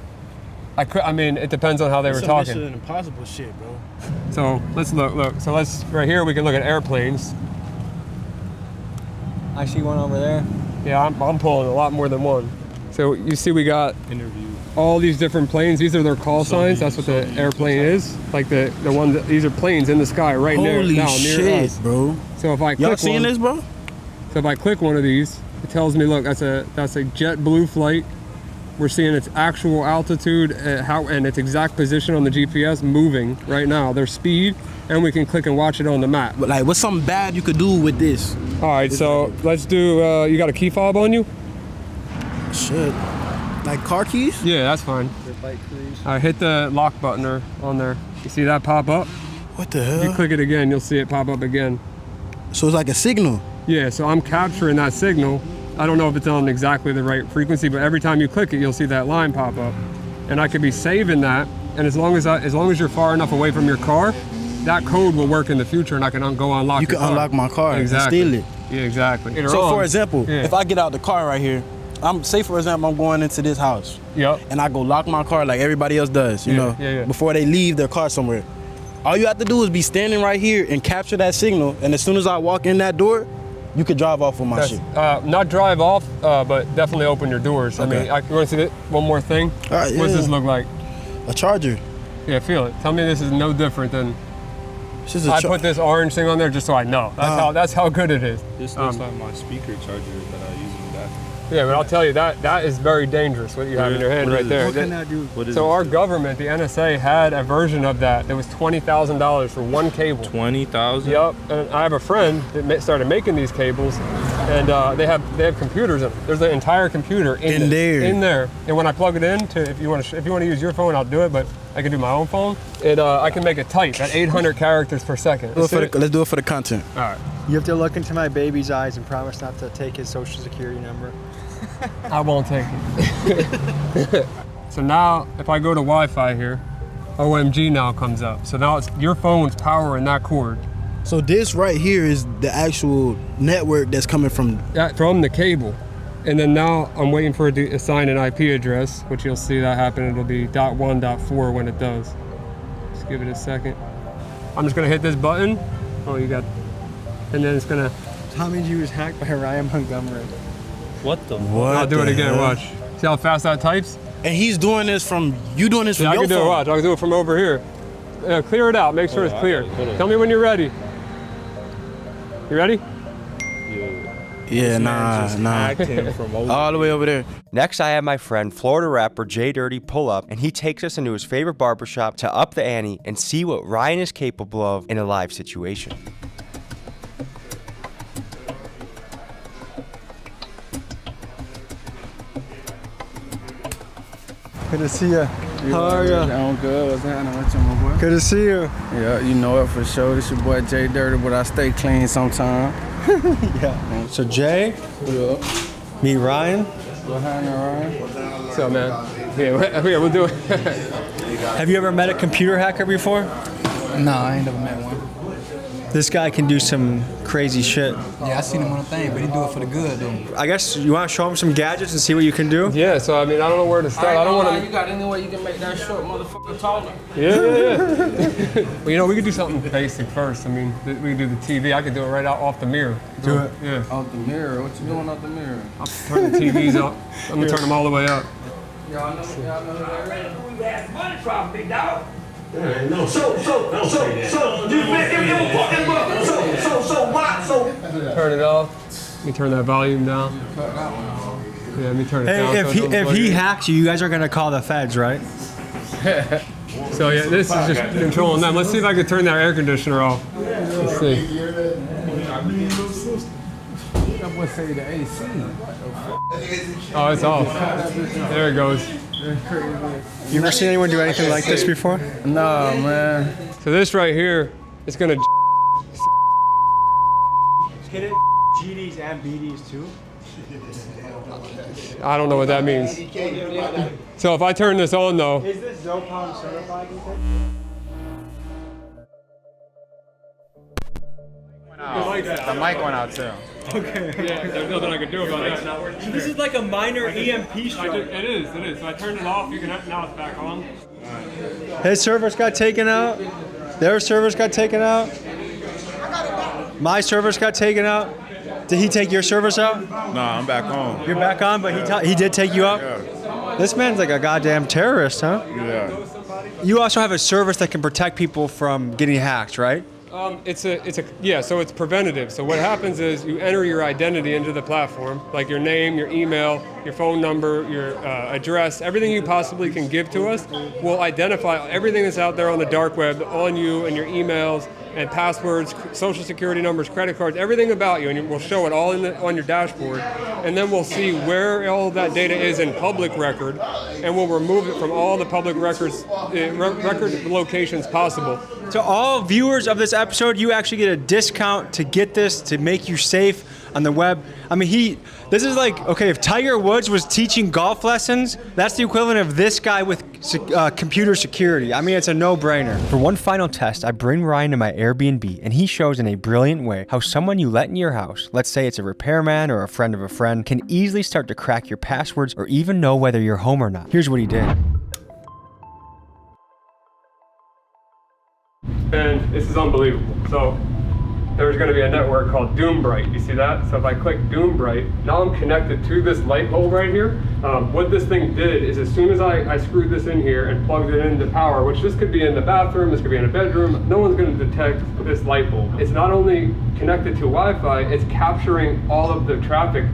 I mean, it depends on how they were talking. Mission Impossible shit, bro. So let's look. So right here we can look at airplanes. I see one over there. Yeah, I'm pulling a lot more than one. So you see we got all these different planes. These are their call signs. That's what the airplane is. Like the one these are planes in the sky right now near us, bro. So if I Y'all click seeing one, this, bro? So if I click one of these, it tells me, look, that's a JetBlue flight. We're seeing its actual altitude and its exact position on the GPS moving right now, their speed, and we can click and watch it on the map. But like, what's something bad you could do with this? All right, so let's do, you got a key fob on you? Shit. Like car keys? Yeah, that's fine. All right, hit the lock button on there. You see that pop up? What the hell? If you click it again, you'll see it pop up again. So it's like a signal? Yeah, so I'm capturing that signal. I don't know if it's on exactly the right frequency, but every time you click it, you'll see that line pop up. And I could be saving that, and as long as you're far enough away from your car, that code will work in the future, and I can go unlock your car. You can unlock my car and steal it. Yeah, exactly. So for example, if I get out the car right here, say for example, I'm going into this house. Yep. And I go lock my car like everybody else does, you know, before they leave their car somewhere. All you have to do is be standing right here and capture that signal, and as soon as I walk in that door, you could drive off with my shit. Not drive off, but definitely open your doors. Okay. I mean, you want to see one more thing? All right, what does this look like? A charger. Yeah, feel it. Tell me this is no different than. I put this orange thing on there just so I know. That's how good it is. This looks like my speaker charger that I use in the bathroom. Yeah, but I'll tell you that is very dangerous what you have in your hand right there. What can that do? So our government, the NSA, had a version of that was $20,000 for one cable. 20,000? Yep. And I have a friend that started making these cables, and they have computers in them. There's an entire computer in there. And when I plug it in, if you want to use your phone, I'll do it. But I can do my own phone. I can make it type at 800 characters per second. Let's do it for the content. All right. You have to look into my baby's eyes and promise not to take his social security number. I won't take it. So now, if I go to Wi-Fi here, OMG now comes up. So now your phone's powering that cord. So this right here is the actual network that's coming from the cable. And then now I'm waiting for it to assign an IP address, which you'll see that happen. It'll be .1.4 when it does. Just give it a second. I'm just gonna hit this button. Oh, you got and then it's gonna. Tommy G was hacked by Ryan Montgomery. What the? What? I'll do it the again. hell? Watch. See how fast that types? And he's doing this from you doing this from I your can do it. phone. Watch. I can do it from over here. Clear it out. Make sure it's clear. Tell me when you're ready. You ready? Yeah, nah. All the way over there. Next, I have my friend Florida rapper Jay Dirty pull up, and he takes us into his favorite barbershop to up the ante and see what Ryan is capable of in a live situation. Good to see you. How are you? I'm good. What's happening? What's up, my boy? Good to see you. Yeah, you know it for sure. This your boy Jay Dirty, but I stay clean sometime. Yeah. So Jay, meet Ryan. What's happening, Ryan? What's up, man? Yeah, we'll do it. Have you ever met a computer hacker before? No, I ain't never met one. This guy can do some crazy shit. Yeah, I seen him on a thing, but he do it for the good, though. I guess you want to show him some gadgets and see what you can do? Yeah, so I mean, I don't know where to start. I don't want to. You got any way you can make that short motherfucker taller? Yeah. Well, you know, we could do something basic first. I mean, we could do the TV. I could do it right out off the mirror. Do it. Yeah. Off the mirror? What you doing off the mirror? I'll turn the TVs up. I'm gonna turn them all the way up. Y'all know who that is? We asked money from, big dog. So, you what? Turn it off. Let me turn that volume down. Yeah, let me turn it down. Hey, if he hacks you, you guys are gonna call the feds, right? So yeah, this is just controlling them. Let's see if I can turn that air conditioner off. Let's see. That boy say the AC. Oh, it's off. There it goes. You ever seen anyone do anything like this before? No, man. So this right here is gonna. Hit it GDs and BDs too. I don't know what that means. So if I turn this on though. Is this Zopon certified? The mic went out too. Okay. Yeah, there's nothing I can do about that. This is like a minor EMP strike. It is. So I turned it off. You can now it's back on. His servers got taken out. Their servers got taken out. My servers got taken out. Did he take your servers out? Nah, I'm back on. You're back on, but he did take you out? Yeah. This man's like a goddamn terrorist, huh? Yeah. You also have a service that can protect people from getting hacked, right? So it's preventative. So what happens is you enter your identity into the platform, like your name, your email, your phone number, your address, everything you possibly can give to us. We'll identify everything that's out there on the dark web on you and your emails and passwords, social security numbers, credit cards, everything about you, and we'll show it all on your dashboard. And then we'll see where all that data is in public record, and we'll remove it from all the public records, record locations possible. To all viewers of this episode, you actually get a discount to get this, to make you safe on the web. I mean, this is like, okay, if Tiger Woods was teaching golf lessons, that's the equivalent of this guy with computer security. I mean, it's a no-brainer. For one final test, I bring Ryan to my Airbnb, and he shows in a brilliant way how someone you let in your house, let's say it's a repairman or a friend of a friend, can easily start to crack your passwords or even know whether you're home or not. Here's what he did. And this is unbelievable. So there's going to be a network called Doombright. You see that? So if I click Doombright, now I'm connected to this light bulb right here. What this thing did is as soon as I screwed this in here and plugged it into power, which this could be in the bathroom, this could be in a bedroom, no one's going to detect this light bulb. It's not only connected to Wi-Fi, it's capturing all of the traffic,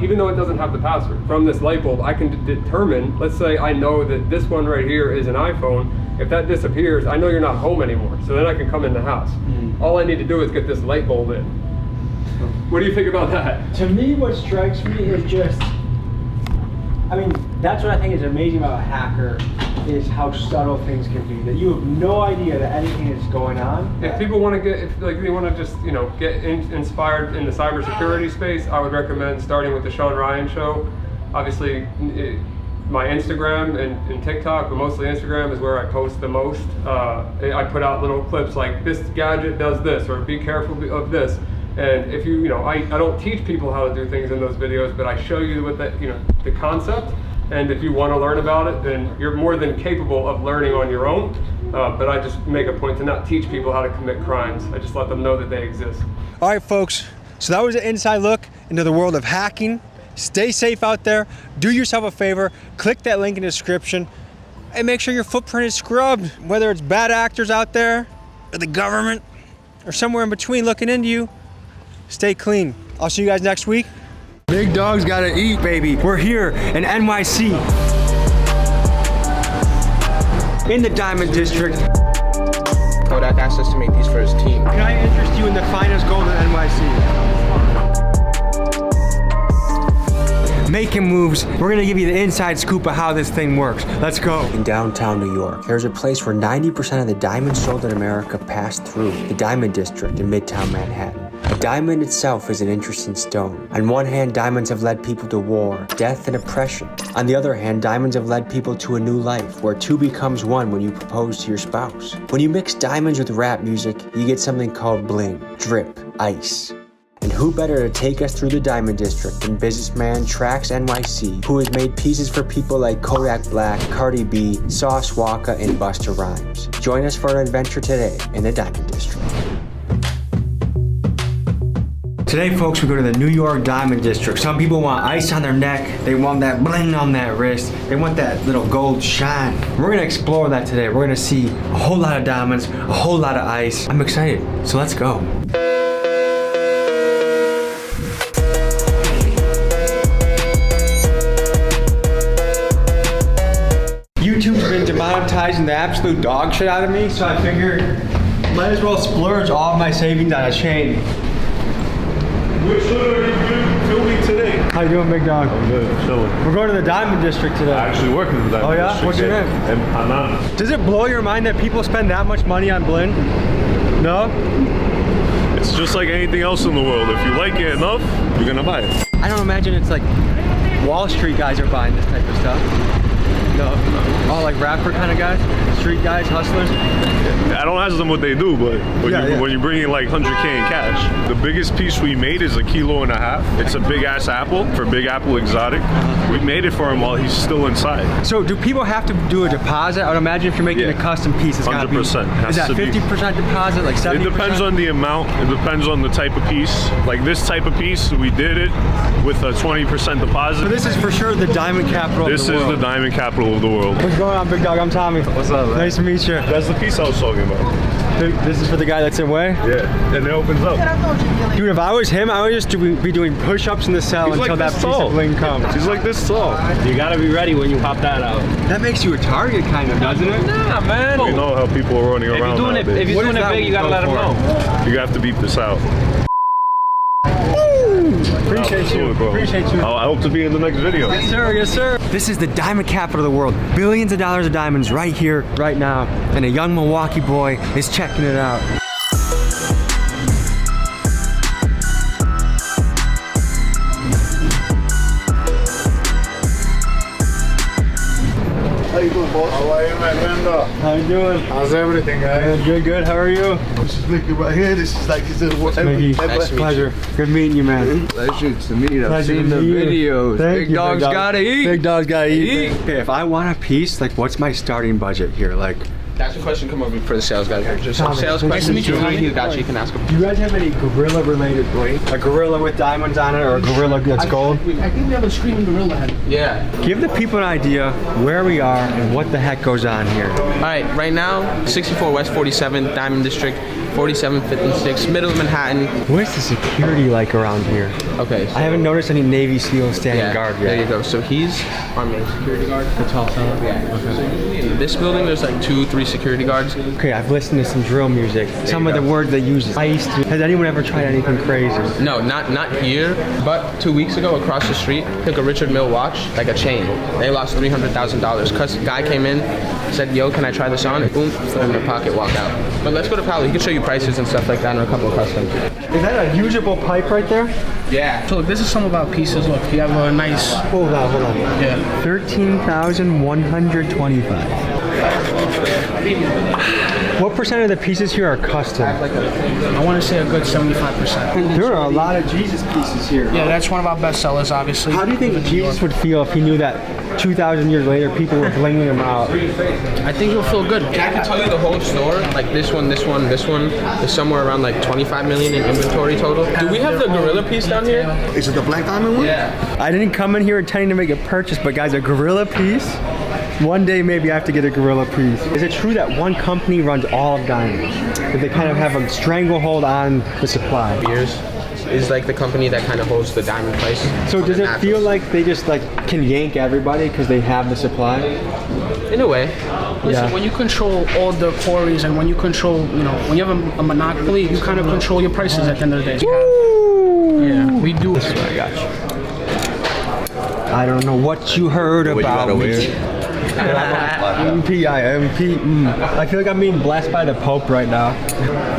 even though it doesn't have the password. From this light bulb, I can determine, let's say I know that this one right here is an iPhone. If that disappears, I know you're not home anymore. So then I can come in the house. All I need to do is get this light bulb in. What do you think about that? To me, what strikes me is just, I mean, that's what I think is amazing about a hacker, is how subtle things can be. That you have no idea that anything is going on. If people want to if they want to just, get inspired in the cybersecurity space, I would recommend starting with the Sean Ryan Show. Obviously, my Instagram and TikTok, but mostly Instagram is where I post the most. I put out little clips like, this gadget does this, or be careful of this. And if I don't teach people how to do things in those videos, but I show you what the concept. And if you want to learn about it, then you're more than capable of learning on your own. but I just make a point to not teach people how to commit crimes. I just let them know that they exist. All right, folks. So that was an inside look into the world of hacking. Stay safe out there. Do yourself a favor. Click that link in the description and make sure your footprint is scrubbed, whether it's bad actors out there or the government or somewhere in between looking into you. Stay clean. I'll see you guys next week. Big dogs gotta eat, baby. We're here in NYC, in the Diamond District. Kodak asked us to make these for his team. Can I interest you in the finest gold in NYC? Making moves. We're gonna give you the inside scoop of how this thing works. Let's go. In downtown New York, there's a place where 90% of the diamonds sold in America pass through, the Diamond District in Midtown Manhattan. A diamond itself is an interesting stone. On one hand, diamonds have led people to war, death, and oppression. On the other hand, diamonds have led people to a new life, where two becomes one when you propose to your spouse. When you mix diamonds with rap music, you get something called bling, drip, ice. And who better to take us through the Diamond District than businessman Trax NYC, who has made pieces for people like Kodak Black, Cardi B, Sauce Walka, and Busta Rhymes. Join us for an adventure today in the Diamond District. Today, folks, we go to the New York Diamond District. Some people want ice on their neck. They want that bling on that wrist. They want that little gold shine. We're gonna explore that today. We're gonna see a whole lot of diamonds, a whole lot of ice. I'm excited, so let's go. YouTube's been demonetizing the absolute dog shit out of me, so I figured might as well splurge all of my savings on a chain. Which are you filming today? How you doing, big dog? I'm good, chilling. We're going to the Diamond District today. I actually work in the Diamond District. Oh yeah? What's your name? Empanada. Does it blow your mind that people spend that much money on bling? No? It's just like anything else in the world. If you like it enough, you're gonna buy it. I don't imagine it's like Wall Street guys are buying this type of stuff. No. All like rapper kind of guys? Street guys, hustlers? I don't ask them what they do, but when you bring in like 100K in cash, the biggest piece we made is 1.5 kilos. It's a big ass apple for Big Apple Exotic. We made it for him while he's still inside. So do people have to do a deposit? I would imagine if you're making a custom piece, it's gotta be 100%. Is that 50% deposit, like 70%? It depends on the amount. It depends on the type of piece. Like this type of piece, we did it with a 20% deposit. So this is for sure the diamond capital of the world. This is the diamond capital of the world. What's going on, big dog? I'm Tommy. What's up, man? Nice to meet you. That's the piece I was talking about. This is for the guy that's in way? Yeah, and it opens up. Dude, if I was him, I would just be doing push-ups in the cell until that piece of bling comes. He's like this tall. You gotta be ready when you pop that out. That makes you a target, kind of, doesn't it? Nah, man. We know how people are running around nowadays. If you're doing it big, you gotta let them know. You have to beat this out. Appreciate you. Bro. Appreciate you. I hope to be in the next video. Yes, sir. Yes, sir. This is the diamond capital of the world. Billions of dollars of diamonds right here, right now. And a young Milwaukee boy is checking it out. How you doing, boss? How are you, my friend? How you doing? How's everything, guys? Good, good. How are you? This is Mickey right here. This is like he said, pleasure. Good meeting you, man. Pleasure to meet you. I've seen the videos. Big dogs gotta eat. Big dogs gotta eat. Okay, if I want a piece, like what's my starting budget here? Like, That's a question come over for the sales guy here. Just Thomas, sales nice to questions. meet you. You got you. You can ask him. do you guys have any gorilla related bling? A gorilla with diamonds on it or a gorilla that's gold? I think we have a screaming gorilla head. Yeah. Give the people an idea where we are and what the heck goes on here. All right. Right now, 64 West 47th Diamond District, 47th, 5th, and 6th, middle of Manhattan. What's the security like around here? Okay. So I haven't noticed any Navy SEALs standing guard yet. There you go. So he's our main security guard. The tall fella. Yeah. Okay. So usually in this building, there's like 2-3 security guards. Okay, I've listened to some drill music. Some of the words they use. Has anyone ever tried anything crazy? No, not here. But 2 weeks ago, across the street, took a Richard Mille watch, like a chain. They lost $300,000. Cause guy came in, said, "Yo, can I try this on?" Boom, put it in their pocket, walked out. But let's go to Palo. He can show you prices and stuff like that, and a couple of customs. Is that a usable pipe right there? Yeah. So look, this is some of our pieces. Look, you have a nice. Hold on. Yeah. 13,125. What percent of the pieces here are custom? I want to say a good 75%. There are a lot of Jesus pieces here. Yeah, that's one of our best sellers, obviously. How do you think Jesus would feel if he knew that 2,000 years later people were blinging him out? I think he'll feel good. I can tell you the whole store, like this one, this one, this one, is somewhere around like 25 million in inventory total. Do we have the gorilla piece down here? Is it the black diamond one? Yeah. I didn't come in here intending to make a purchase, but guys, a gorilla piece? One day maybe I have to get a gorilla piece. Is it true that one company runs all of diamonds? That they kind of have a stranglehold on the supply? Years is like the company that kind of holds the diamond price. So does it feel like they just like can yank everybody because they have the supply? In a way. Listen, when you control all the quarries and when you control, you know, when you have a monopoly, you kind of control your prices at the end of the day. Yeah, we do. This is what I got you. I don't know what you heard about me. I feel like I'm being blessed by the Pope right now.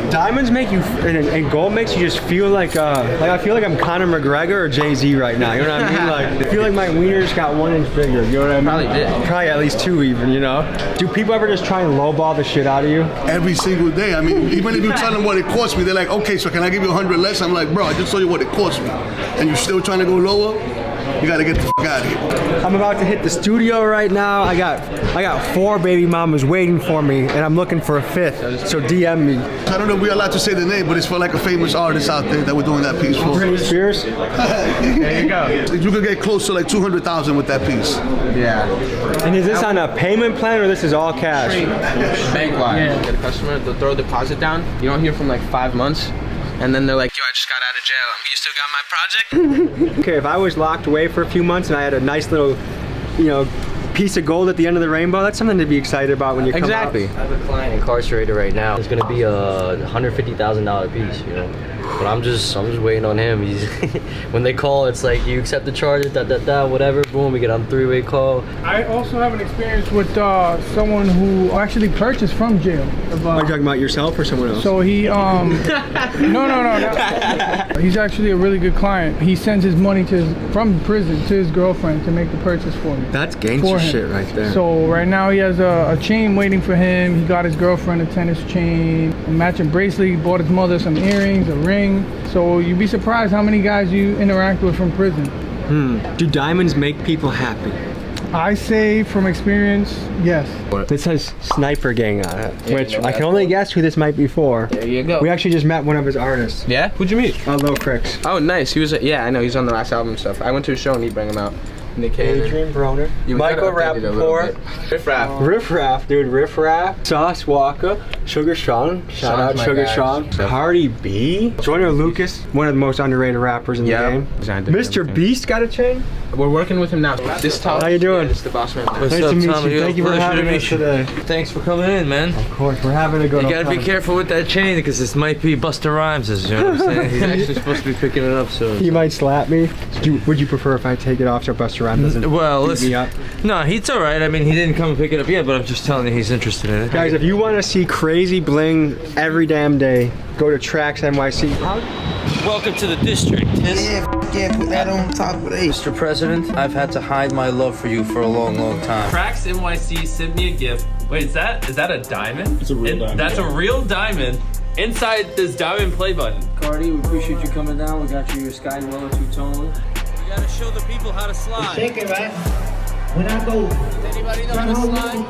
Diamonds make you, and gold makes you just feel like I feel like I'm Conor McGregor or Jay-Z right now. You know what I mean? Like, I feel like my wiener's got 1 inch bigger. You know what I mean? Probably did. Probably at least 2 even. You know? Do people ever just try and lowball the shit out of you? Every single day. I mean, even if you tell them what it cost me, they're like, okay, so can I give you 100 less? I'm like, bro, I just told you what it cost me, and you're still trying to go lower? You gotta get the fuck out of here. I'm about to hit the studio right now. I got 4 baby mamas waiting for me, and I'm looking for a 5th. So DM me. I don't know if we're allowed to say the name, but it's for like a famous artist out there that we're doing that piece for. Britney Spears. There you go. You could get close to like 200,000 with that piece. Yeah. And is this on a payment plan or this is all cash? Bank wire. Yeah. Get a customer, they'll throw a deposit down. You don't hear from like 5 months. And then they're like, yo, I just got out of jail. You still got my project? Okay, if I was locked away for a few months and I had a nice little, you know, piece of gold at the end of the rainbow, that's something to be excited about when you come out. I have a client incarcerated right now. It's gonna be a $150,000 piece, you know. But I'm just waiting on him. He's when they call, it's like you accept the charge, whatever. Boom, we get on 3-way call. I also have an experience with someone who actually purchased from jail. Are you talking about yourself or someone else? So he no. He's actually a really good client. He sends his money from prison to his girlfriend to make the purchase for me. That's gangster shit right there. So right now he has a chain waiting for him. He got his girlfriend a tennis chain, a matching bracelet. He bought his mother some earrings, a ring. So you'd be surprised how many guys you interact with from prison. Do diamonds make people happy? I say from experience, yes. This says Sniper Gang on it, which I can only guess who this might be for. There you go. We actually just met one of his artists. Yeah? Who'd you meet? Lil Cricks. Oh, nice. He was, yeah, I know. He's on the last album and stuff. I went to a show and he bring him out. Nick Adrian Broner. Michael Rappaport. Riff Raff. Riff Raff, dude. Riff Raff. Sauce Walker. Sugar Sean. Shout out Sugar Sean. Cardi B. Joyner Lucas. One of the most underrated rappers in the game. Mr. Beast got a chain? We're working with him now. This Tom. How you doing? This is the boss man. Nice to meet you. Thank you for having us today. Thanks for coming in, man. Of course, we're having a good time. You gotta be careful with that chain because this might be Busta Rhymes, you know what I'm saying? He's actually supposed to be picking it up soon. He might slap me. Would you prefer if I take it off so Busta Rhymes doesn't beat me up? No, he's alright. I mean, he didn't come and pick it up yet, but I'm just telling you he's interested in it. Guys, if you want to see crazy bling every damn day, go to Trax NYC. Welcome to the district. Yeah, put that on top of it. Mr. President, I've had to hide my love for you for a long, long time. Trax NYC sent me a gift. Wait, is that a diamond? It's a real diamond. That's a real diamond inside this diamond play button. Cardi, we appreciate you coming down. We got you your Sky Dweller 2-tone. You gotta show the people how to slide. Shake it, right? When I go. Does anybody know how to slide?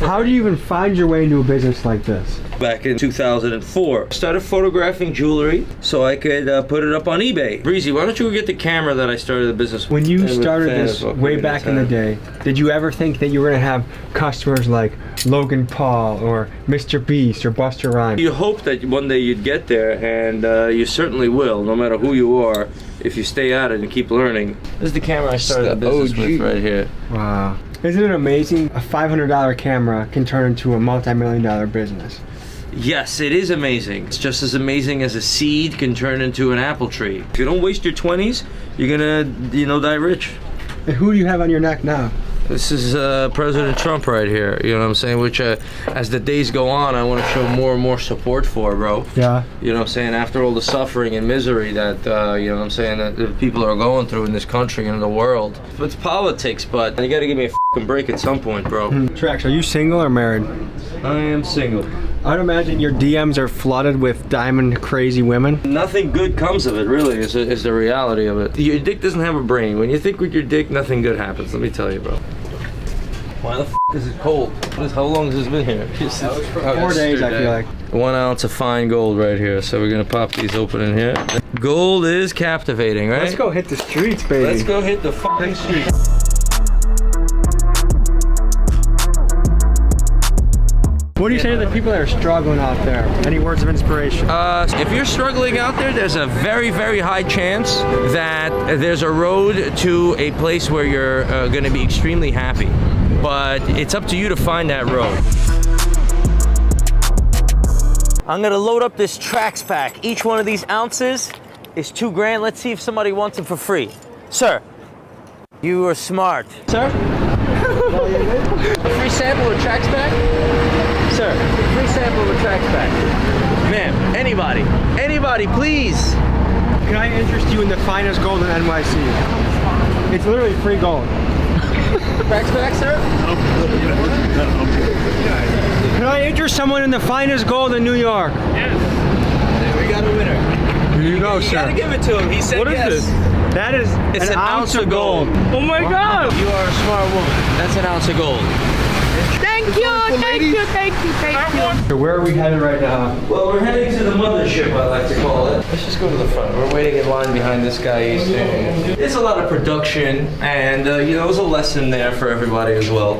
How do you even find your way into a business like this? Back in 2004, started photographing jewelry so I could put it up on eBay. Breezy, why don't you get the camera that I started the business with? When you started this way back in the day, did you ever think that you were gonna have customers like Logan Paul or Mr. Beast or Busta Rhymes? You hope that one day you'd get there, and you certainly will, no matter who you are, if you stay at it and keep learning. This is the camera I started the business with right here. Wow. Isn't it amazing? A $500 camera can turn into a multi-million-dollar business. Yes, it is amazing. It's just as amazing as a seed can turn into an apple tree. If you don't waste your 20s, you're gonna, die rich. And who do you have on your neck now? This is President Trump right here, you know what I'm saying? Which, as the days go on, I want to show more and more support for, bro. Yeah. You know what I'm saying? After all the suffering and misery that, you know what I'm saying, that the people are going through in this country and in the world. It's politics, but you gotta give me a f***ing break at some point, bro. Trax, are you single or married? I am single. I'd imagine your DMs are flooded with diamond crazy women. Nothing good comes of it, really, is the reality of it. Your dick doesn't have a brain. When you think with your dick, nothing good happens. Let me tell you, bro. Why the f is it cold? How long has this been here? 4 days, I feel like. 1 ounce of fine gold right here. So we're gonna pop these open in here. Gold is captivating, right? Let's go hit the streets, baby. Let's go hit the fucking streets. What do you say to the people that are struggling out there? Any words of inspiration? If you're struggling out there, there's a very, very high chance that there's a road to a place where you're going to be extremely happy. But it's up to you to find that road. I'm gonna load up this Trax pack. Each one of these ounces is $2 grand. Let's see if somebody wants them for free. Sir, you are smart. Sir? A free sample of Trax pack? Sir, free sample of a Trax pack. Ma'am, anybody, please. Can I interest you in the finest gold in NYC? It's literally free gold. Trax pack, sir? Can I interest someone in the finest gold in New York? Yes. There we got a winner. Here you go, sir. You gotta give it to him. He said What is yes. this? That is It's an ounce of gold. Oh my God! You are a smart woman. That's an ounce of gold. Thank you. So where are we headed right now? Well, we're heading to the mothership, I like to call it. Let's just go to the front. We're waiting in line behind this guy. There's a lot of production, and you know, there's a lesson there for everybody as well.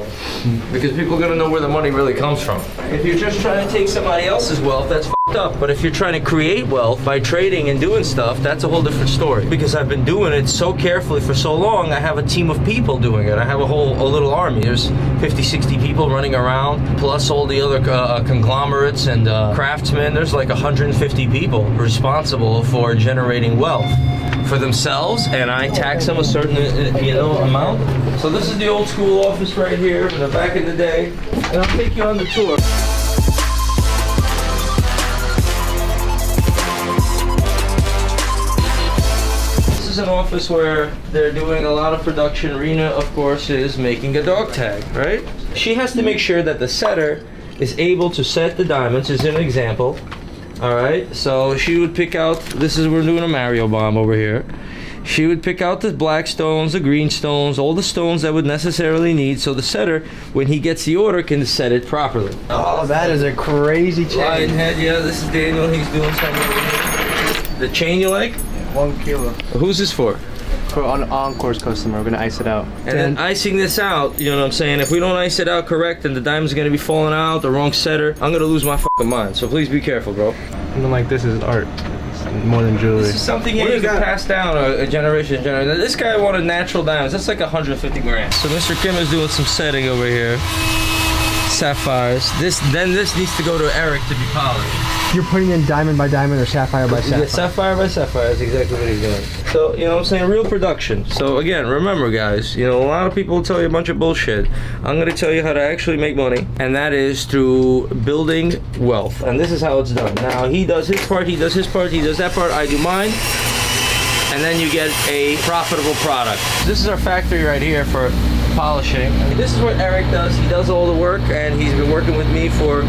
Because people are gonna know where the money really comes from. If you're just trying to take somebody else's wealth, that's f***ed up. But if you're trying to create wealth by trading and doing stuff, that's a whole different story. Because I've been doing it so carefully for so long, I have a team of people doing it. I have a little army. There's 50, 60 people running around, plus all the other conglomerates and craftsmen. There's like 150 people responsible for generating wealth for themselves, and I tax them a certain amount. So this is the old school office right here from the back in the day, and I'll take you on the tour. This is an office where they're doing a lot of production. Rena, of course, is making a dog tag, right? She has to make sure that the setter is able to set the diamonds, as an example. All right, so she would pick out, we're doing a Mario bomb over here. She would pick out the black stones, the green stones, all the stones that would necessarily need, so the setter, when he gets the order, can set it properly. Oh, that is a crazy chain. Lionhead, yeah, this is Daniel, he's doing something over here. The chain you like? 1 kilo. Who's this for? For an Encore's customer, we're gonna ice it out. And then icing this out, you know what I'm saying? If we don't ice it out correct, then the diamond's gonna be falling out, the wrong setter. I'm gonna lose my fucking mind. So please be careful, bro. Something like this is art. It's more than jewelry. This is something you can pass down a generation to generation. This guy wanted natural diamonds. That's like 150 grand. So Mr. Kim is doing some setting over here. Sapphires. This needs to go to Eric to be polished. You're putting in diamond by diamond or sapphire by sapphire? Yeah, sapphire by sapphire. That's exactly what he's doing. So, you know what I'm saying? Real production. So, again, remember, guys, you know, a lot of people will tell you a bunch of bullshit. I'm going to tell you how to actually make money, and that is through building wealth. And this is how it's done. Now, he does his part, he does his part, he does that part, I do mine. And then you get a profitable product. This is our factory right here for polishing. This is what Eric does. He does all the work, and he's been working with me for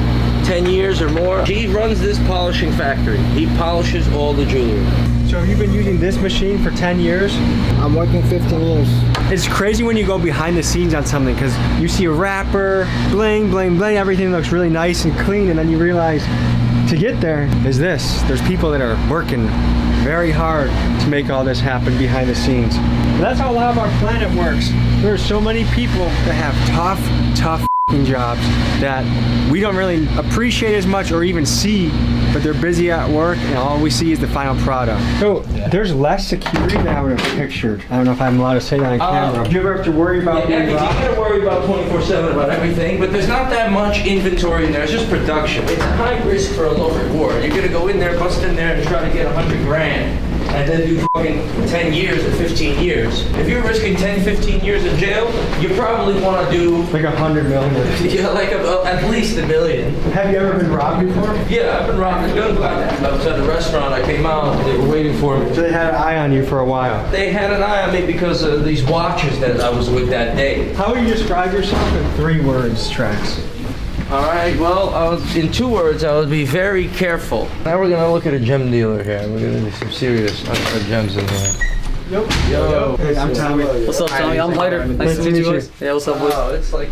10 years or more. He runs this polishing factory. He polishes all the jewelry. So have you been using this machine for 10 years? I'm working 15 years. It's crazy when you go behind the scenes on something, because you see a wrapper, bling, bling, bling, everything looks really nice and clean, and then you realize to get there is this. There's people that are working very hard to make all this happen behind the scenes. And that's how a lot of our planet works. There are so many people that have tough jobs that we don't really appreciate as much or even see, but they're busy at work and all we see is the final product. So there's less security than I would have pictured. I don't know if I'm allowed to say that on camera. Do you ever have to worry about you gotta worry about 24/7 about everything, but there's not that much inventory in there. It's just production. It's a high risk for a low reward. You're gonna go in there, bust in there, and try to get 100 grand. and then do fucking 10 years or 15 years. If you're risking 10, 15 years in jail, you probably want to do like 100 million. Yeah, like at least $1 million. Have you ever been robbed before? Yeah, I've been robbed a gun. I was at a restaurant. I came out. They were waiting for me. So they had an eye on you for a while. They had an eye on me because of these watches that I was with that day. How would you describe yourself in 3 words, Trax? All right, well, in 2 words, I would be very careful. Now we're gonna look at a gem dealer here. We're gonna do some serious gems in here. Yo. Hey, I'm Tommy. What's up, Tommy? I'm Hyder. Nice to meet you guys. Yeah, what's up, boys? Wow, it's like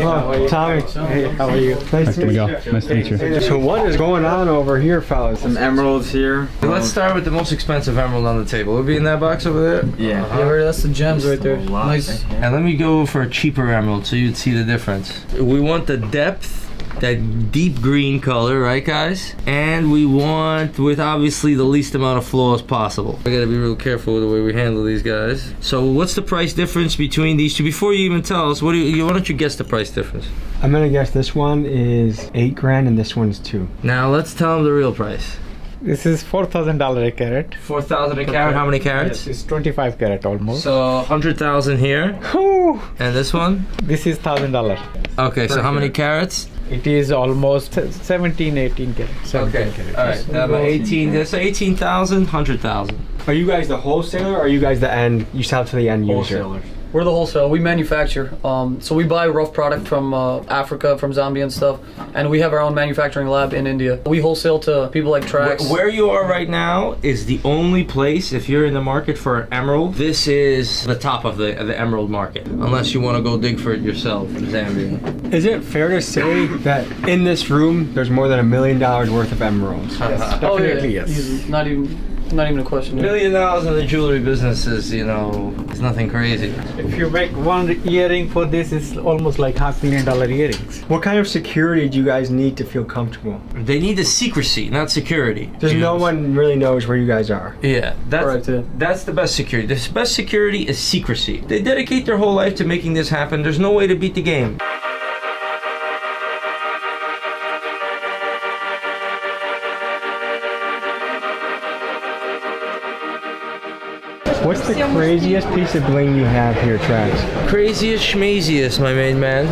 Wow. Tommy. Hey, how are you? Nice to meet you. Nice to meet you. So what is going on over here, fellas? Some emeralds here. Let's start with the most expensive emerald on the table. It'll be in that box over there? Yeah. Yeah, that's the gems right there. Nice. And let me go for a cheaper emerald so you'd see the difference. We want the depth, that deep green color, right guys? And we want with obviously the least amount of flaws possible. We gotta be real careful with the way we handle these guys. So what's the price difference between these two? Before you even tell us, why don't you guess the price difference? I'm gonna guess this one is $8 grand and this one's $2. Now let's tell them the real price. This is $4,000 a carat. 4,000 a carat, how many carats? Yes, it's 25 carat almost. So 100,000 here. Whew. And this one? This is $1,000. Okay, so how many carats? It is almost 17, 18 carats. Okay, all right, about 18, that's 18,000, 100,000. Are you guys the wholesaler or are you guys the end, you sell to the end user? Wholesalers. We're the wholesale. We manufacture. So we buy rough product from Africa, from Zambia and stuff, and we have our own manufacturing lab in India. We wholesale to people like Trax. Where you are right now is the only place, if you're in the market for an emerald, this is the top of the emerald market, unless you want to go dig for it yourself in Zambia. Is it fair to say that in this room there's more than $1 million worth of emeralds? Yes. Definitely, yes. Easy. Not even a question. $1 million in the jewelry business is, you know, it's nothing crazy. If you make one earring for this, it's almost like $500,000 earrings. What kind of security do you guys need to feel comfortable? They need the secrecy, not security. There's no one really knows where you guys are. Yeah, that's the best security. The best security is secrecy. They dedicate their whole life to making this happen. There's no way to beat the game. What's the craziest piece of bling you have here, Trax? Craziest schmaziest, my main man.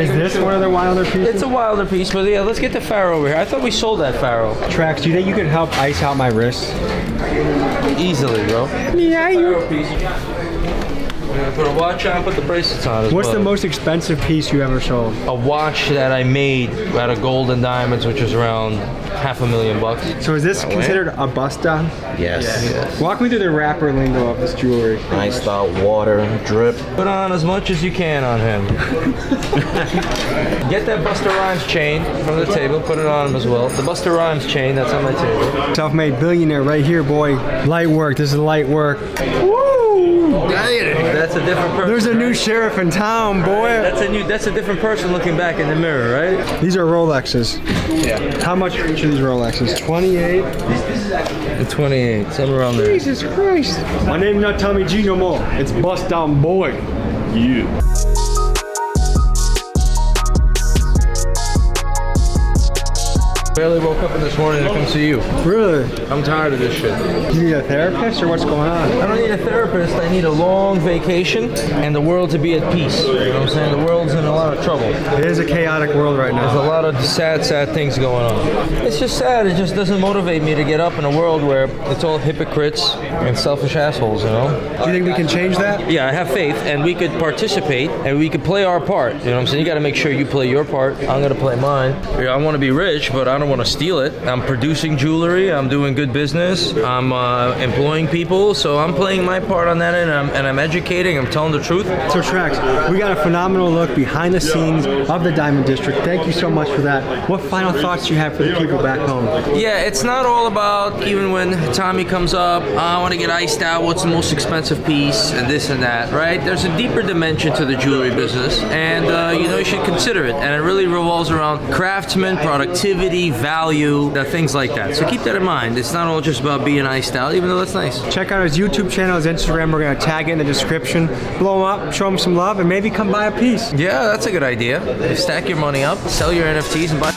Is this one of the wilder pieces? It's a wilder piece, but yeah, let's get the Pharaoh over here. I thought we sold that Pharaoh. Trax, do you think you can help ice out my wrists? Easily, bro. Yeah, you. I'm gonna put a watch on, put the bracelets on as What's well. the most expensive piece you ever sold? A watch that I made out of gold and diamonds, which was around $500,000. So is this considered a bust down? Yes. Walk me through the rapper lingo of this jewelry. Iced out water, drip. Put on as much as you can on him. Get that Busta Rhymes chain from the table, put it on him as well. The Busta Rhymes chain, that's on my table. Self-made billionaire right here, boy. Light work, this is light work. Woo! That's a different person. There's a new sheriff in town, boy. That's a different person looking back in the mirror, right? These are Rolexes. Yeah. How much are each of these Rolexes? 28? 28, somewhere around there. Jesus Christ. My name's not Tommy G no more. It's Bust Down Boy. Yeah. Barely woke up this morning to come see you. Really? I'm tired of this shit. You need a therapist or what's going on? I don't need a therapist. I need a long vacation and the world to be at peace. You know what I'm saying? The world's in a lot of trouble. It is a chaotic world right now. There's a lot of sad things going on. It's just sad. It just doesn't motivate me to get up in a world where it's all hypocrites and selfish assholes, you know? Do you think we can change that? Yeah, I have faith, and we could participate, and we could play our part. You know what I'm saying? You got to make sure you play your part. I'm going to play mine. I want to be rich, but I don't want to steal it. I'm producing jewelry. I'm doing good business. I'm employing people, so I'm playing my part on that end, and I'm educating. I'm telling the truth. So Trax, we got a phenomenal look behind the scenes of the Diamond District. Thank you so much for that. What final thoughts do you have for the people back home? Yeah, it's not all about, even when Tommy comes up, I want to get iced out, what's the most expensive piece, and this and that, right? There's a deeper dimension to the jewelry business, and you know, you should consider it. And it really revolves around craftsmen, productivity, value, things like that. So keep that in mind. It's not all just about being iced out, even though that's nice. Check out his YouTube channel, his Instagram. We're going to tag it in the description. Blow him up, show him some love, and maybe come buy a piece. Yeah, that's a good idea. Stack your money up, sell your NFTs, and buy